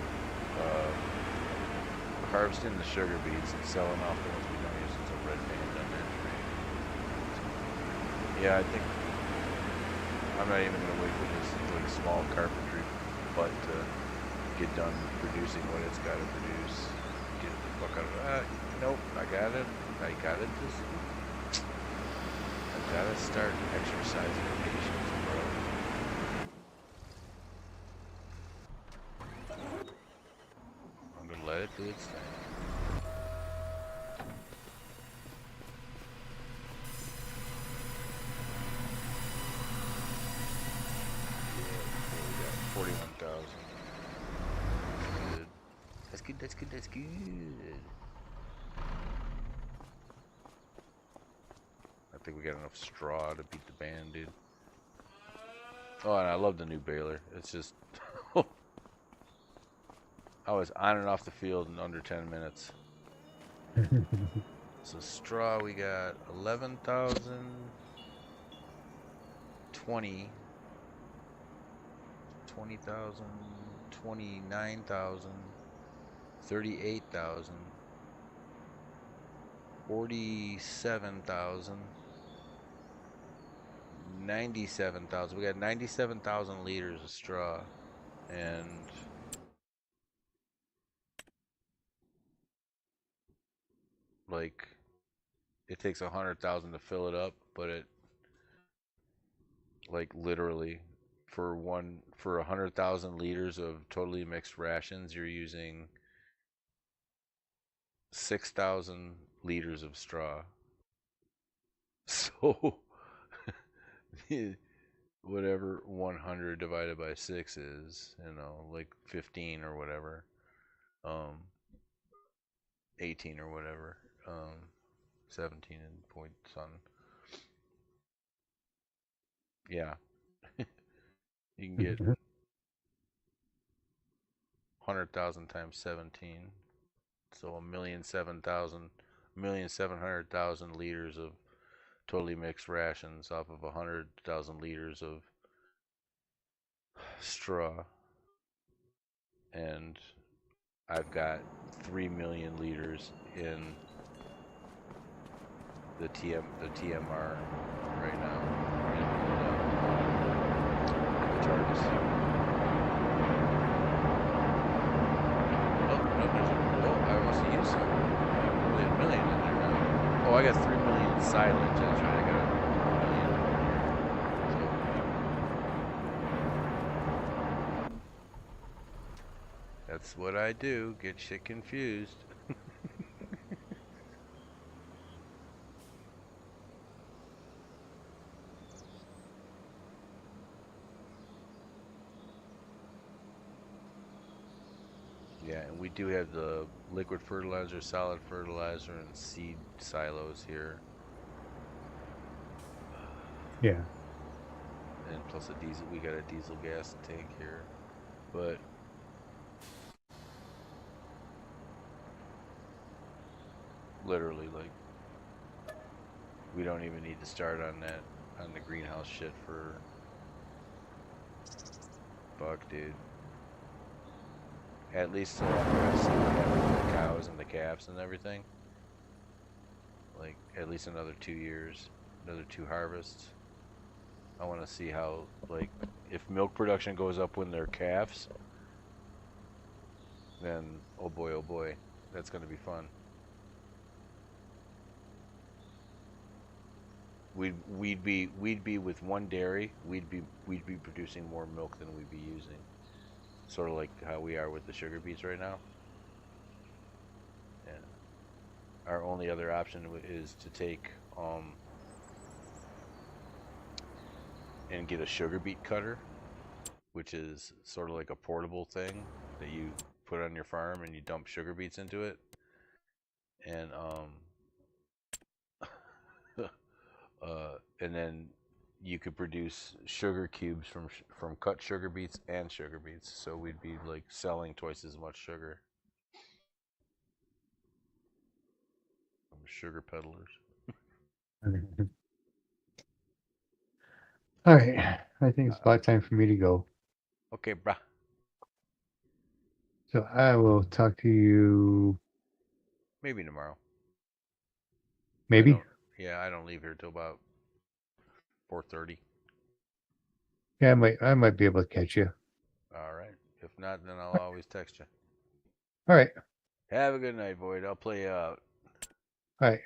harvesting the sugar beets and selling off the ones we don't use as a red band on that tree. Yeah, I think I'm not even gonna wait for this like small carpentry butt to get done producing what it's gotta produce. Get the fuck out of that. Nope, I gotta start exercising patience, bro. I'm gonna let it do its thing. Yeah, we got 41,000. That's good. That's good. I think we got enough straw to beat the band, dude. Oh, and I love the new baler. It's just I was on and off the field in under 10 minutes. So straw, we got 11,000, 20, 20,000, 29,000, 38,000, 47,000, 97,000. We got 97,000 liters of straw, and like it takes 100,000 to fill it up, but it like literally for 100,000 liters of totally mixed rations, you're using 6,000 liters of straw. So whatever 100 divided by 6 is, like 15 or whatever, 18 or whatever, 17 and point son. Yeah, you can get 100,000 times 17, so 1,700,000 liters of totally mixed rations off of 100,000 liters of straw, and I've got 3 million liters in the TMR right now in the TARDIS. I must have used some. Only a million in there now. Oh, I got 3 million silent. That's right. I got a million. So that's what I do. Get shit confused. Yeah, and we do have the liquid fertilizer, solid fertilizer, and seed silos here. Yeah. And plus a diesel, we got a diesel gas tank here. But literally, like, we don't even need to start on the greenhouse shit for fuck, dude. At least till I see what happens with the cows and the calves and everything. Like, at least another 2 years, another 2 harvests. I want to see how, like, if milk production goes up when they're calves, then oh boy, that's gonna be fun. We'd be with one dairy, we'd be producing more milk than we'd be using. Sort of like how we are with the sugar beets right now. Yeah. Our only other option is to take and get a sugar beet cutter, which is sort of like a portable thing that you put on your farm and you dump sugar beets into it, and and then you could produce sugar cubes from cut sugar beets and sugar beets. So we'd be like selling twice as much sugar. From sugar peddlers. All right. I think it's about time for me to go. Okay, brah. So I will talk to you Maybe tomorrow. maybe. I don't leave here till about 4:30. Yeah, I might be able to catch you. All right. If not, then I'll always text you. All right. Have a good night, Void. I'll play you out. All right.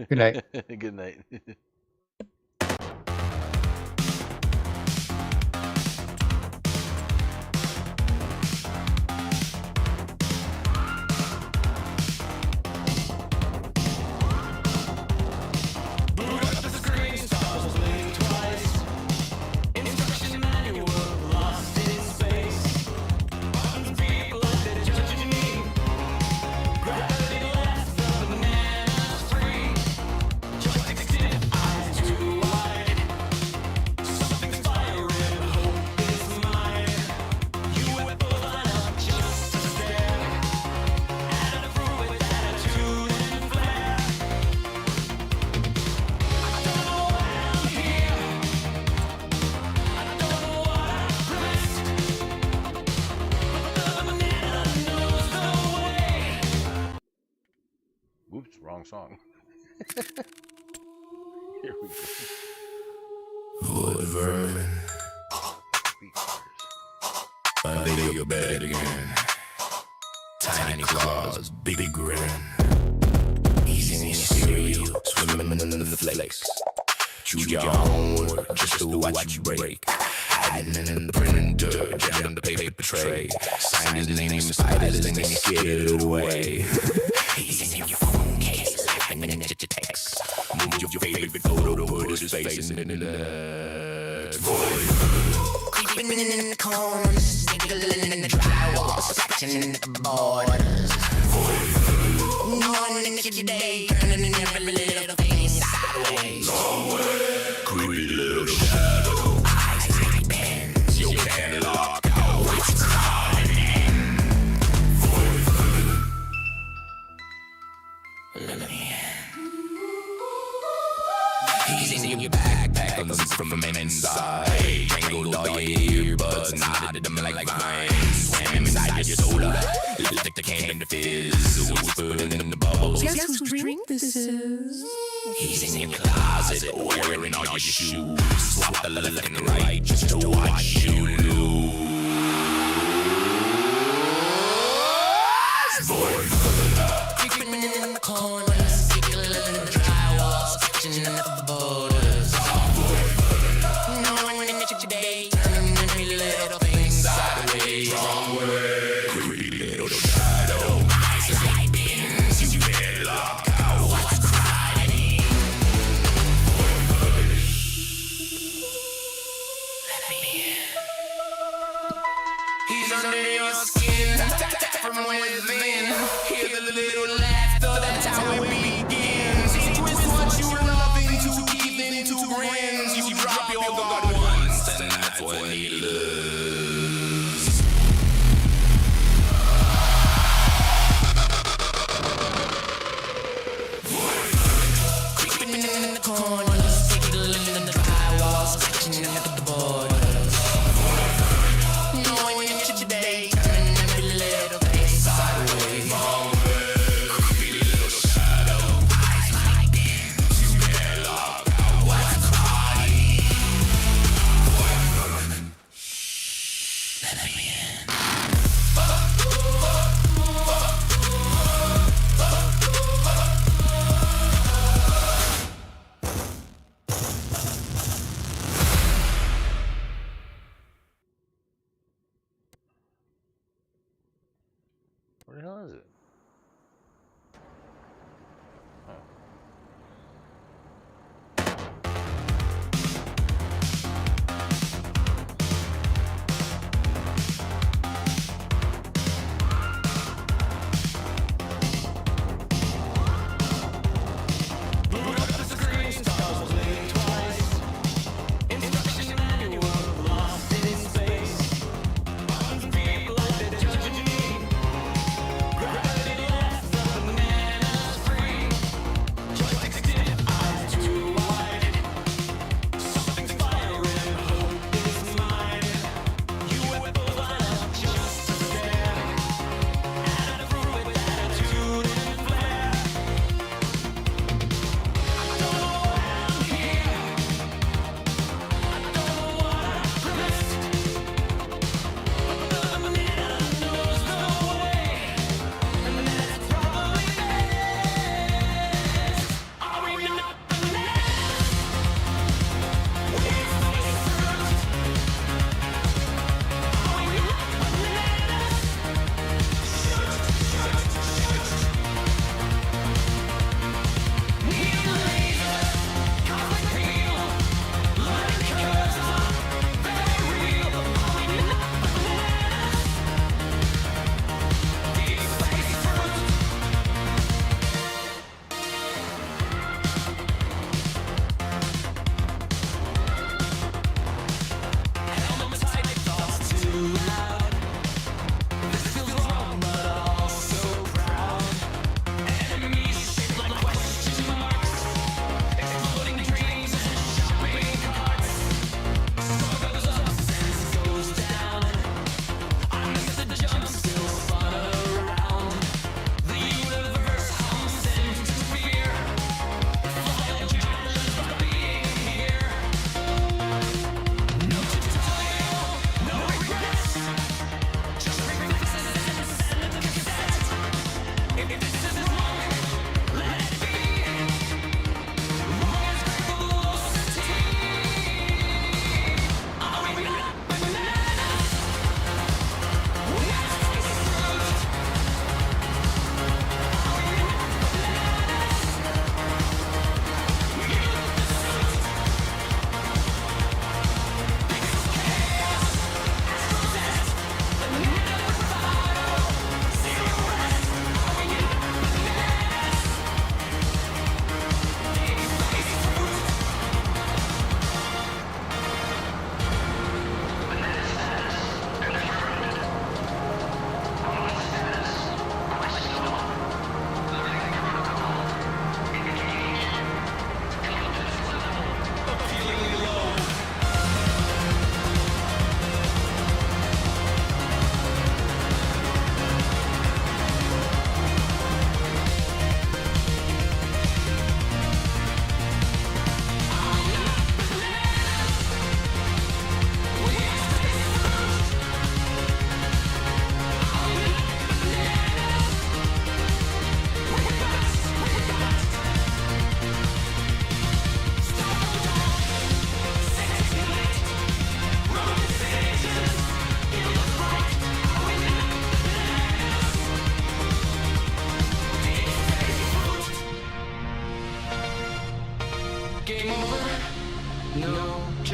Good night. Good night. song. Here we go. VoidVermin. I lay your bed again. Tiny claws, big grin. Easy in your cereal, swimming in the flakes. Chew your homework just to watch you break. Hiding in the printer, jamming the paper tray. Sign his name in spiders, then he scared it away. He's in your phone case, laughing at your text. Move your favorite photo, put his face in the void. Creeping in the corners, sniggling in the drywall, scratching in the borders. Void. Knowing that your day, turning every little thing sideways. Creepy little shadow. Eyes like pens, you can't lock out what's crawling. Void. Let me in. He's in your backpack, from inside. Tangled all your earbuds, knotted them like vines. Swam inside your soda, licked the can to fizz. Whispered in the bubbles. Guess whose drink this is? He's in your closet, wearing all your shoes. Swap the left and right just to watch you lose. Void. Creeping in the corners, giggling in the drywall, scratching at the borders. Knowing that your day, turning every little thing sideways. Wrong way. Creepy little shadow. Eyes like pins, you better lock out what's crying. Let me in. He's under your skin, tap from within. Hear the little laughter, that's how it begins. He twists what you love into teeth, into grins. You drop your guard once, and that's when he lives. Creeping in the corners, giggling in the drywall, scratching at the borders. Knowing that your day, turning every little thing sideways. Creepy little shadow, eyes like pins, you can't lock out what's crying. Let me in.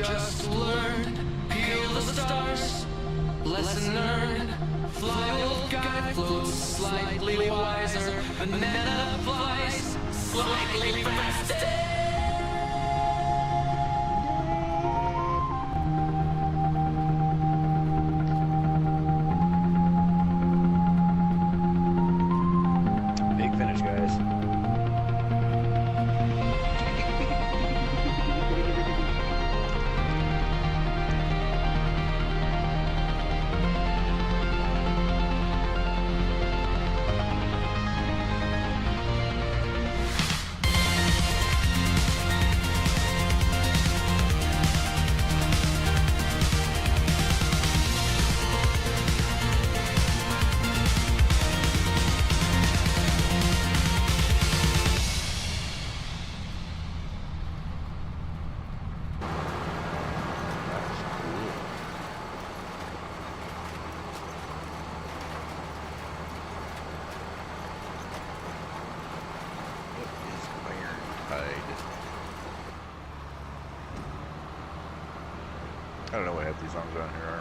just learned. Peel the stars, lesson learned. Fly old guy floats slightly wiser. Banana flies slightly faster. Big finish, guys. I don't know what half these songs on here are.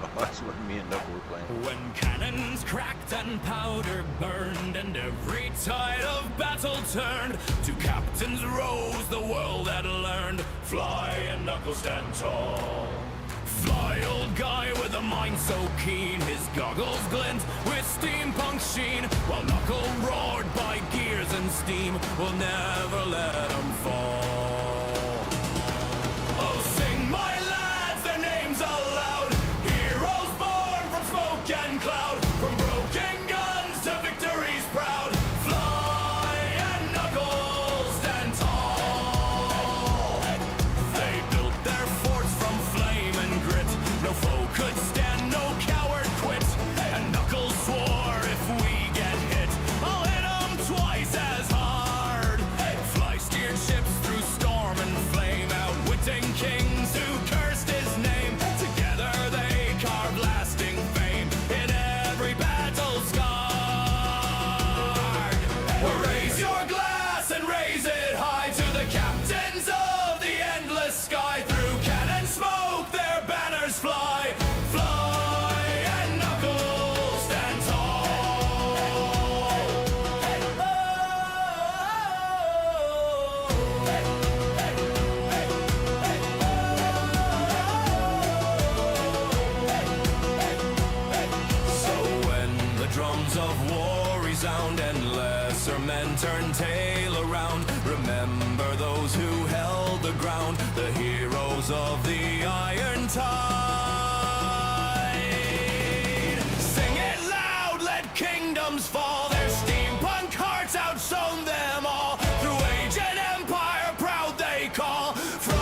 Oh, that's what me and Knuckle were playing. When cannons cracked and powder burned and every tide of battle turned, two captains rose, the world had learned. Fly and Knuckle stand tall. Fly, old guy with a mind so keen, his goggles glint with steampunk sheen, while Knuckle roared by gears and steam, we'll never let him fall. Oh, sing my lads their names aloud, heroes born from smoke and cloud, from broken guns to victories proud. Fly and Knuckle stand tall. They built their forts from flame and grit, no foe could stand, no coward quit, and Knuckles swore if we get hit, I'll hit 'em twice as hard. Fly steered ships through storm and flame, outwitting kings who cursed his name. Together they carved lasting fame in every battle scarred. Raise your glass and raise it high to the captains of the endless sky. Through cannon smoke their banners fly. Fly and Knuckles stand tall. So when the drums of war resound and lesser men turn tail around, remember those who held the ground, the heroes of the Iron Tide. Sing it loud, let kingdoms fall, their steampunk hearts outshone them all. Through age and empire proud they call. Fry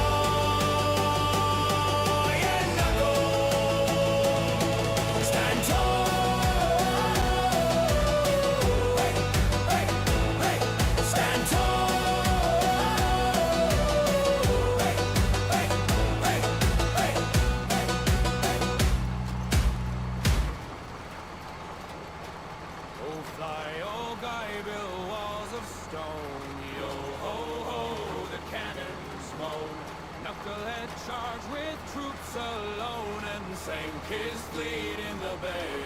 and Knuckle stand tall. Stand tall. Oh, fly, oh, guy, build walls of stone. Yo, ho, ho, the cannons moan. Knucklehead charged with troops alone and sank his fleet in the bay.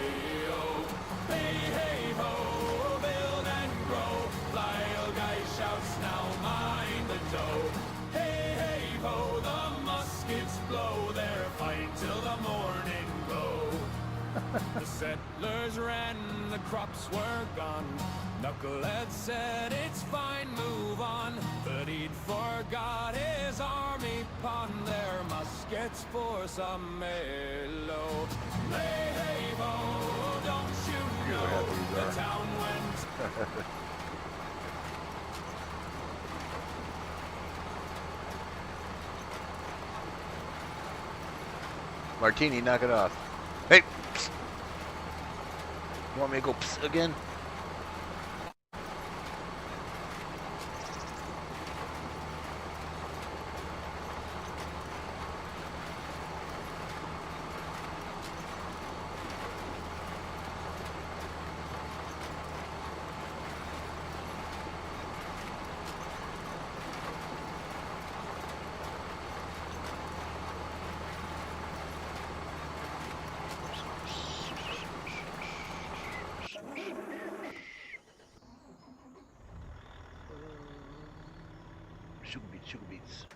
Oh, hey, hey, ho, build and grow. Fly, oh, guy shouts, now mind the dough. Hey, hey, ho, the muskets blow their fight till the morning glow. The settlers ran, the crops were gone. Knucklehead said, it's fine, move on. But he'd forgot his army pawned their muskets for some mellow. Hey, hey, ho, don't you know the town went. Martini, knock it off. Hey! You want me to go psst again? sugar beets, sugar beets.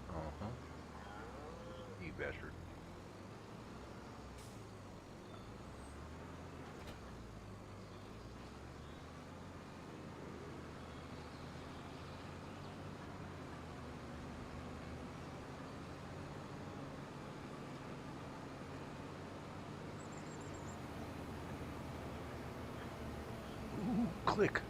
Uh-huh. You bastard. Ooh, click.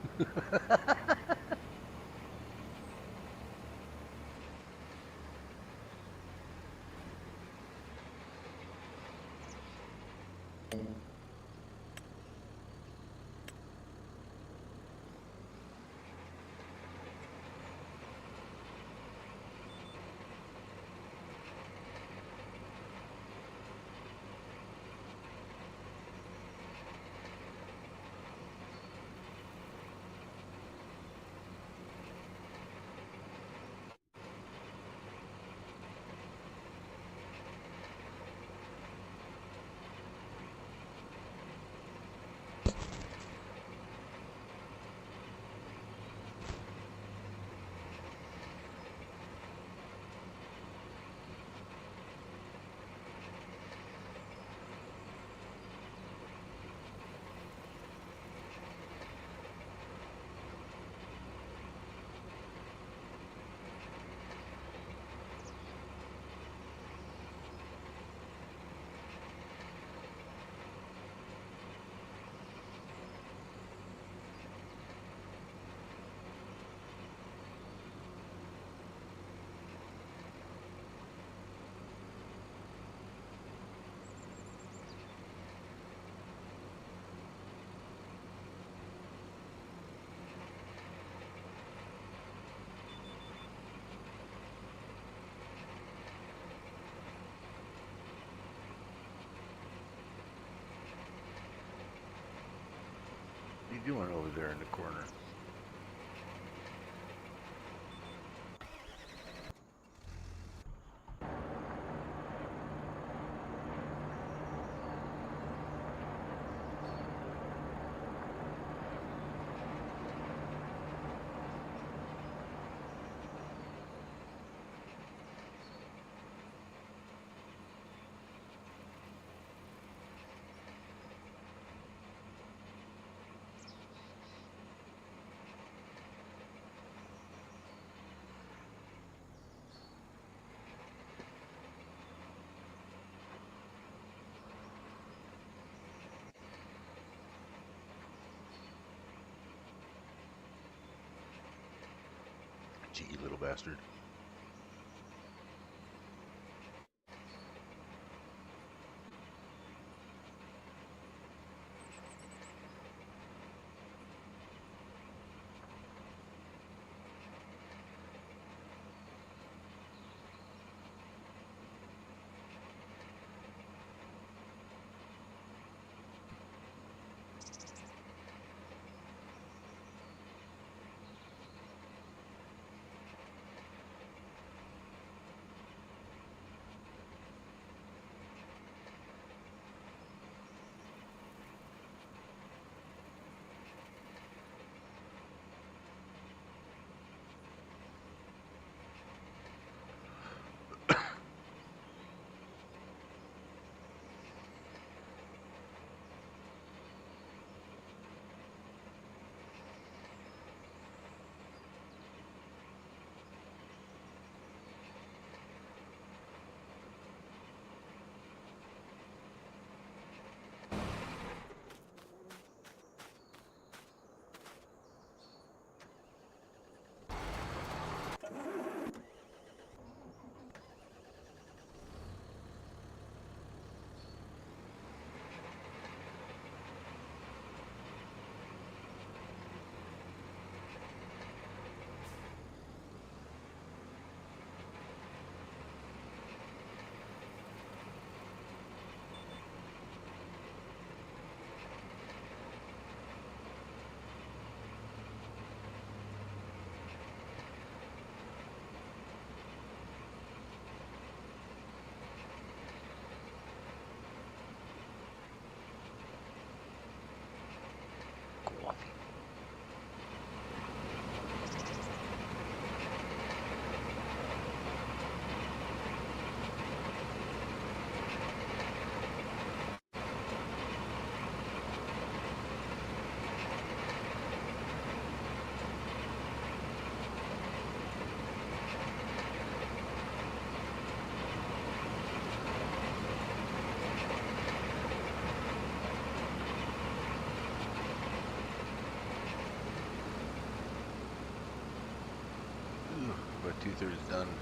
What are you doing over there in the corner? Cheeky little bastard. but 2/3 done.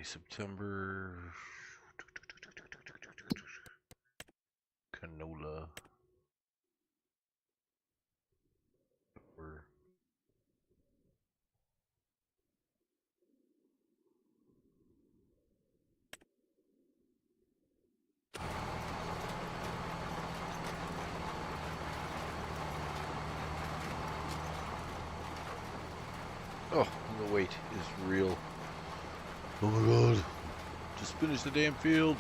see, September. Canola. Pepper. Oh, the wait is real. Oh my god. Just finished the damn field.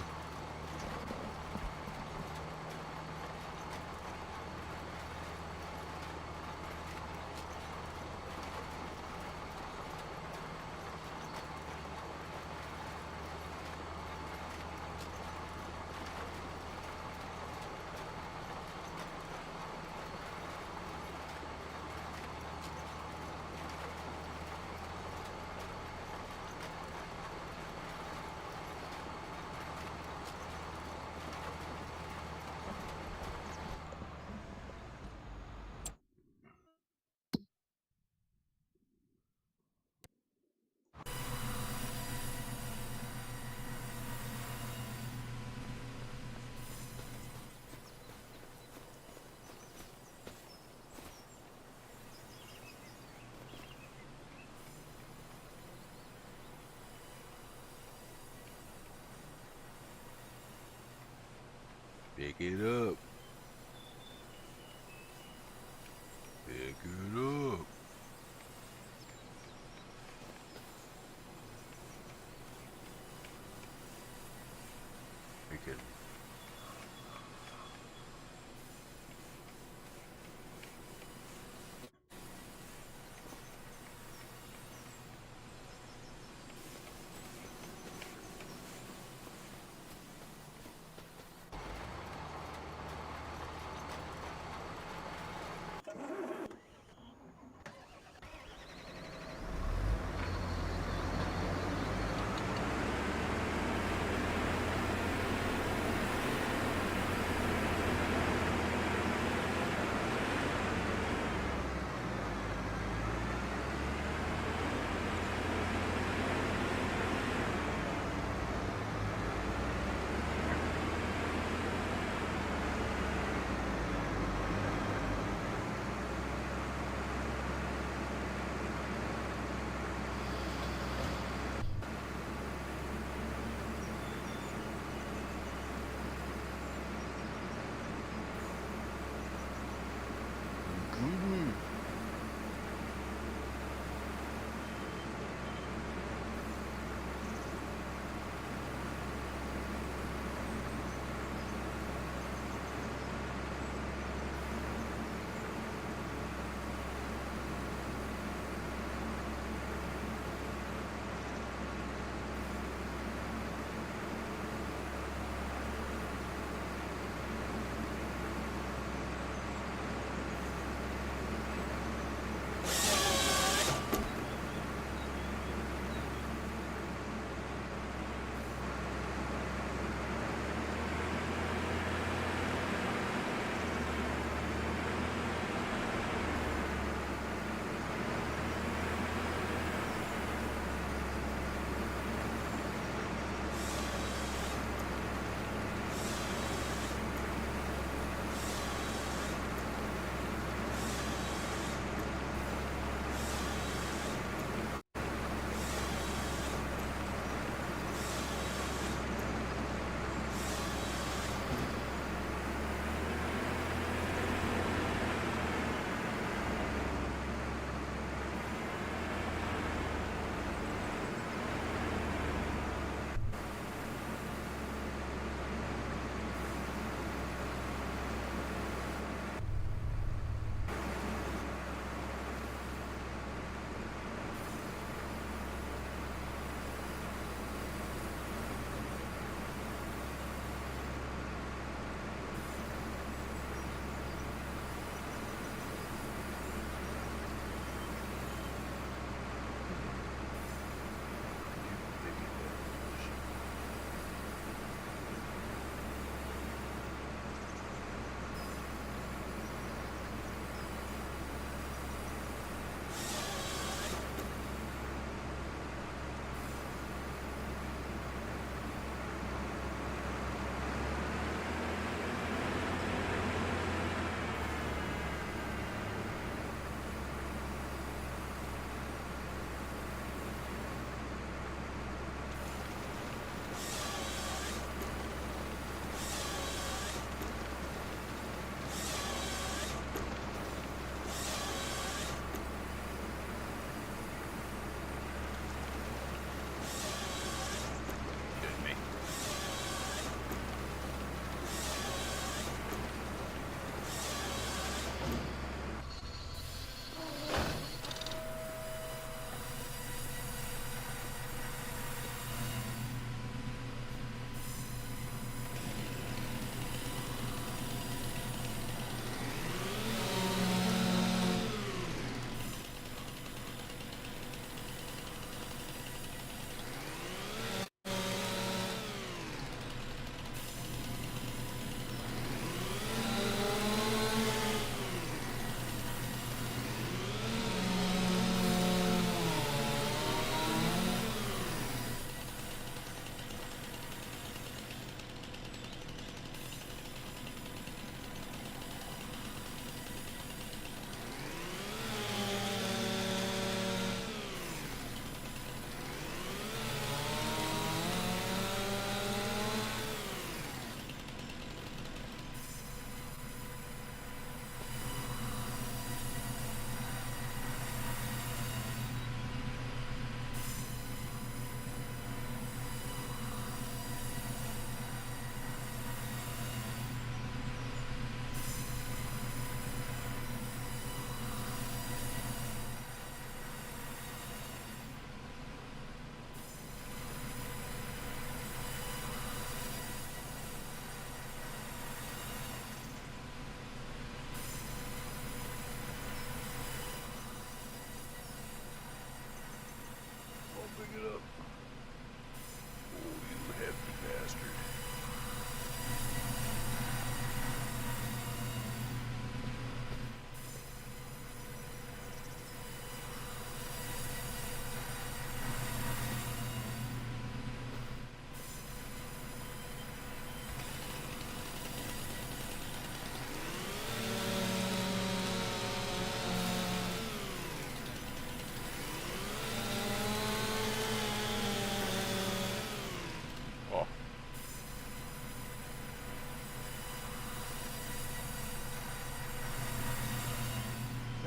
Pick it up. Pick it up. Pick it.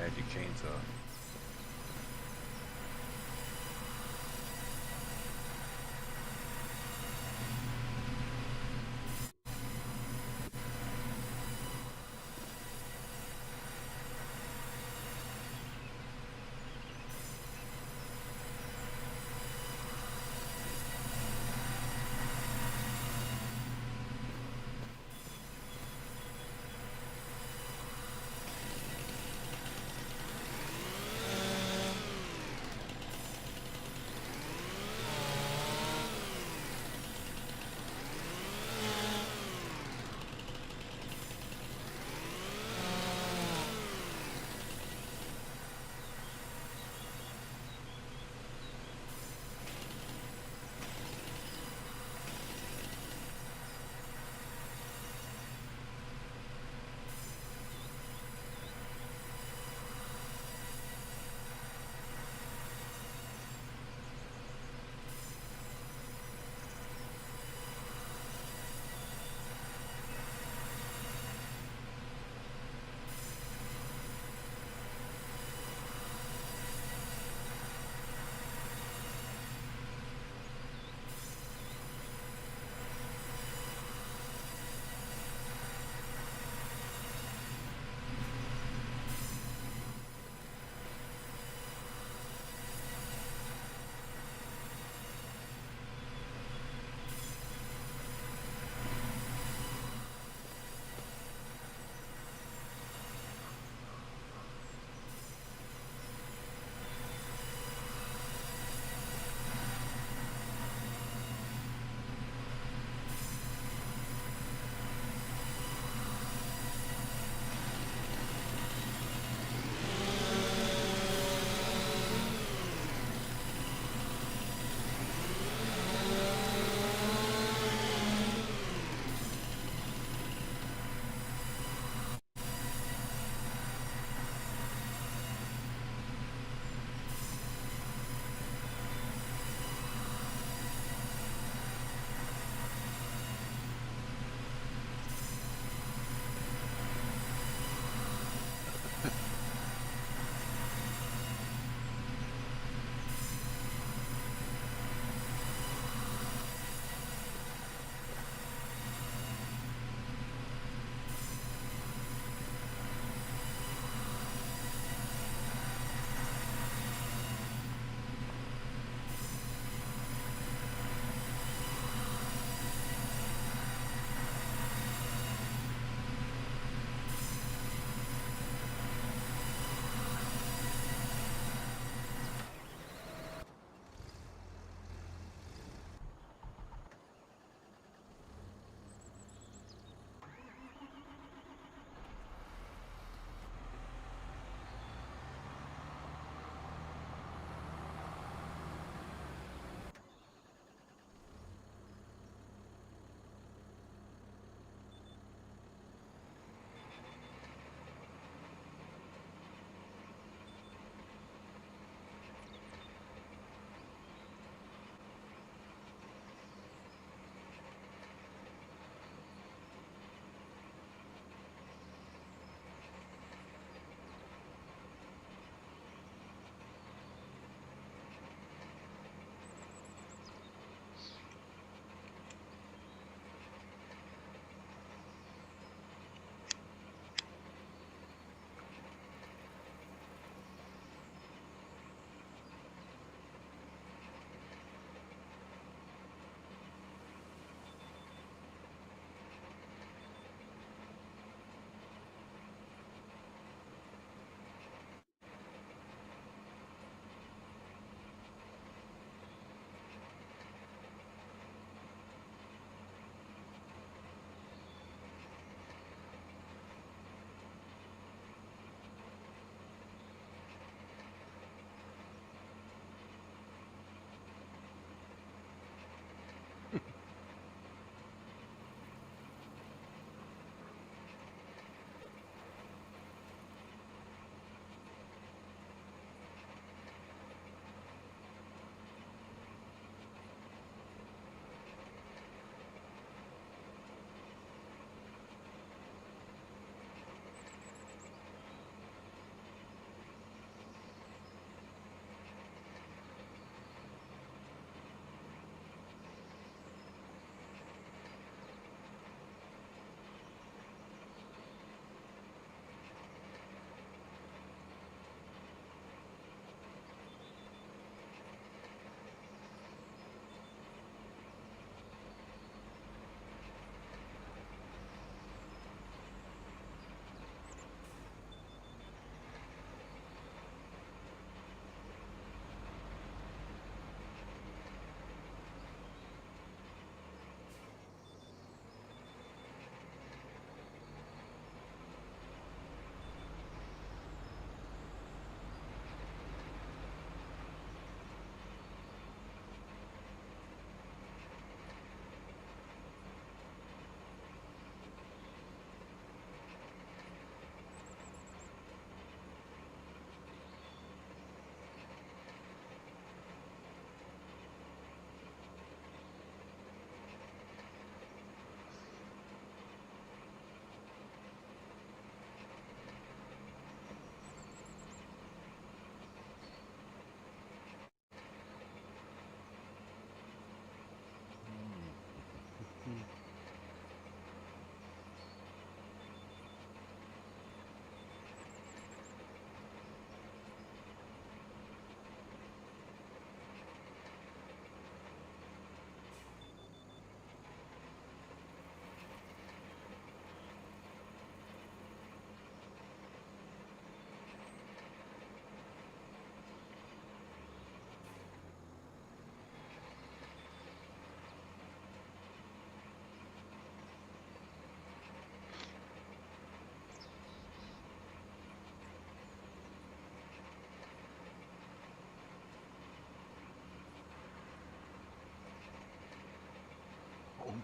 magic chainsaw.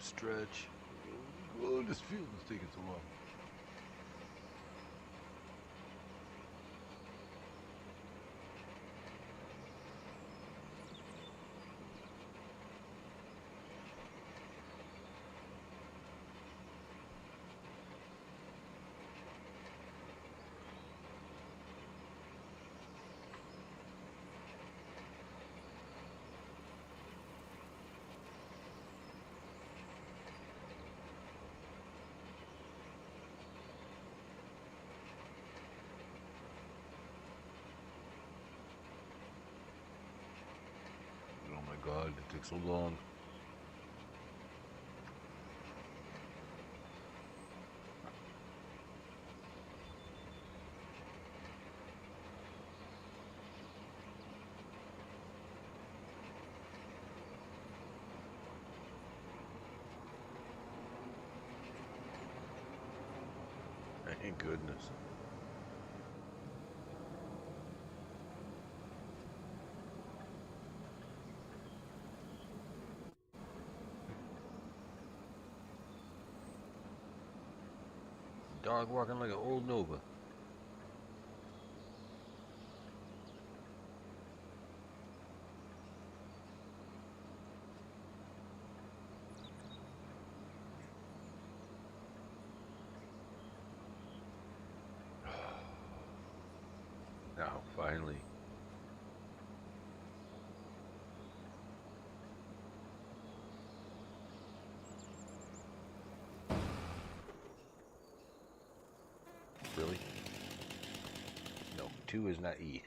stretch. Oh, this field is taking so long. Oh my god, it takes so long. Thank goodness. Dog walking like an old Nova. Now, finally. Really? No, 2 is not E.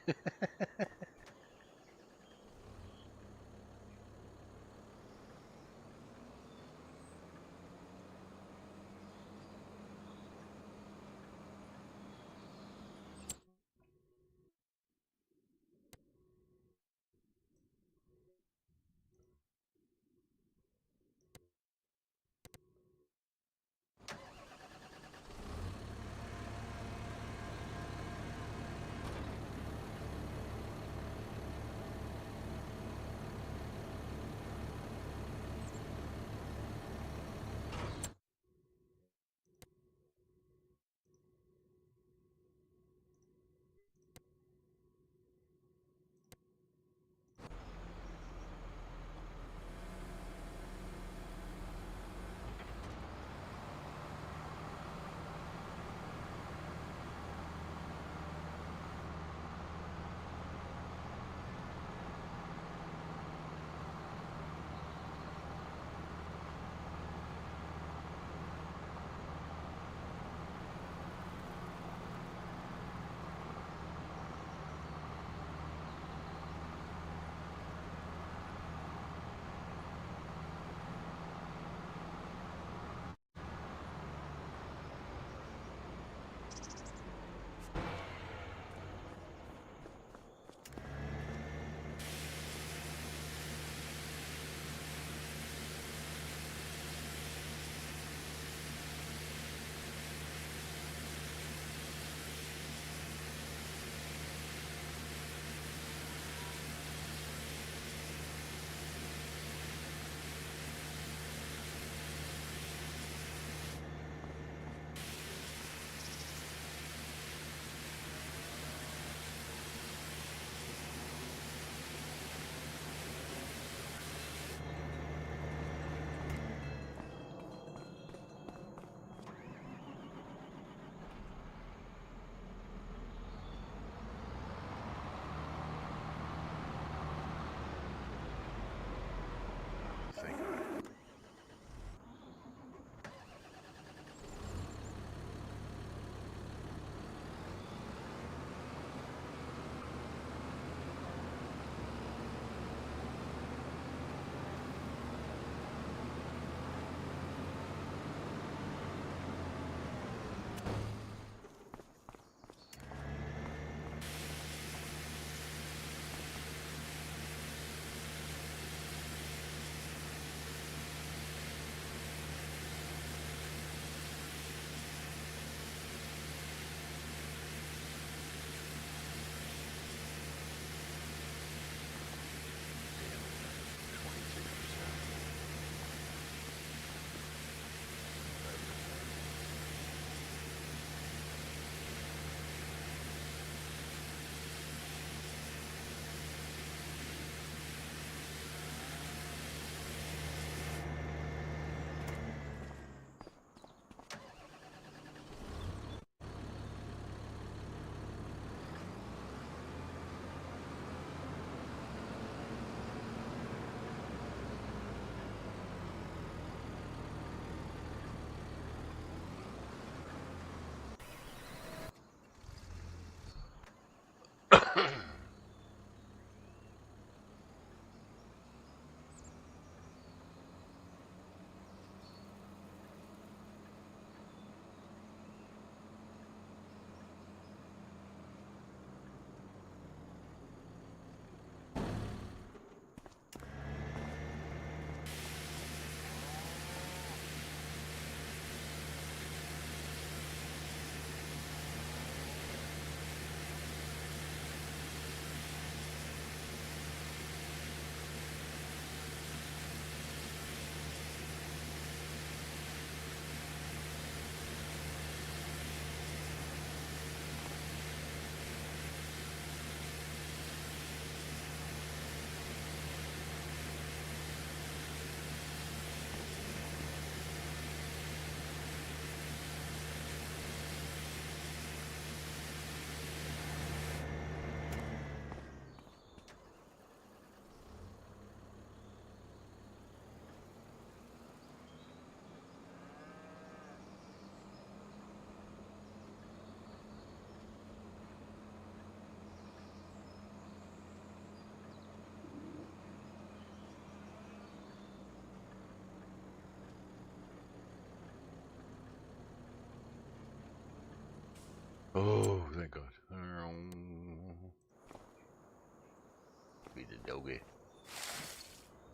Doggy.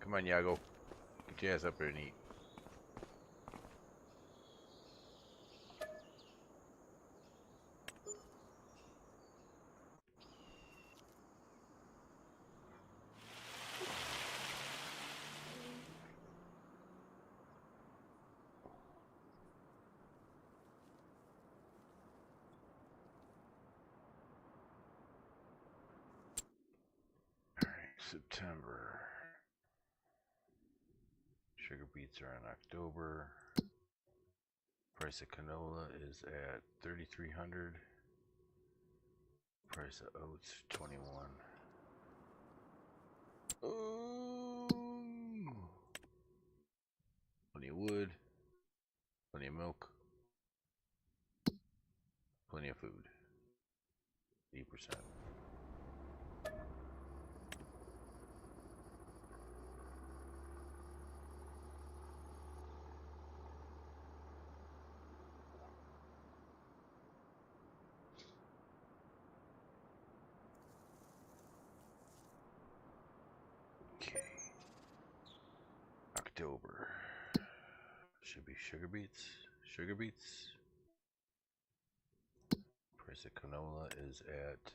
Come on, Yago. Get your ass up there and eat. September. Sugar beets are in October. Price of canola is at 3,300. Price of oats 21. Plenty of wood. Plenty of milk. Plenty of food. 8%. Okay. October. Should be sugar beets. Sugar beets. Price of canola is at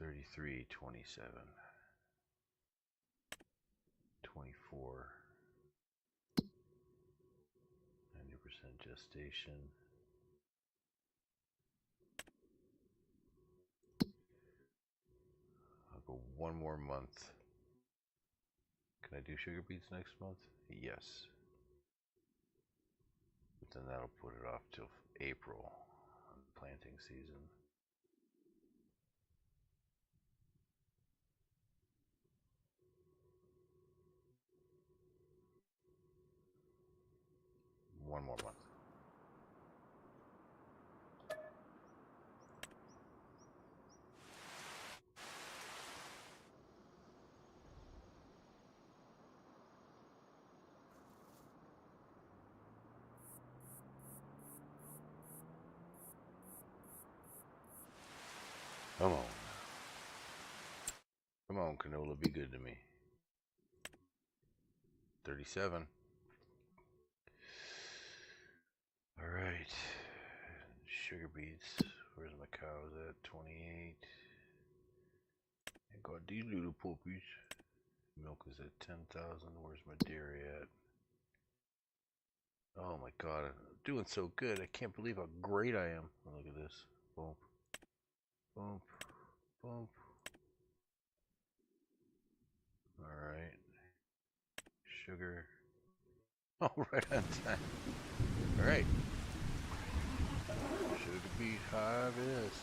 33.27. 24. 90% gestation. I'll go one more month. Can I do sugar beets next month? Yes. But then that'll put it off till April, planting season. One more month. Come on. Come on, canola, be good to me. 37. Alright. Sugar beets. Where's my cows at? 28. I got these little puppies. Milk is at 10,000. Where's my dairy at? Oh my god, I'm doing so good. I can't believe how great I am. Oh, look at this. Bump. Bump. Bump. Alright. Sugar. Oh, right on time. Alright. Sugar beet harvest.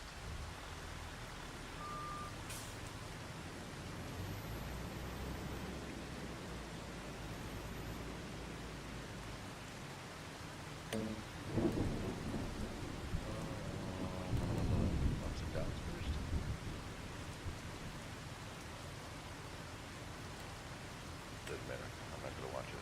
Ups and downs first. Doesn't matter. I'm not gonna watch it.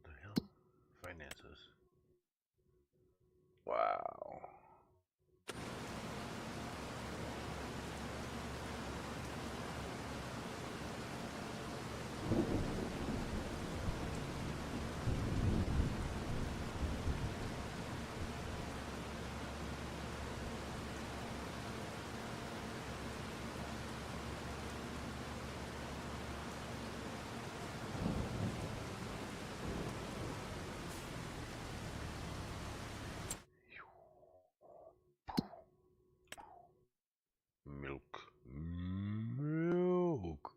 The hell? Finances. Wow. Milk. Milk.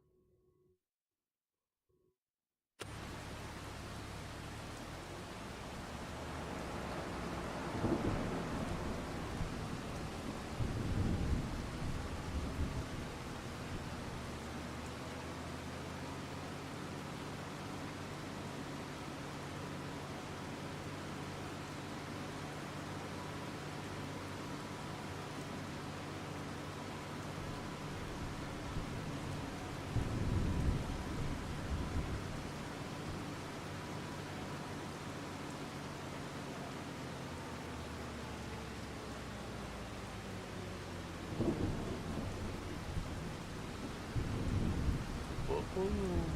Buffalo milk.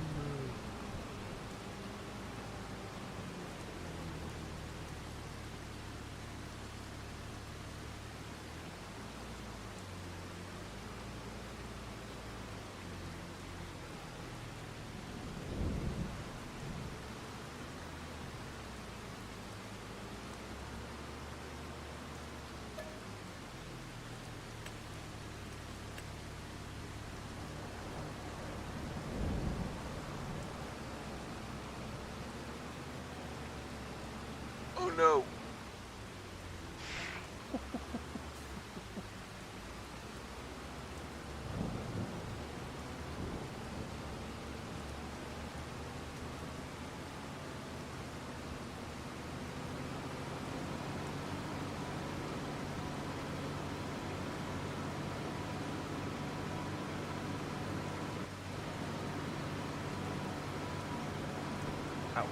Oh no. Ow.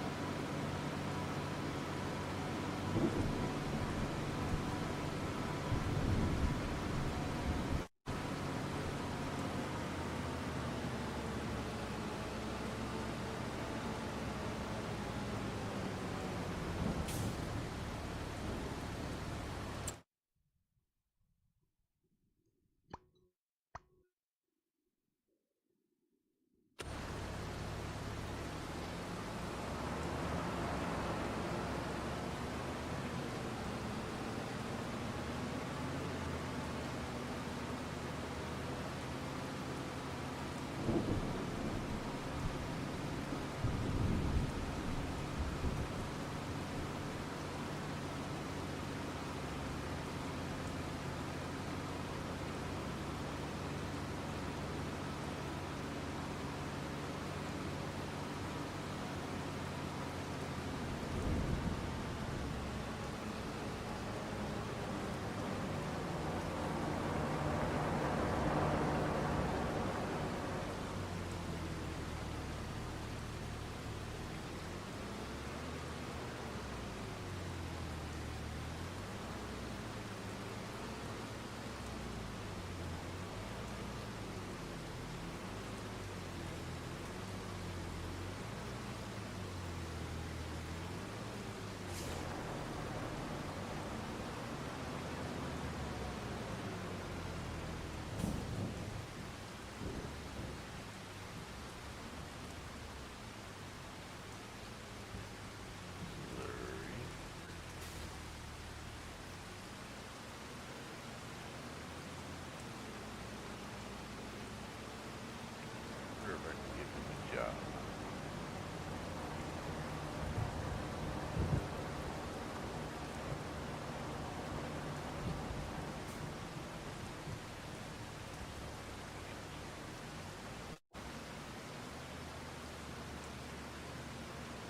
Perfect. Give him a job.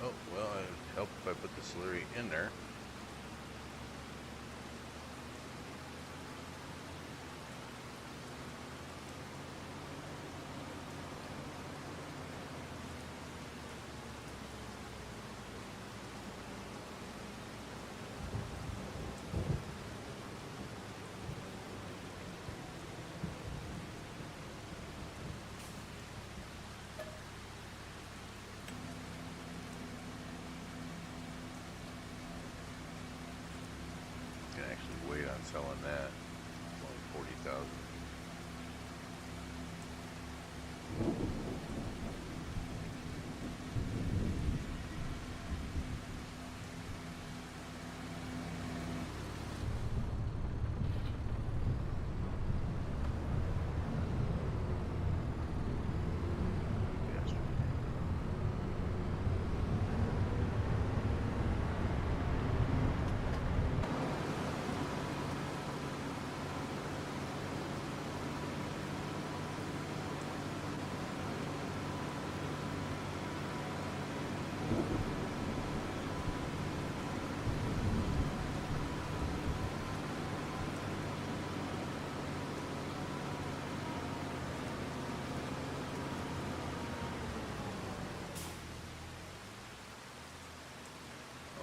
Oh, well, it would help if I put the slurry in there. selling that. Only 40,000.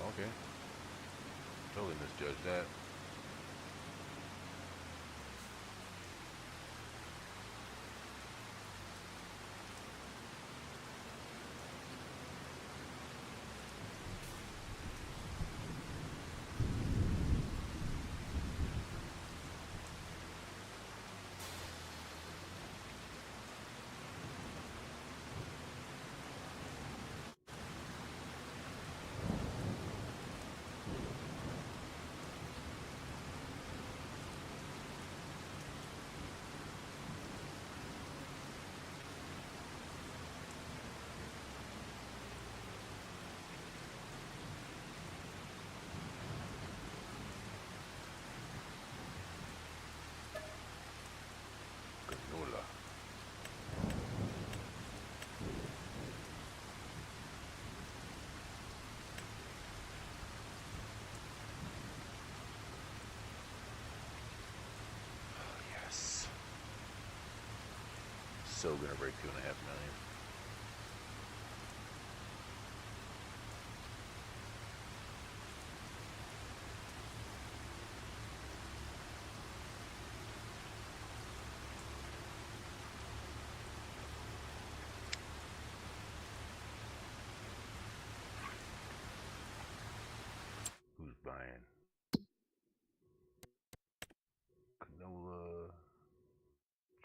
Okay. Totally misjudged that. Canola. Yes. So gonna break 2.5 million. Who's buying? Canola.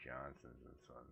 Johnson's and Son.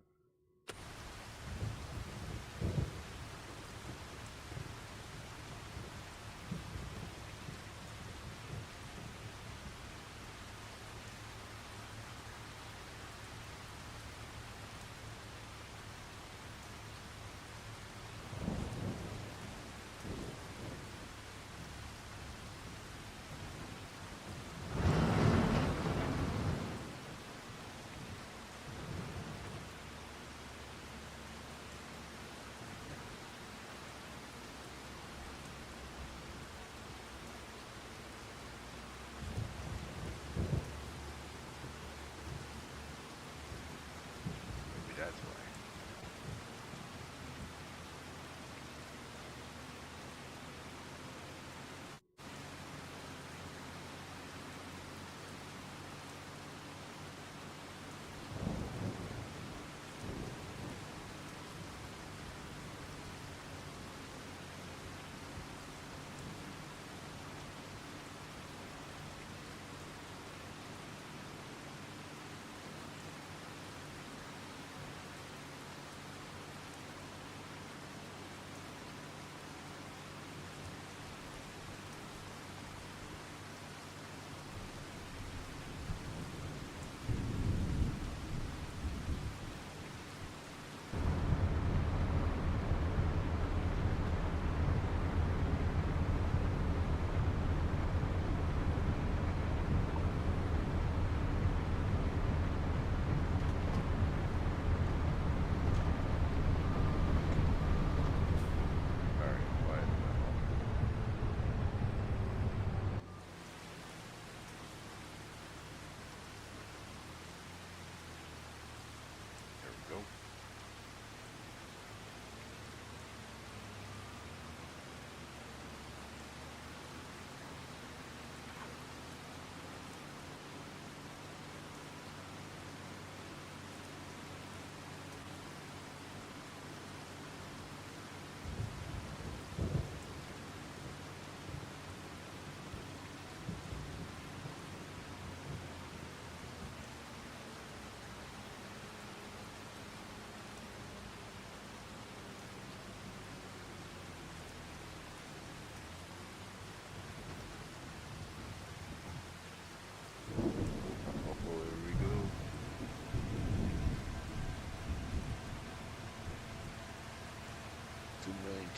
Maybe that's why.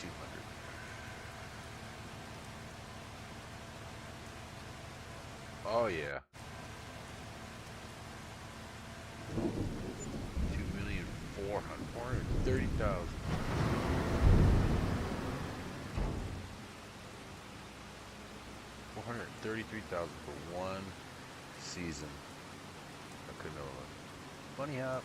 200. Oh yeah. 2,430,000. 433,000 for one season. I couldn't know. Bunny hop.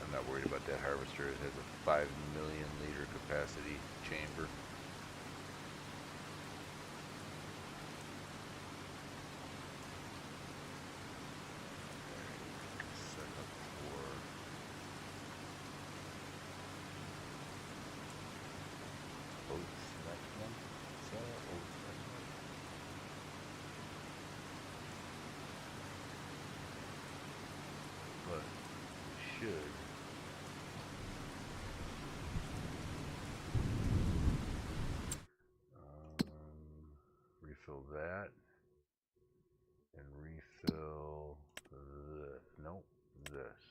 I'm not worried about that harvester. It has a 5 million liter capacity chamber. Set up for oats next month. Sell oats next month. But we should. Refill that and refill this. Nope, this.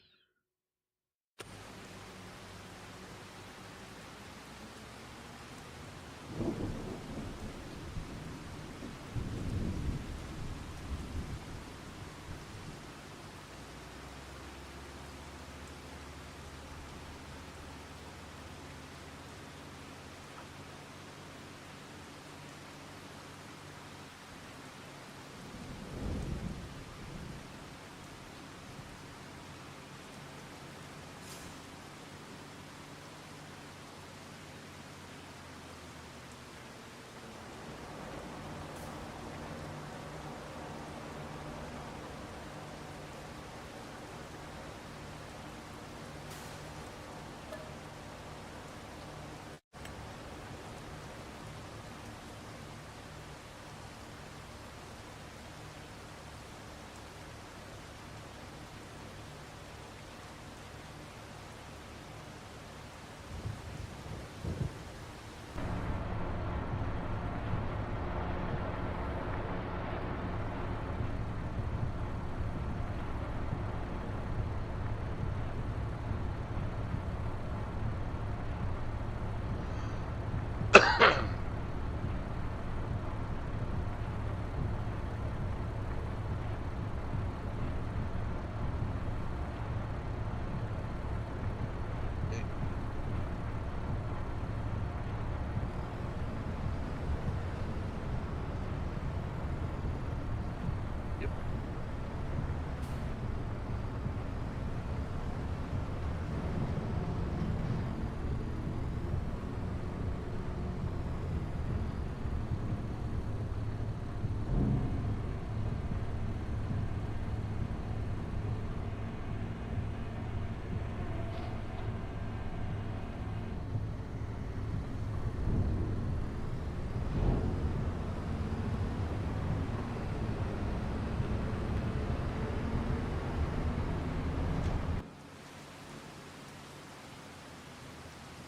Yep.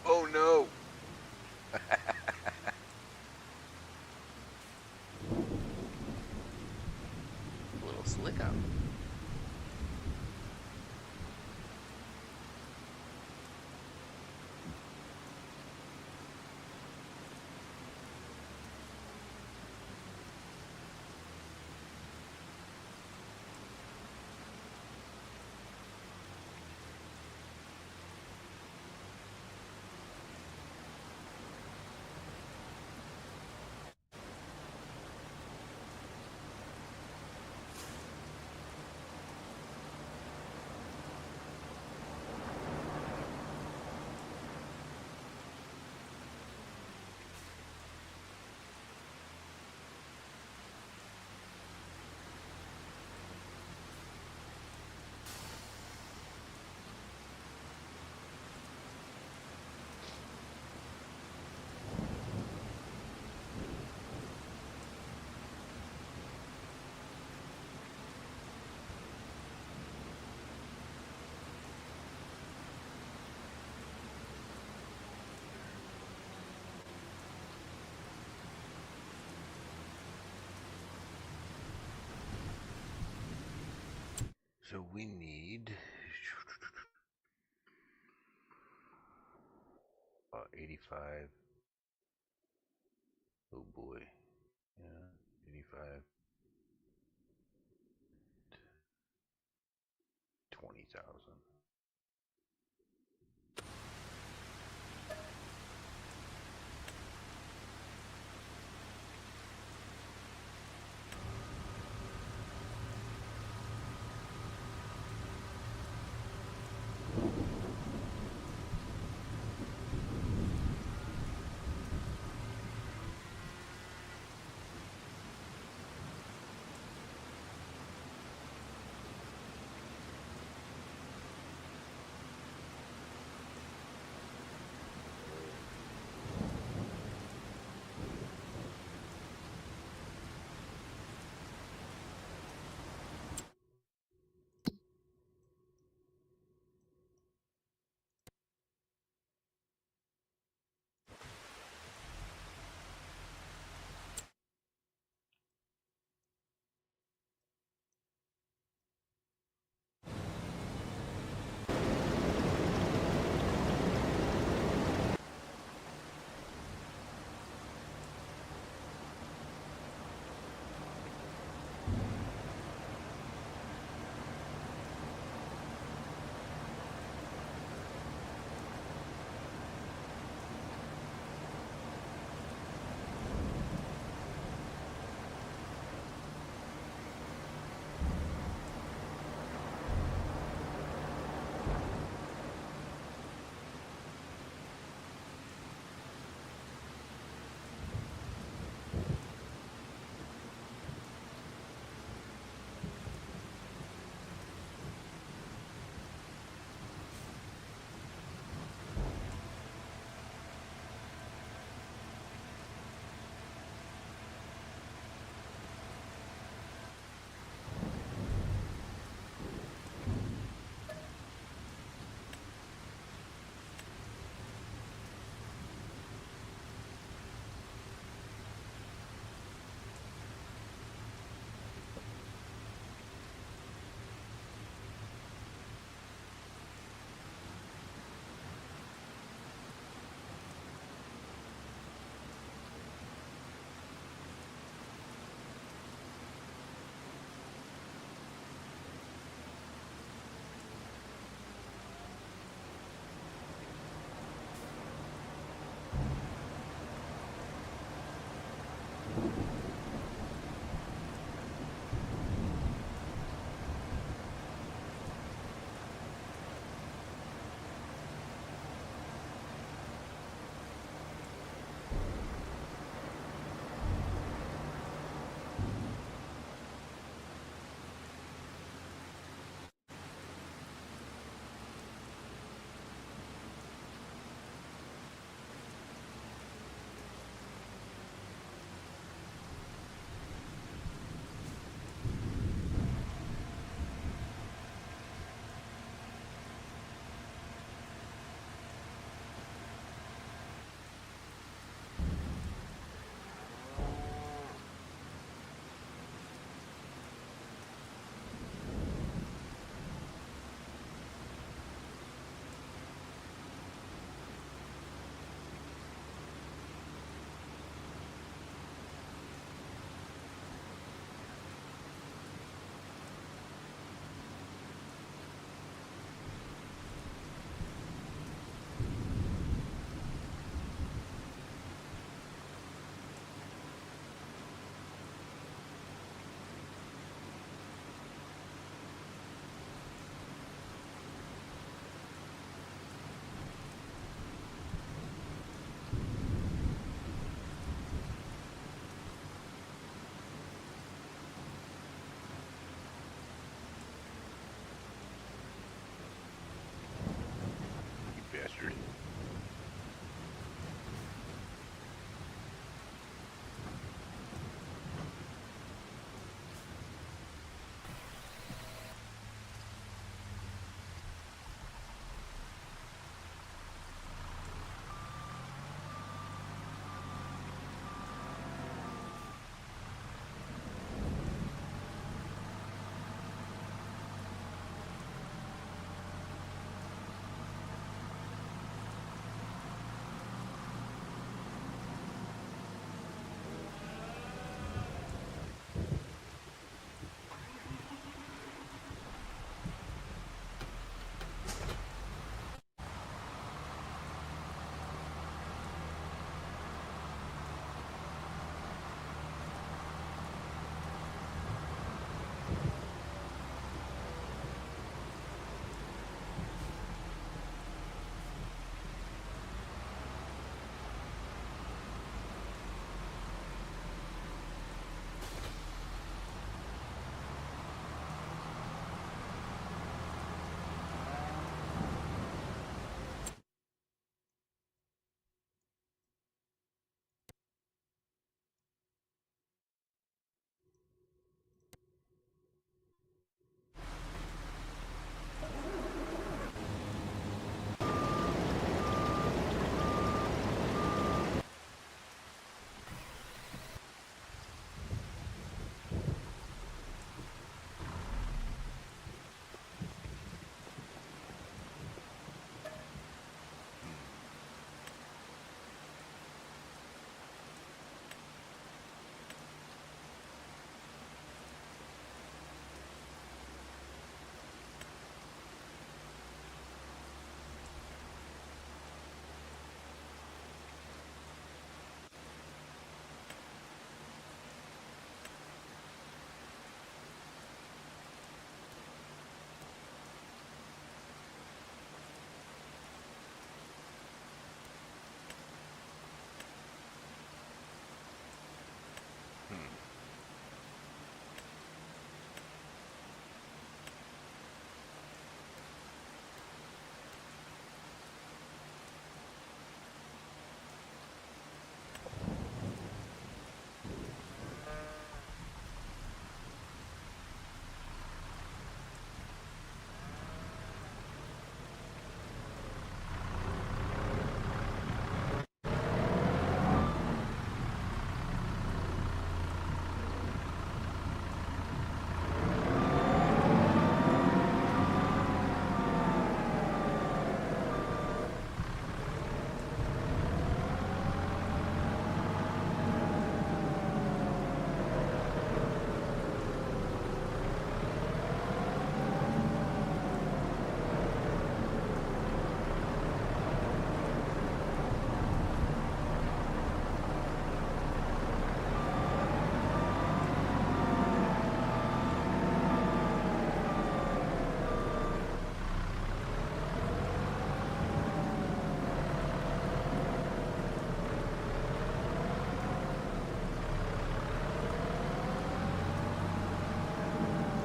Oh no! A little slick out. So we need 85. Oh boy. Yeah, 85. 20,000.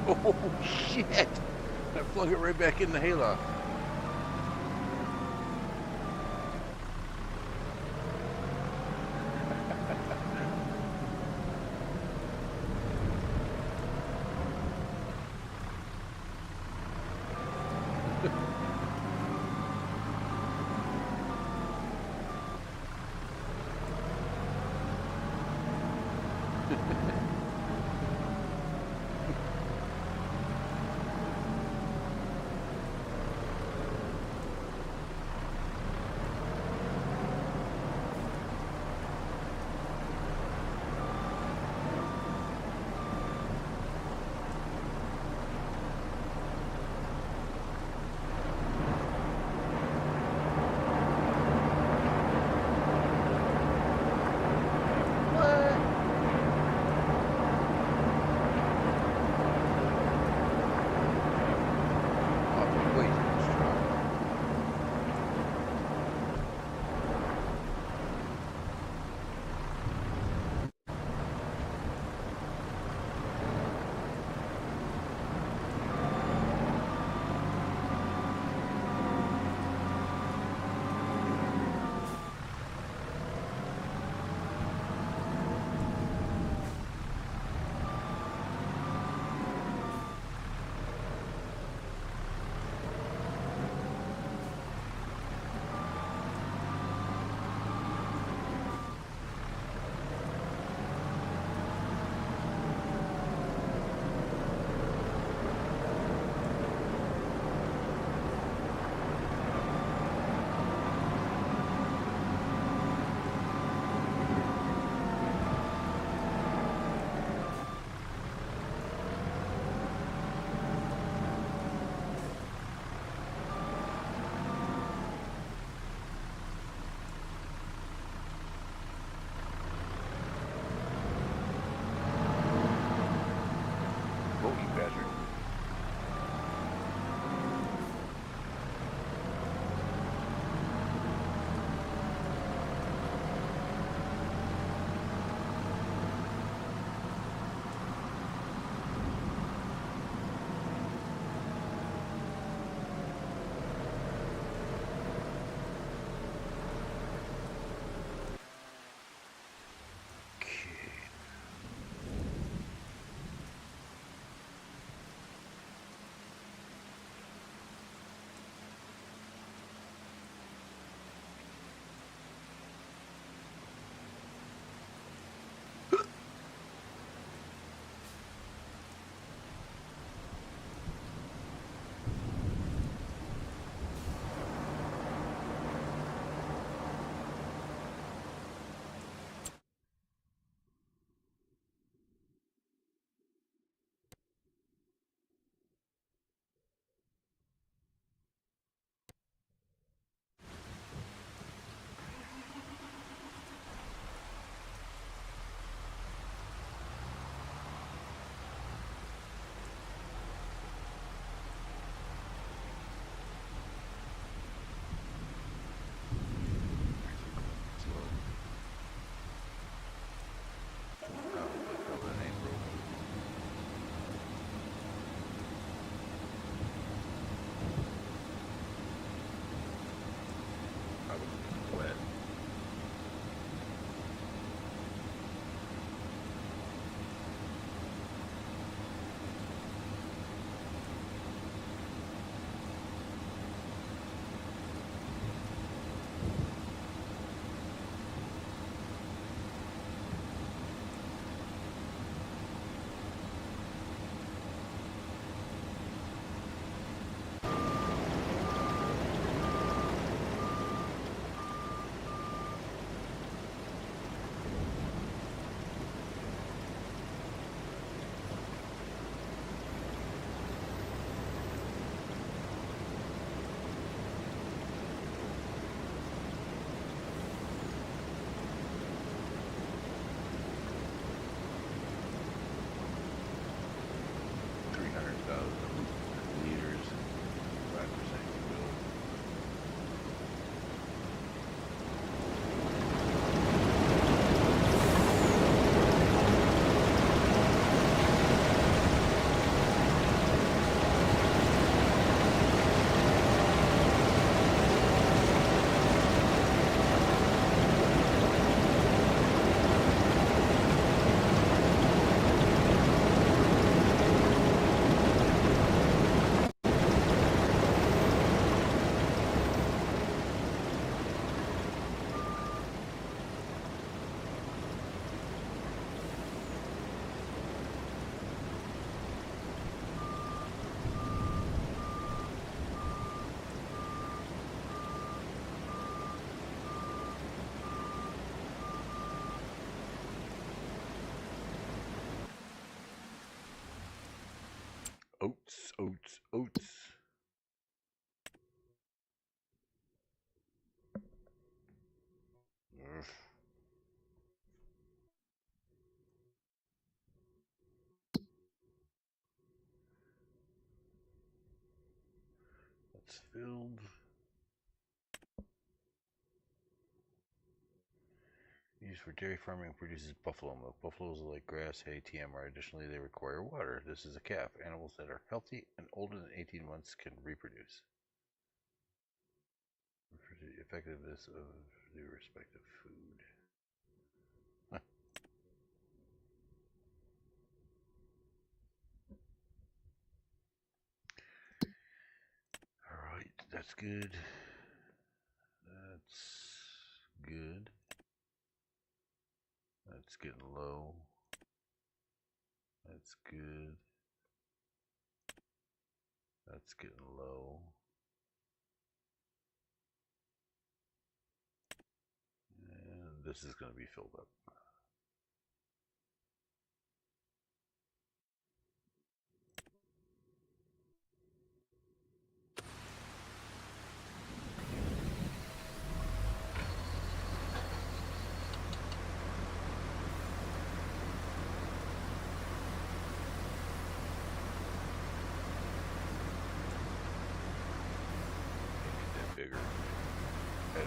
Oh, shit! I flung it right back in the hayloft. Oats, oats, oats. Ugh. That's filled. Used for dairy farming, produces buffalo milk. Buffaloes are like grass, hay, TMR. Additionally, they require water. This is a calf. Animals that are healthy and older than 18 months can reproduce. For the effectiveness of the respective food. Huh. Alright, that's good. That's good. That's getting low. That's good. That's getting low. And this is going to be filled up. Make that bigger. Better.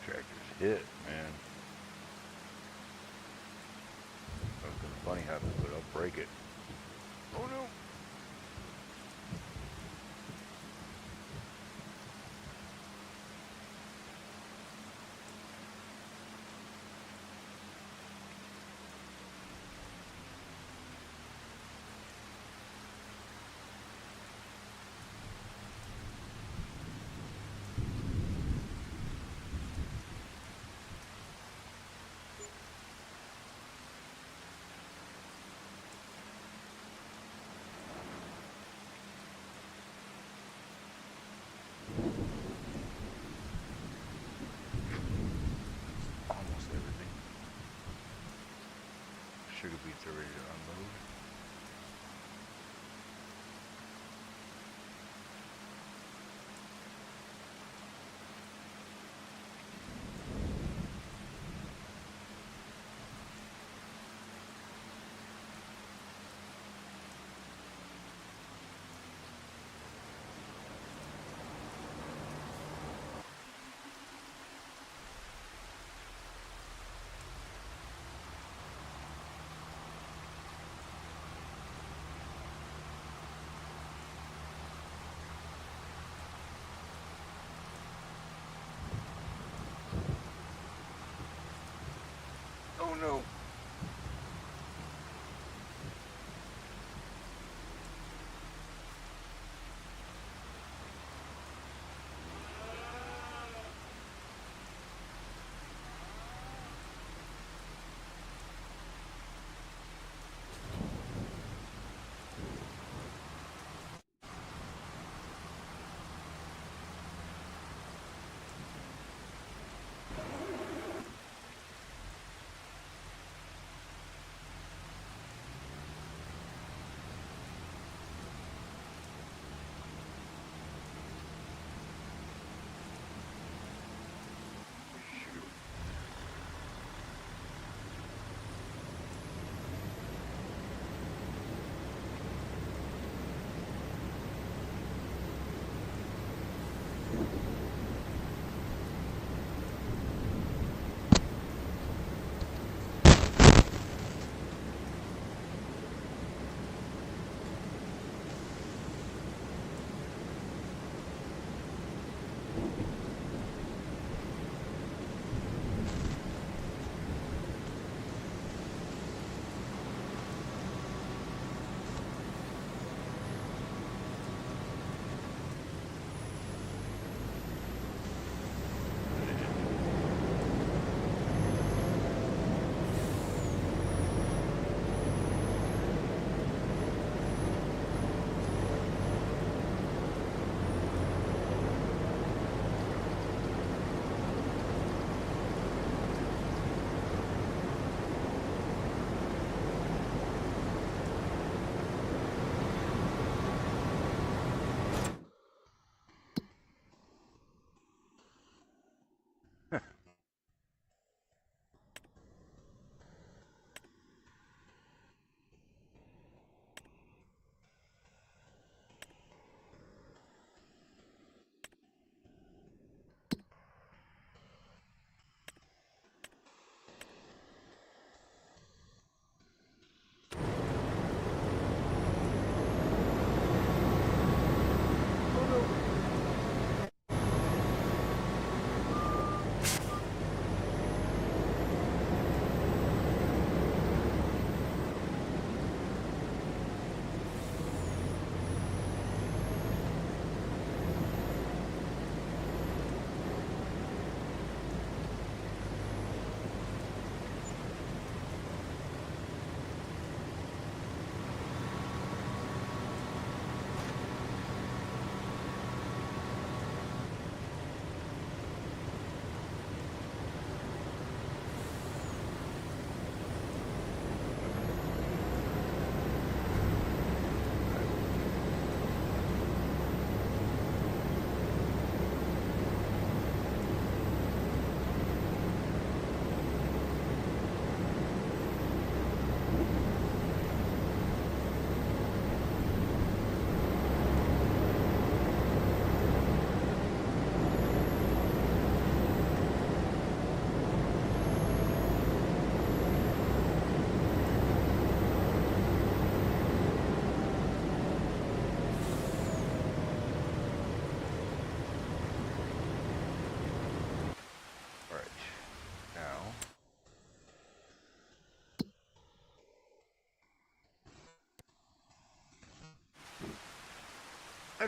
tractor's hit, man. That was kind of funny how to break it. Oh no!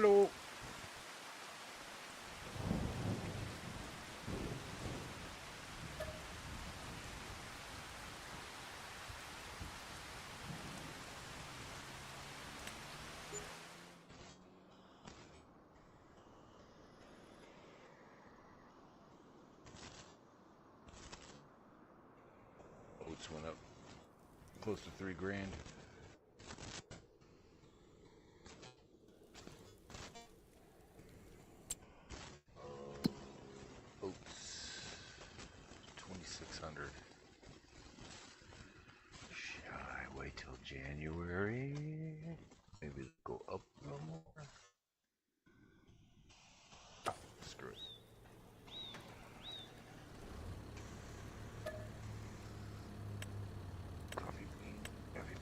Hello. Oats went up close to $3,000. Oats 2,600. Should I wait till January? Maybe go up a little more. Oh, screw it. Coffee bean. Coffee.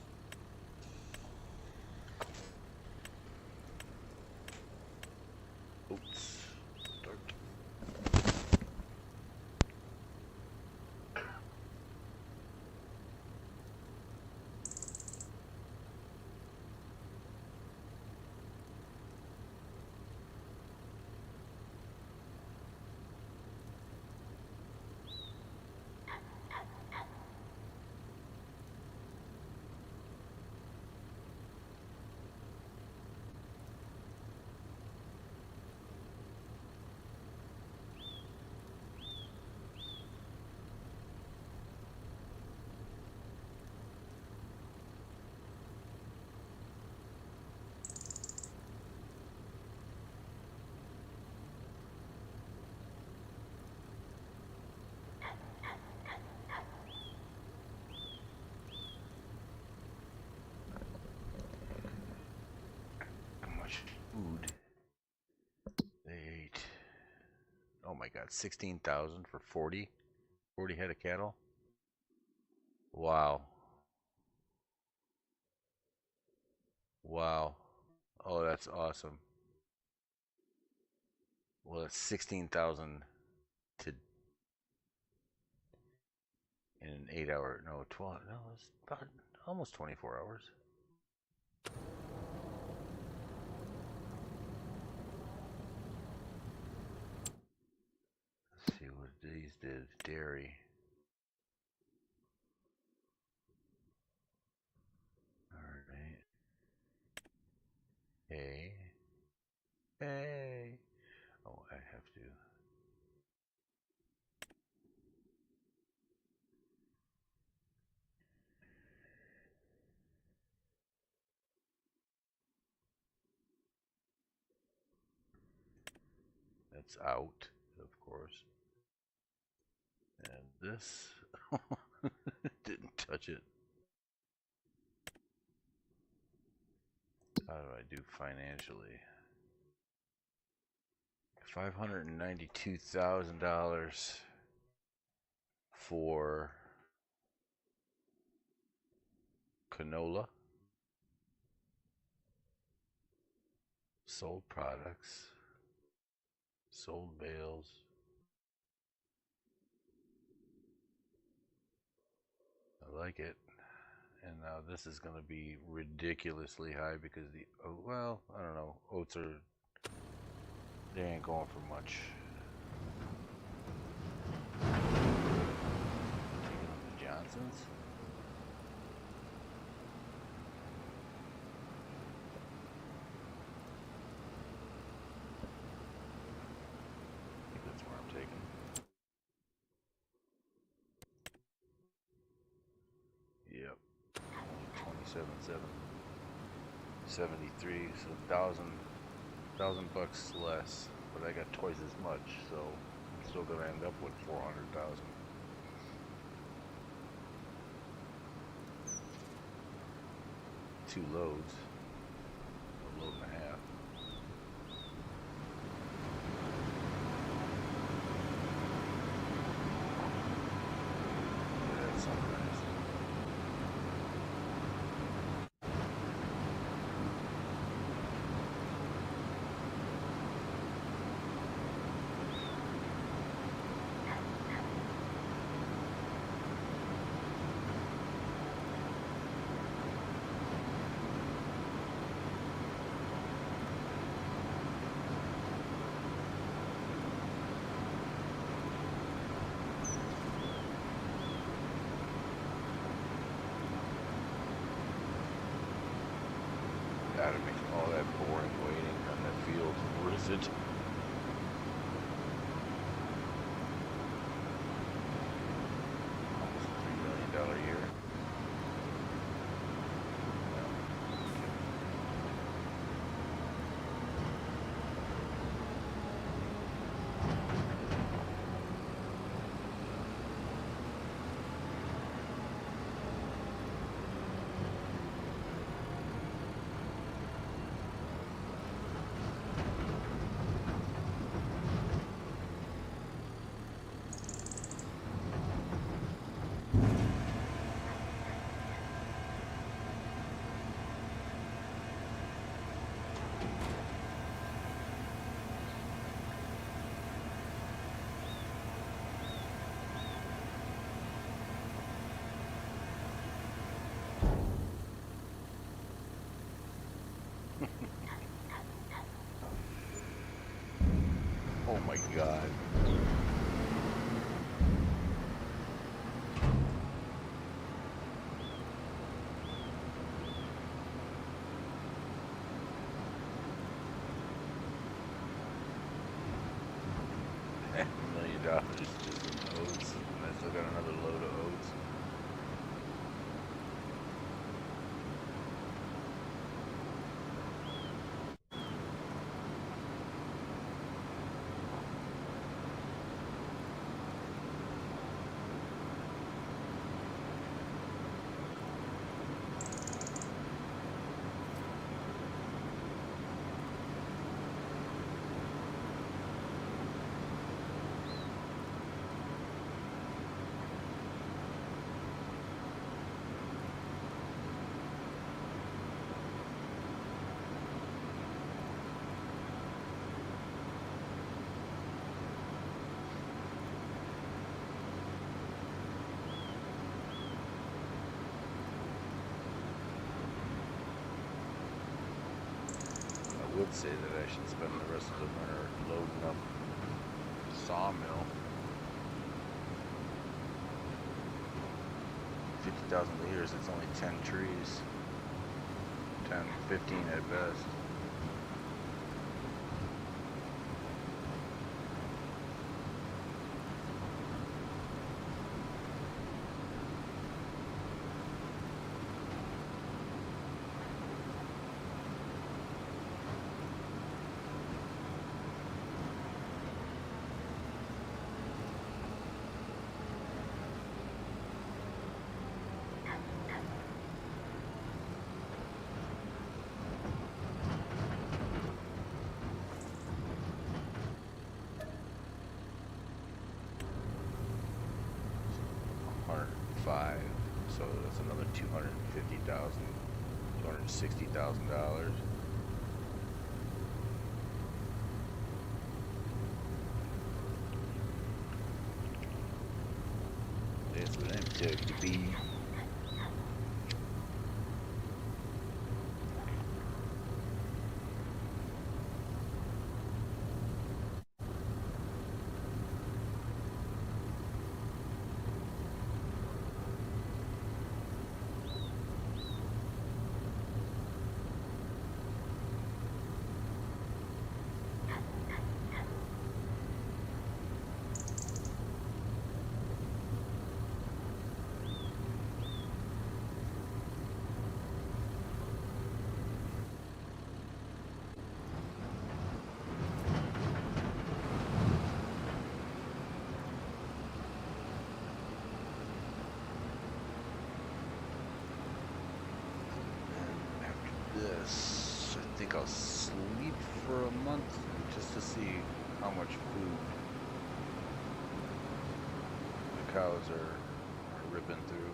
Oats. Dark. How much food they ate? Oh my god, 16,000 for 40 head of cattle? Wow. Wow. Oh, that's awesome. Well, it's 16,000 to in an 8-hour, no, 12, no, it's about almost 24 hours. Let's see what these did. Dairy. Alright. Hey. Hey. Oh, I have to. That's out, of course. And this didn't touch it. How do I do financially? $592,000 for canola, sold products, sold bales. I like it. And now this is going to be ridiculously high because the, oh, well, I don't know, oats are, they ain't going for much. Taking them to Johnson's. I think that's where I'm taking. Yep. 27,773, so $1,000 less, but I got twice as much, so I'm still gonna end up with 400,000. Two loads, a load and a half. Yeah, that's something nice. is it? Almost $3 million a year. Oh my god. $500,000 just in oats, and I still got another load of oats. I would say that I should spend the rest of the winter loading up the sawmill. 50,000 liters, it's only 10 trees. 10, 15 at best. So that's another $250,000, $260,000. That's what I'm talking about. This, I think I'll sleep for a month just to see how much food the cows are ripping through.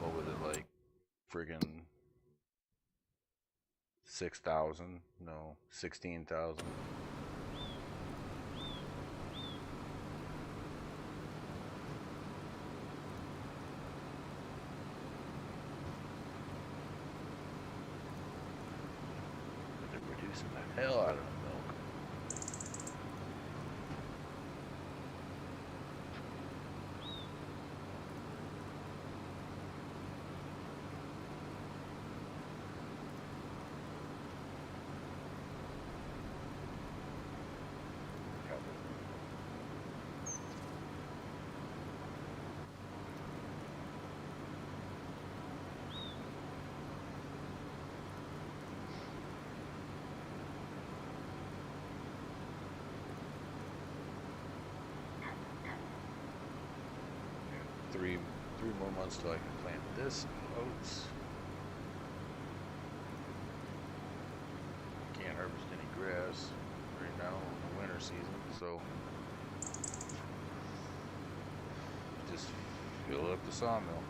What was it, like friggin' 6,000? No, 16,000. Producing the hell out of the milk. three more months till I can plant this oats. Can't harvest any grass right now in the winter season, so just fill up the sawmill.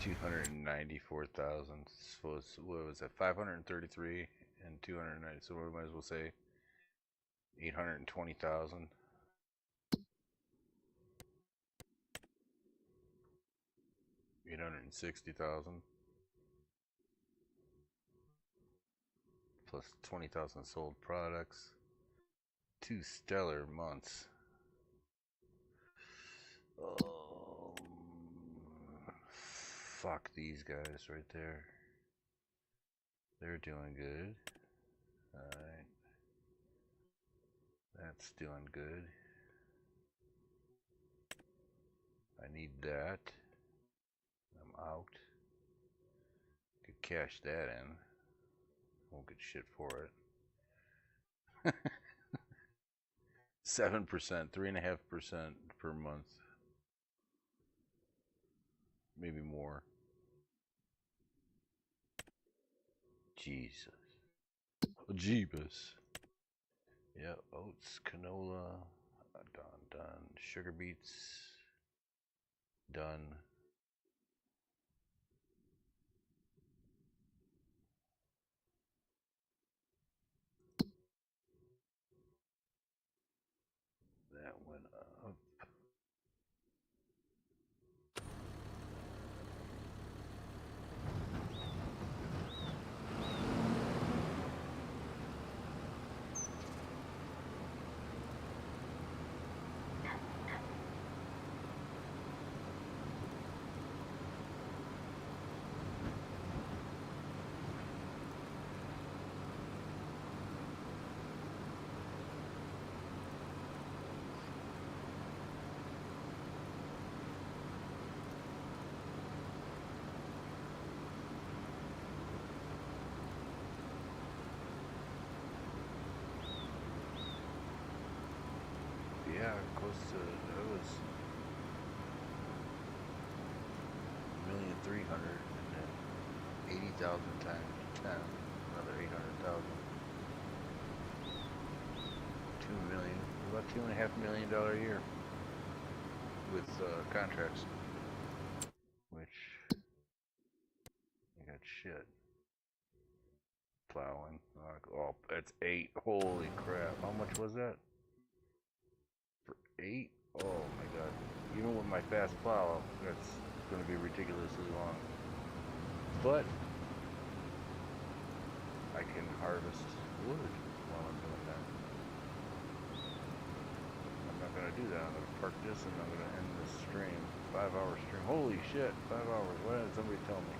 $294,000. So what was that? 533 and 290. So we might as well say 820,000. $860,000 plus 20,000 sold products. 2 stellar months. Fuck these guys right there. They're doing good. Alright. That's doing good. I need that. I'm out. Could cash that in. Won't get shit for it. 7%, 3.5% per month. Maybe more. Jesus. Jeebus. Yeah, oats, canola, done. Sugar beets, done. That went up. Yeah, close to, that was 1,300,000 and then 80,000 times 10, another 800,000. 2 million, about $2.5 million a year with contracts, which I got shit. Plowing, oh, that's 8. Holy crap! How much was that? For 8? Oh my god! Even with my fast plow, that's going to be ridiculously long. But I can harvest wood while I'm doing that. I'm not going to do that. I'm going to park this and I'm going to end this stream. 5-hour stream. Holy shit! 5 hours. Why didn't somebody tell me?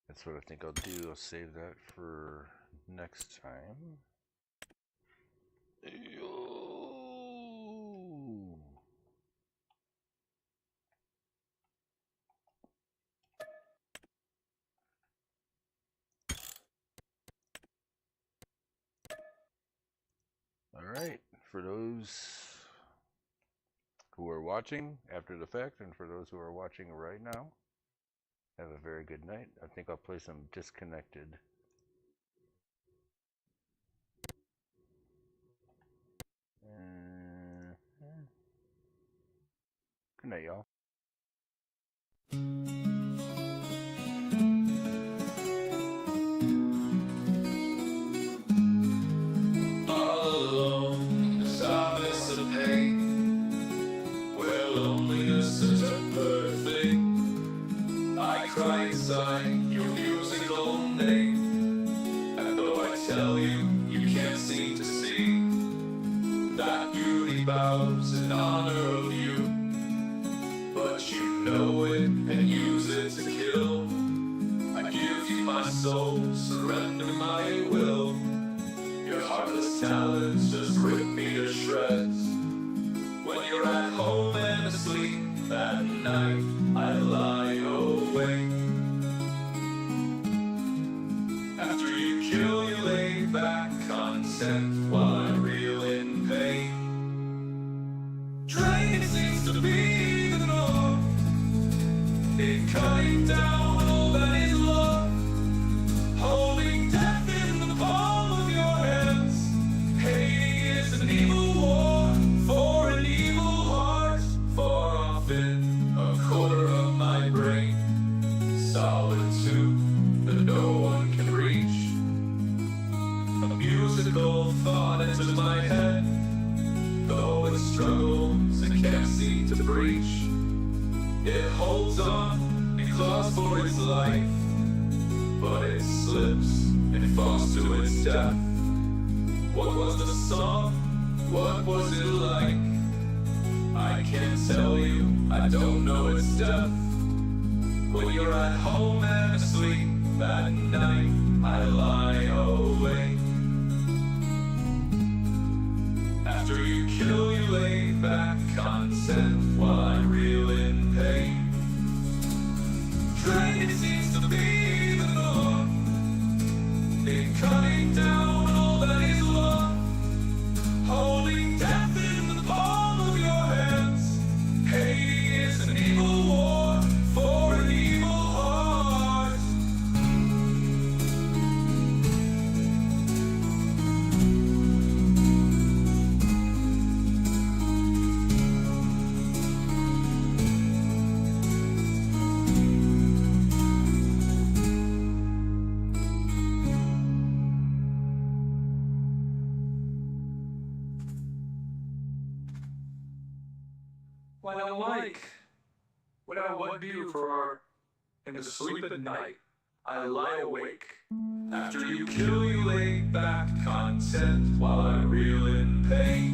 That's what I think I'll do. I'll save that for next time. Alright, for those who are watching after the fact, and for those who are watching right now, have a very good night. I think I'll play some Disconnected. Good night, y'all. All alone, as I miss a pain, where loneliness is a perfect. I cry inside your musical name, and though I tell you, you can't seem to see that beauty bows in honor of you. But you know it and use it to kill. I give you my soul, surrender my will. Your heartless talents just rip me to shreds. When you're at home and asleep at night, I lie awake. After you kill, you lay back content while I reel in pain. Draining seems to be the norm. It cutting down all that is love. Holding death in the palm of your hands. Hating is an evil war for an evil heart. For often a quarter of my brain, solitude that no one can reach. A musical thought enters my head, though it struggles and can't seem to breach. It holds on, it claws for its life, but it slips and falls to its death. What was the song? What was it like? I can't tell you, I don't know its depth. When you're at home and asleep at night, I lie awake. After you kill, you lay back content while I reel in pain. Draining seems to be the norm. It cutting down all that is love. Holding death in the palm of your hands. Hating is an evil war for an evil heart. When I wake, without what view for art, in the sleep at night, I lie awake. After you kill, you lay back content while I reel in pain.